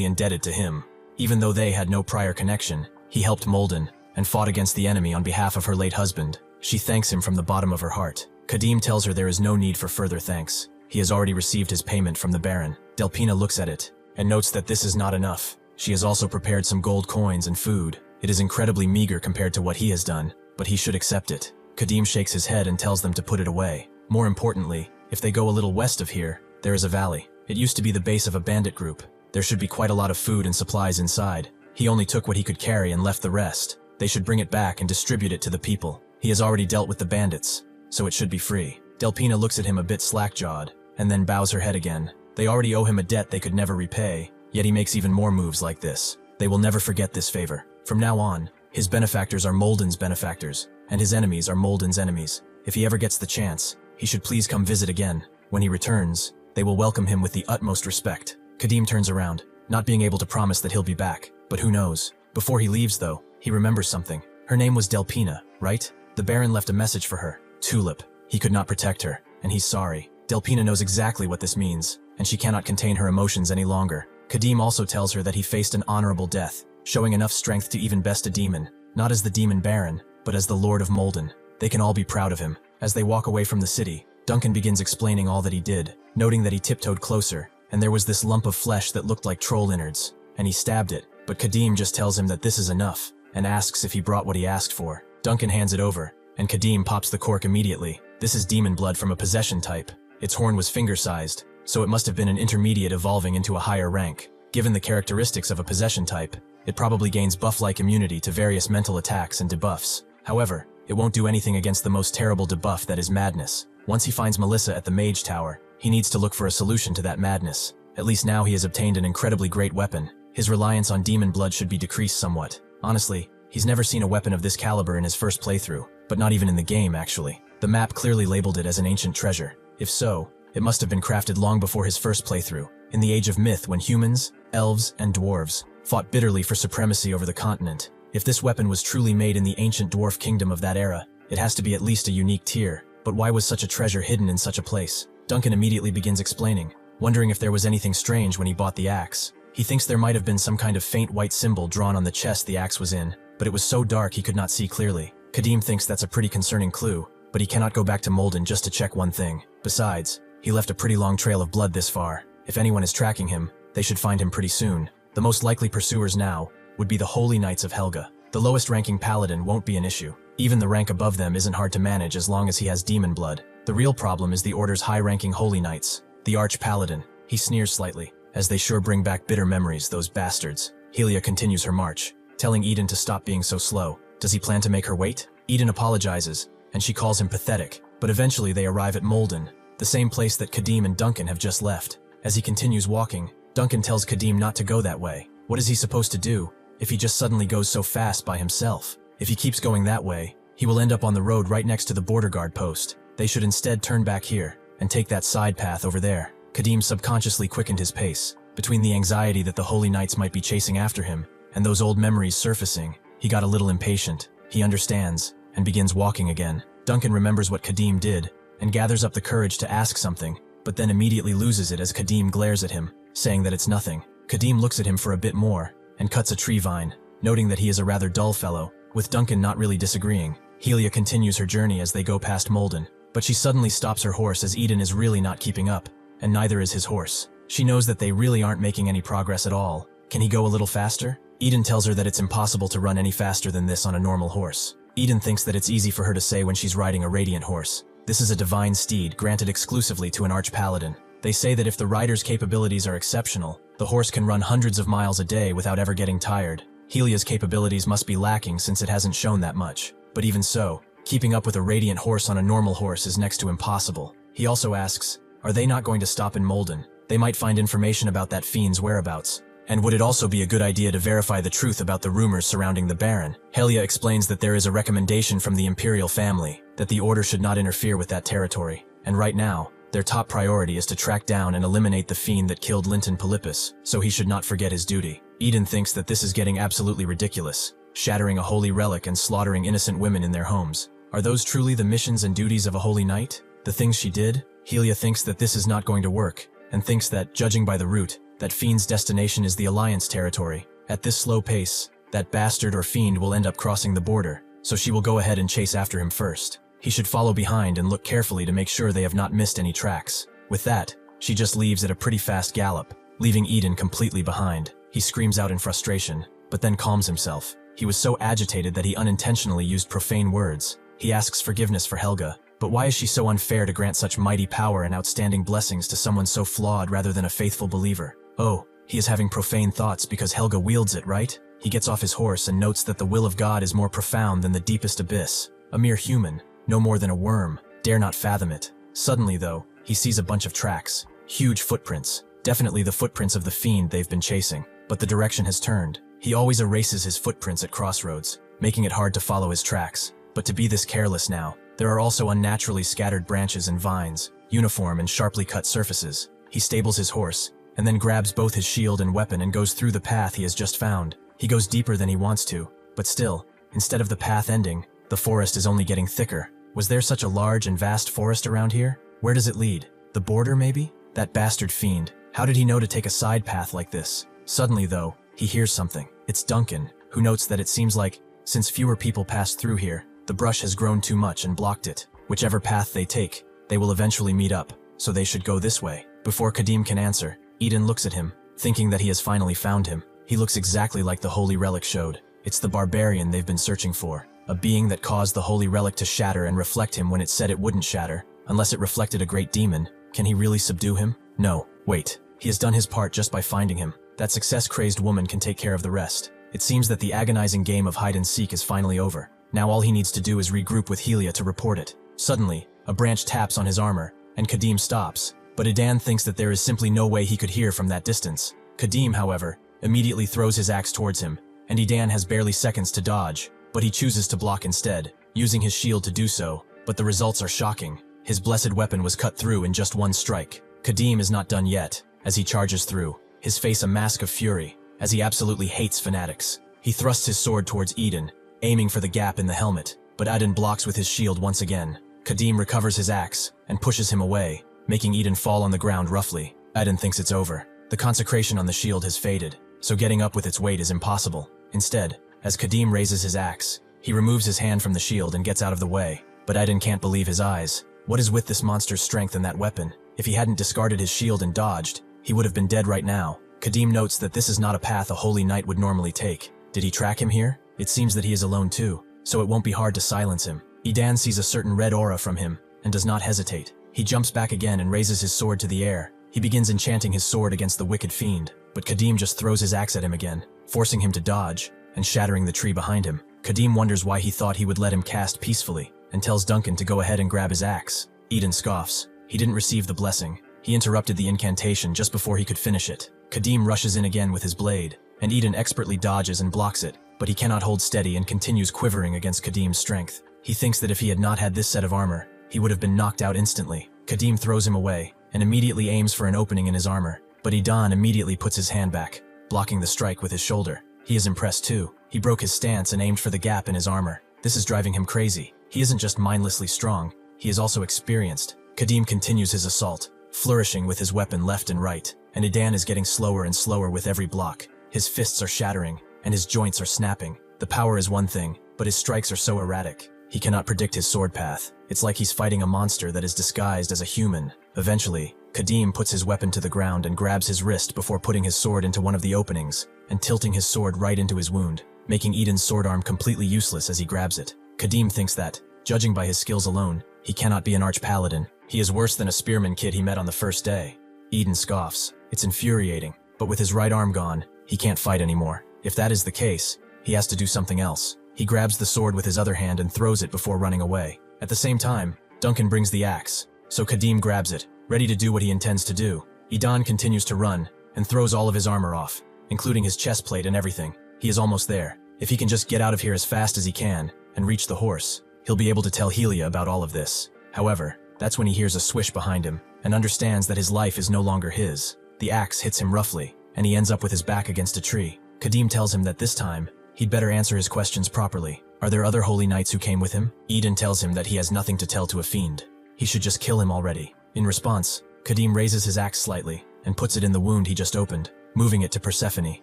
indebted to him. Even though they had no prior connection, he helped Molden, and fought against the enemy on behalf of her late husband. She thanks him from the bottom of her heart. Khadim tells her there is no need for further thanks. He has already received his payment from the Baron. Delpina looks at it, and notes that this is not enough. She has also prepared some gold coins and food. It is incredibly meager compared to what he has done, but he should accept it. Khadim shakes his head and tells them to put it away. More importantly, if they go a little west of here, there is a valley. It used to be the base of a bandit group. There should be quite a lot of food and supplies inside. He only took what he could carry and left the rest. They should bring it back and distribute it to the people. He has already dealt with the bandits, so it should be free. Delpina looks at him a bit slack-jawed, and then bows her head again. They already owe him a debt they could never repay, yet he makes even more moves like this. They will never forget this favor. From now on, his benefactors are Molden's benefactors, and his enemies are Molden's enemies. If he ever gets the chance, he should please come visit again. When he returns, they will welcome him with the utmost respect. Khadim turns around, not being able to promise that he'll be back, but who knows. Before he leaves though, he remembers something. Her name was Delpina, right? The Baron left a message for her. Tulip. He could not protect her, and he's sorry. Delpina knows exactly what this means, and she cannot contain her emotions any longer. Khadim also tells her that he faced an honorable death, showing enough strength to even best a demon, not as the demon Baron, but as the Lord of Molden. They can all be proud of him. As they walk away from the city, Duncan begins explaining all that he did, noting that he tiptoed closer, and there was this lump of flesh that looked like troll innards, and he stabbed it, but Khadim just tells him that this is enough, and asks if he brought what he asked for. Duncan hands it over, and Khadim pops the cork immediately. This is demon blood from a possession type. Its horn was finger-sized, so it must have been an intermediate evolving into a higher rank. Given the characteristics of a possession type, It probably gains buff-like immunity to various mental attacks and debuffs. However, it won't do anything against the most terrible debuff, that is madness. Once he finds Melissa at the Mage Tower, he needs to look for a solution to that madness. At least now he has obtained an incredibly great weapon. His reliance on demon blood should be decreased somewhat. Honestly, he's never seen a weapon of this caliber in his first playthrough, but not even in the game actually. The map clearly labeled it as an ancient treasure. If so, it must have been crafted long before his first playthrough, in the age of myth when humans, elves, and dwarves fought bitterly for supremacy over the continent. If this weapon was truly made in the ancient dwarf kingdom of that era, it has to be at least a unique tier. But why was such a treasure hidden in such a place? Duncan immediately begins explaining, wondering if there was anything strange when he bought the axe. He thinks there might have been some kind of faint white symbol drawn on the chest the axe was in, but it was so dark he could not see clearly. Khadim thinks that's a pretty concerning clue, but he cannot go back to Molden just to check one thing. Besides, he left a pretty long trail of blood this far. If anyone is tracking him, they should find him pretty soon. The most likely pursuers now would be the Holy Knights of Helga. The lowest ranking paladin won't be an issue. Even the rank above them isn't hard to manage as long as he has demon blood. The real problem is the Order's high-ranking Holy Knights, the Arch-Paladin. He sneers slightly, as they sure bring back bitter memories, those bastards. Helia continues her march, telling Eden to stop being so slow. Does he plan to make her wait? Eden apologizes, and she calls him pathetic, but eventually they arrive at Molden, the same place that Khadim and Duncan have just left. As he continues walking, Duncan tells Khadim not to go that way. What is he supposed to do if he just suddenly goes so fast by himself? If he keeps going that way, he will end up on the road right next to the border guard post. They should instead turn back here and take that side path over there. Khadim subconsciously quickened his pace. Between the anxiety that the Holy Knights might be chasing after him and those old memories surfacing, he got a little impatient. He understands and begins walking again. Duncan remembers what Khadim did and gathers up the courage to ask something, but then immediately loses it as Khadim glares at him, saying that it's nothing. Khadim looks at him for a bit more and cuts a tree vine, noting that he is a rather dull fellow, with Duncan not really disagreeing. Helia continues her journey as they go past Molden, but she suddenly stops her horse as Eden is really not keeping up, and neither is his horse. She knows that they really aren't making any progress at all. Can he go a little faster? Eden tells her that it's impossible to run any faster than this on a normal horse. Eden thinks that it's easy for her to say when she's riding a radiant horse. This is a divine steed granted exclusively to an arch-paladin. They say that if the rider's capabilities are exceptional, the horse can run hundreds of miles a day without ever getting tired. Helia's capabilities must be lacking since it hasn't shown that much. But even so, keeping up with a radiant horse on a normal horse is next to impossible. He also asks, are they not going to stop in Molden? They might find information about that fiend's whereabouts. And would it also be a good idea to verify the truth about the rumors surrounding the Baron? Helia explains that there is a recommendation from the Imperial family that the Order should not interfere with that territory. And right now, their top priority is to track down and eliminate the fiend that killed Linton Polypus, so he should not forget his duty. Eden thinks that this is getting absolutely ridiculous, shattering a holy relic and slaughtering innocent women in their homes. Are those truly the missions and duties of a holy knight? The things she did? Helia thinks that this is not going to work, and thinks that, judging by the route, that fiend's destination is the Alliance territory. At this slow pace, that bastard or fiend will end up crossing the border, so she will go ahead and chase after him first. He should follow behind and look carefully to make sure they have not missed any tracks. With that, she just leaves at a pretty fast gallop, leaving Eden completely behind. He screams out in frustration, but then calms himself. He was so agitated that he unintentionally used profane words. He asks forgiveness for Helga, but why is she so unfair to grant such mighty power and outstanding blessings to someone so flawed rather than a faithful believer? Oh, he is having profane thoughts because Helga wields it, right? He gets off his horse and notes that the will of God is more profound than the deepest abyss. A mere human, no more than a worm, dare not fathom it. Suddenly, though, he sees a bunch of tracks. Huge footprints. Definitely the footprints of the fiend they've been chasing. But the direction has turned. He always erases his footprints at crossroads, making it hard to follow his tracks. But to be this careless now, there are also unnaturally scattered branches and vines, uniform and sharply cut surfaces. He stables his horse, and then grabs both his shield and weapon and goes through the path he has just found. He goes deeper than he wants to, but still, instead of the path ending, the forest is only getting thicker. Was there such a large and vast forest around here? Where does it lead? The border, maybe? That bastard fiend. How did he know to take a side path like this? Suddenly, though, he hears something. It's Duncan, who notes that it seems like, since fewer people passed through here, the brush has grown too much and blocked it. Whichever path they take, they will eventually meet up, so they should go this way. Before Khadim can answer, Eden looks at him, thinking that he has finally found him. He looks exactly like the holy relic showed. It's the barbarian they've been searching for, a being that caused the holy relic to shatter and reflect him when it said it wouldn't shatter, unless it reflected a great demon. Can he really subdue him? No, wait. He has done his part just by finding him. That success-crazed woman can take care of the rest. It seems that the agonizing game of hide-and-seek is finally over. Now all he needs to do is regroup with Helia to report it. Suddenly, a branch taps on his armor, and Khadim stops. But Idan thinks that there is simply no way he could hear from that distance. Khadim, however, immediately throws his axe towards him, and Idan has barely seconds to dodge, but he chooses to block instead, using his shield to do so. But the results are shocking. His blessed weapon was cut through in just one strike. Khadim is not done yet, as he charges through, his face a mask of fury, as he absolutely hates fanatics. He thrusts his sword towards Eden, aiming for the gap in the helmet, but Eden blocks with his shield once again. Khadim recovers his axe and pushes him away, making Eden fall on the ground roughly. Eden thinks it's over. The consecration on the shield has faded, so getting up with its weight is impossible. Instead, as Khadim raises his axe, he removes his hand from the shield and gets out of the way. But Eden can't believe his eyes. What is with this monster's strength and that weapon? If he hadn't discarded his shield and dodged, he would have been dead right now. Khadim notes that this is not a path a holy knight would normally take. Did he track him here? It seems that he is alone too, so it won't be hard to silence him. Idan sees a certain red aura from him, and does not hesitate. He jumps back again and raises his sword to the air. He begins enchanting his sword against the wicked fiend, but Khadim just throws his axe at him again, forcing him to dodge, and shattering the tree behind him. Khadim wonders why he thought he would let him cast peacefully, and tells Duncan to go ahead and grab his axe. Eden scoffs. He didn't receive the blessing. He interrupted the incantation just before he could finish it. Khadim rushes in again with his blade, and Eden expertly dodges and blocks it, but he cannot hold steady and continues quivering against Khadim's strength. He thinks that if he had not had this set of armor, he would have been knocked out instantly. Khadim throws him away, and immediately aims for an opening in his armor, but Idan immediately puts his hand back, blocking the strike with his shoulder. He is impressed too. He broke his stance and aimed for the gap in his armor. This is driving him crazy. He isn't just mindlessly strong, he is also experienced. Khadim continues his assault, flourishing with his weapon left and right, and Idan is getting slower and slower with every block. His fists are shattering, and his joints are snapping. The power is one thing, but his strikes are so erratic. He cannot predict his sword path. It's like he's fighting a monster that is disguised as a human. Eventually, Khadim puts his weapon to the ground and grabs his wrist before putting his sword into one of the openings, and tilting his sword right into his wound, making Eden's sword arm completely useless as he grabs it. Khadim thinks that, judging by his skills alone, he cannot be an arch-paladin. He is worse than a spearman kid he met on the first day. Eden scoffs. It's infuriating, but with his right arm gone, he can't fight anymore. If that is the case, he has to do something else. He grabs the sword with his other hand and throws it before running away. At the same time, Duncan brings the axe, so Khadim grabs it, ready to do what he intends to do. Idan continues to run, and throws all of his armor off, including his chest plate and everything. He is almost there. If he can just get out of here as fast as he can, and reach the horse, he'll be able to tell Helia about all of this. However, that's when he hears a swish behind him, and understands that his life is no longer his. The axe hits him roughly, and he ends up with his back against a tree. Khadim tells him that this time, he'd better answer his questions properly. Are there other holy knights who came with him? Eden tells him that he has nothing to tell to a fiend. He should just kill him already. In response, Khadim raises his axe slightly, and puts it in the wound he just opened, moving it to Persephone.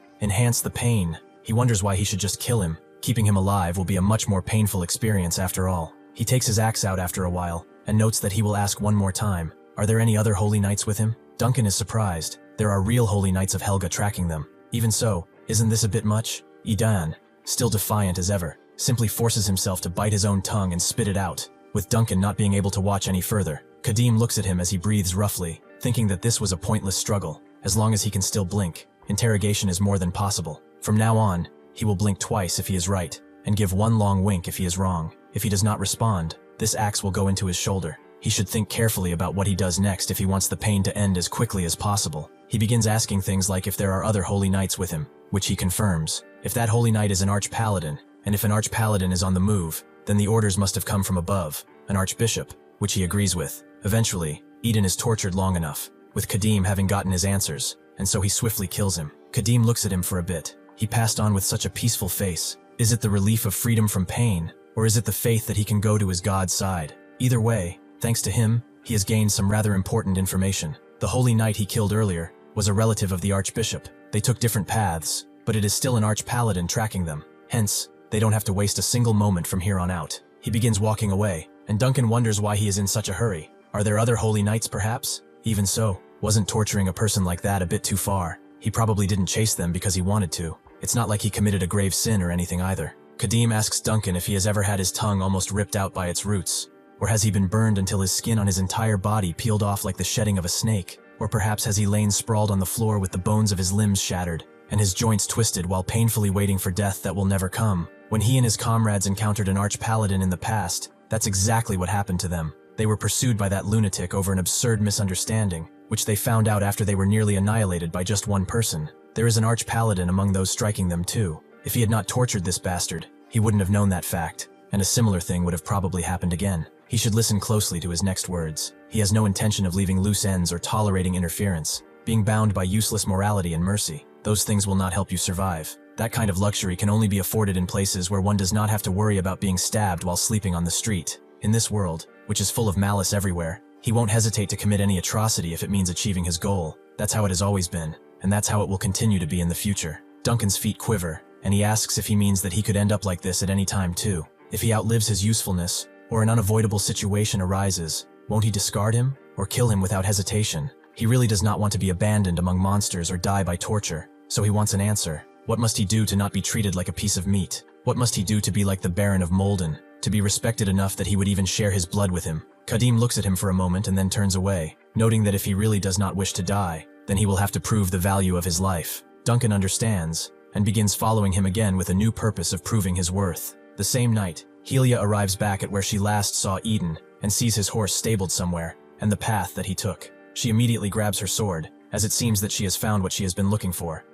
Enhance the pain. He wonders why he should just kill him. Keeping him alive will be a much more painful experience after all. He takes his axe out after a while, and notes that he will ask one more time, are there any other holy knights with him? Duncan is surprised. There are real holy knights of Helga tracking them. Even so, isn't this a bit much? Idan, still defiant as ever, simply forces himself to bite his own tongue and spit it out, with Duncan not being able to watch any further. Khadim looks at him as he breathes roughly, thinking that this was a pointless struggle. As long as he can still blink, interrogation is more than possible. From now on, he will blink twice if he is right, and give one long wink if he is wrong. If he does not respond, this axe will go into his shoulder. He should think carefully about what he does next if he wants the pain to end as quickly as possible. He begins asking things like if there are other holy knights with him, which he confirms. If that holy knight is an arch-paladin, and if an arch-paladin is on the move, then the orders must have come from above, an archbishop, which he agrees with. Eventually, Eden is tortured long enough, with Khadim having gotten his answers, and so he swiftly kills him. Khadim looks at him for a bit. He passed on with such a peaceful face. Is it the relief of freedom from pain, or is it the faith that he can go to his God's side? Either way, thanks to him, he has gained some rather important information. The holy knight he killed earlier was a relative of the archbishop. They took different paths, but it is still an arch-paladin tracking them. Hence, they don't have to waste a single moment from here on out. He begins walking away, and Duncan wonders why he is in such a hurry. Are there other holy knights perhaps? Even so, wasn't torturing a person like that a bit too far? He probably didn't chase them because he wanted to. It's not like he committed a grave sin or anything either. Khadim asks Duncan if he has ever had his tongue almost ripped out by its roots, or has he been burned until his skin on his entire body peeled off like the shedding of a snake, or perhaps has he lain sprawled on the floor with the bones of his limbs shattered. and his joints twisted while painfully waiting for death that will never come. When he and his comrades encountered an arch-paladin in the past, that's exactly what happened to them. They were pursued by that lunatic over an absurd misunderstanding, which they found out after they were nearly annihilated by just one person. There is an arch-paladin among those striking them too. If he had not tortured this bastard, he wouldn't have known that fact, and a similar thing would have probably happened again. He should listen closely to his next words. He has no intention of leaving loose ends or tolerating interference, being bound by useless morality and mercy. Those things will not help you survive. That kind of luxury can only be afforded in places where one does not have to worry about being stabbed while sleeping on the street. In this world, which is full of malice everywhere, he won't hesitate to commit any atrocity if it means achieving his goal. That's how it has always been, and that's how it will continue to be in the future. Duncan's feet quiver, and he asks if he means that he could end up like this at any time too. If he outlives his usefulness, or an unavoidable situation arises, won't he discard him, or kill him without hesitation? He really does not want to be abandoned among monsters or die by torture, so he wants an answer. What must he do to not be treated like a piece of meat? What must he do to be like the Baron of Molden, to be respected enough that he would even share his blood with him? Khadim looks at him for a moment and then turns away, noting that if he really does not wish to die, then he will have to prove the value of his life. Duncan understands, and begins following him again with a new purpose of proving his worth. The same night, Helia arrives back at where she last saw Eden, and sees his horse stabled somewhere, and the path that he took. She immediately grabs her sword, as it seems that she has found what she has been looking for.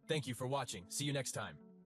Thank you for watching. See you next time.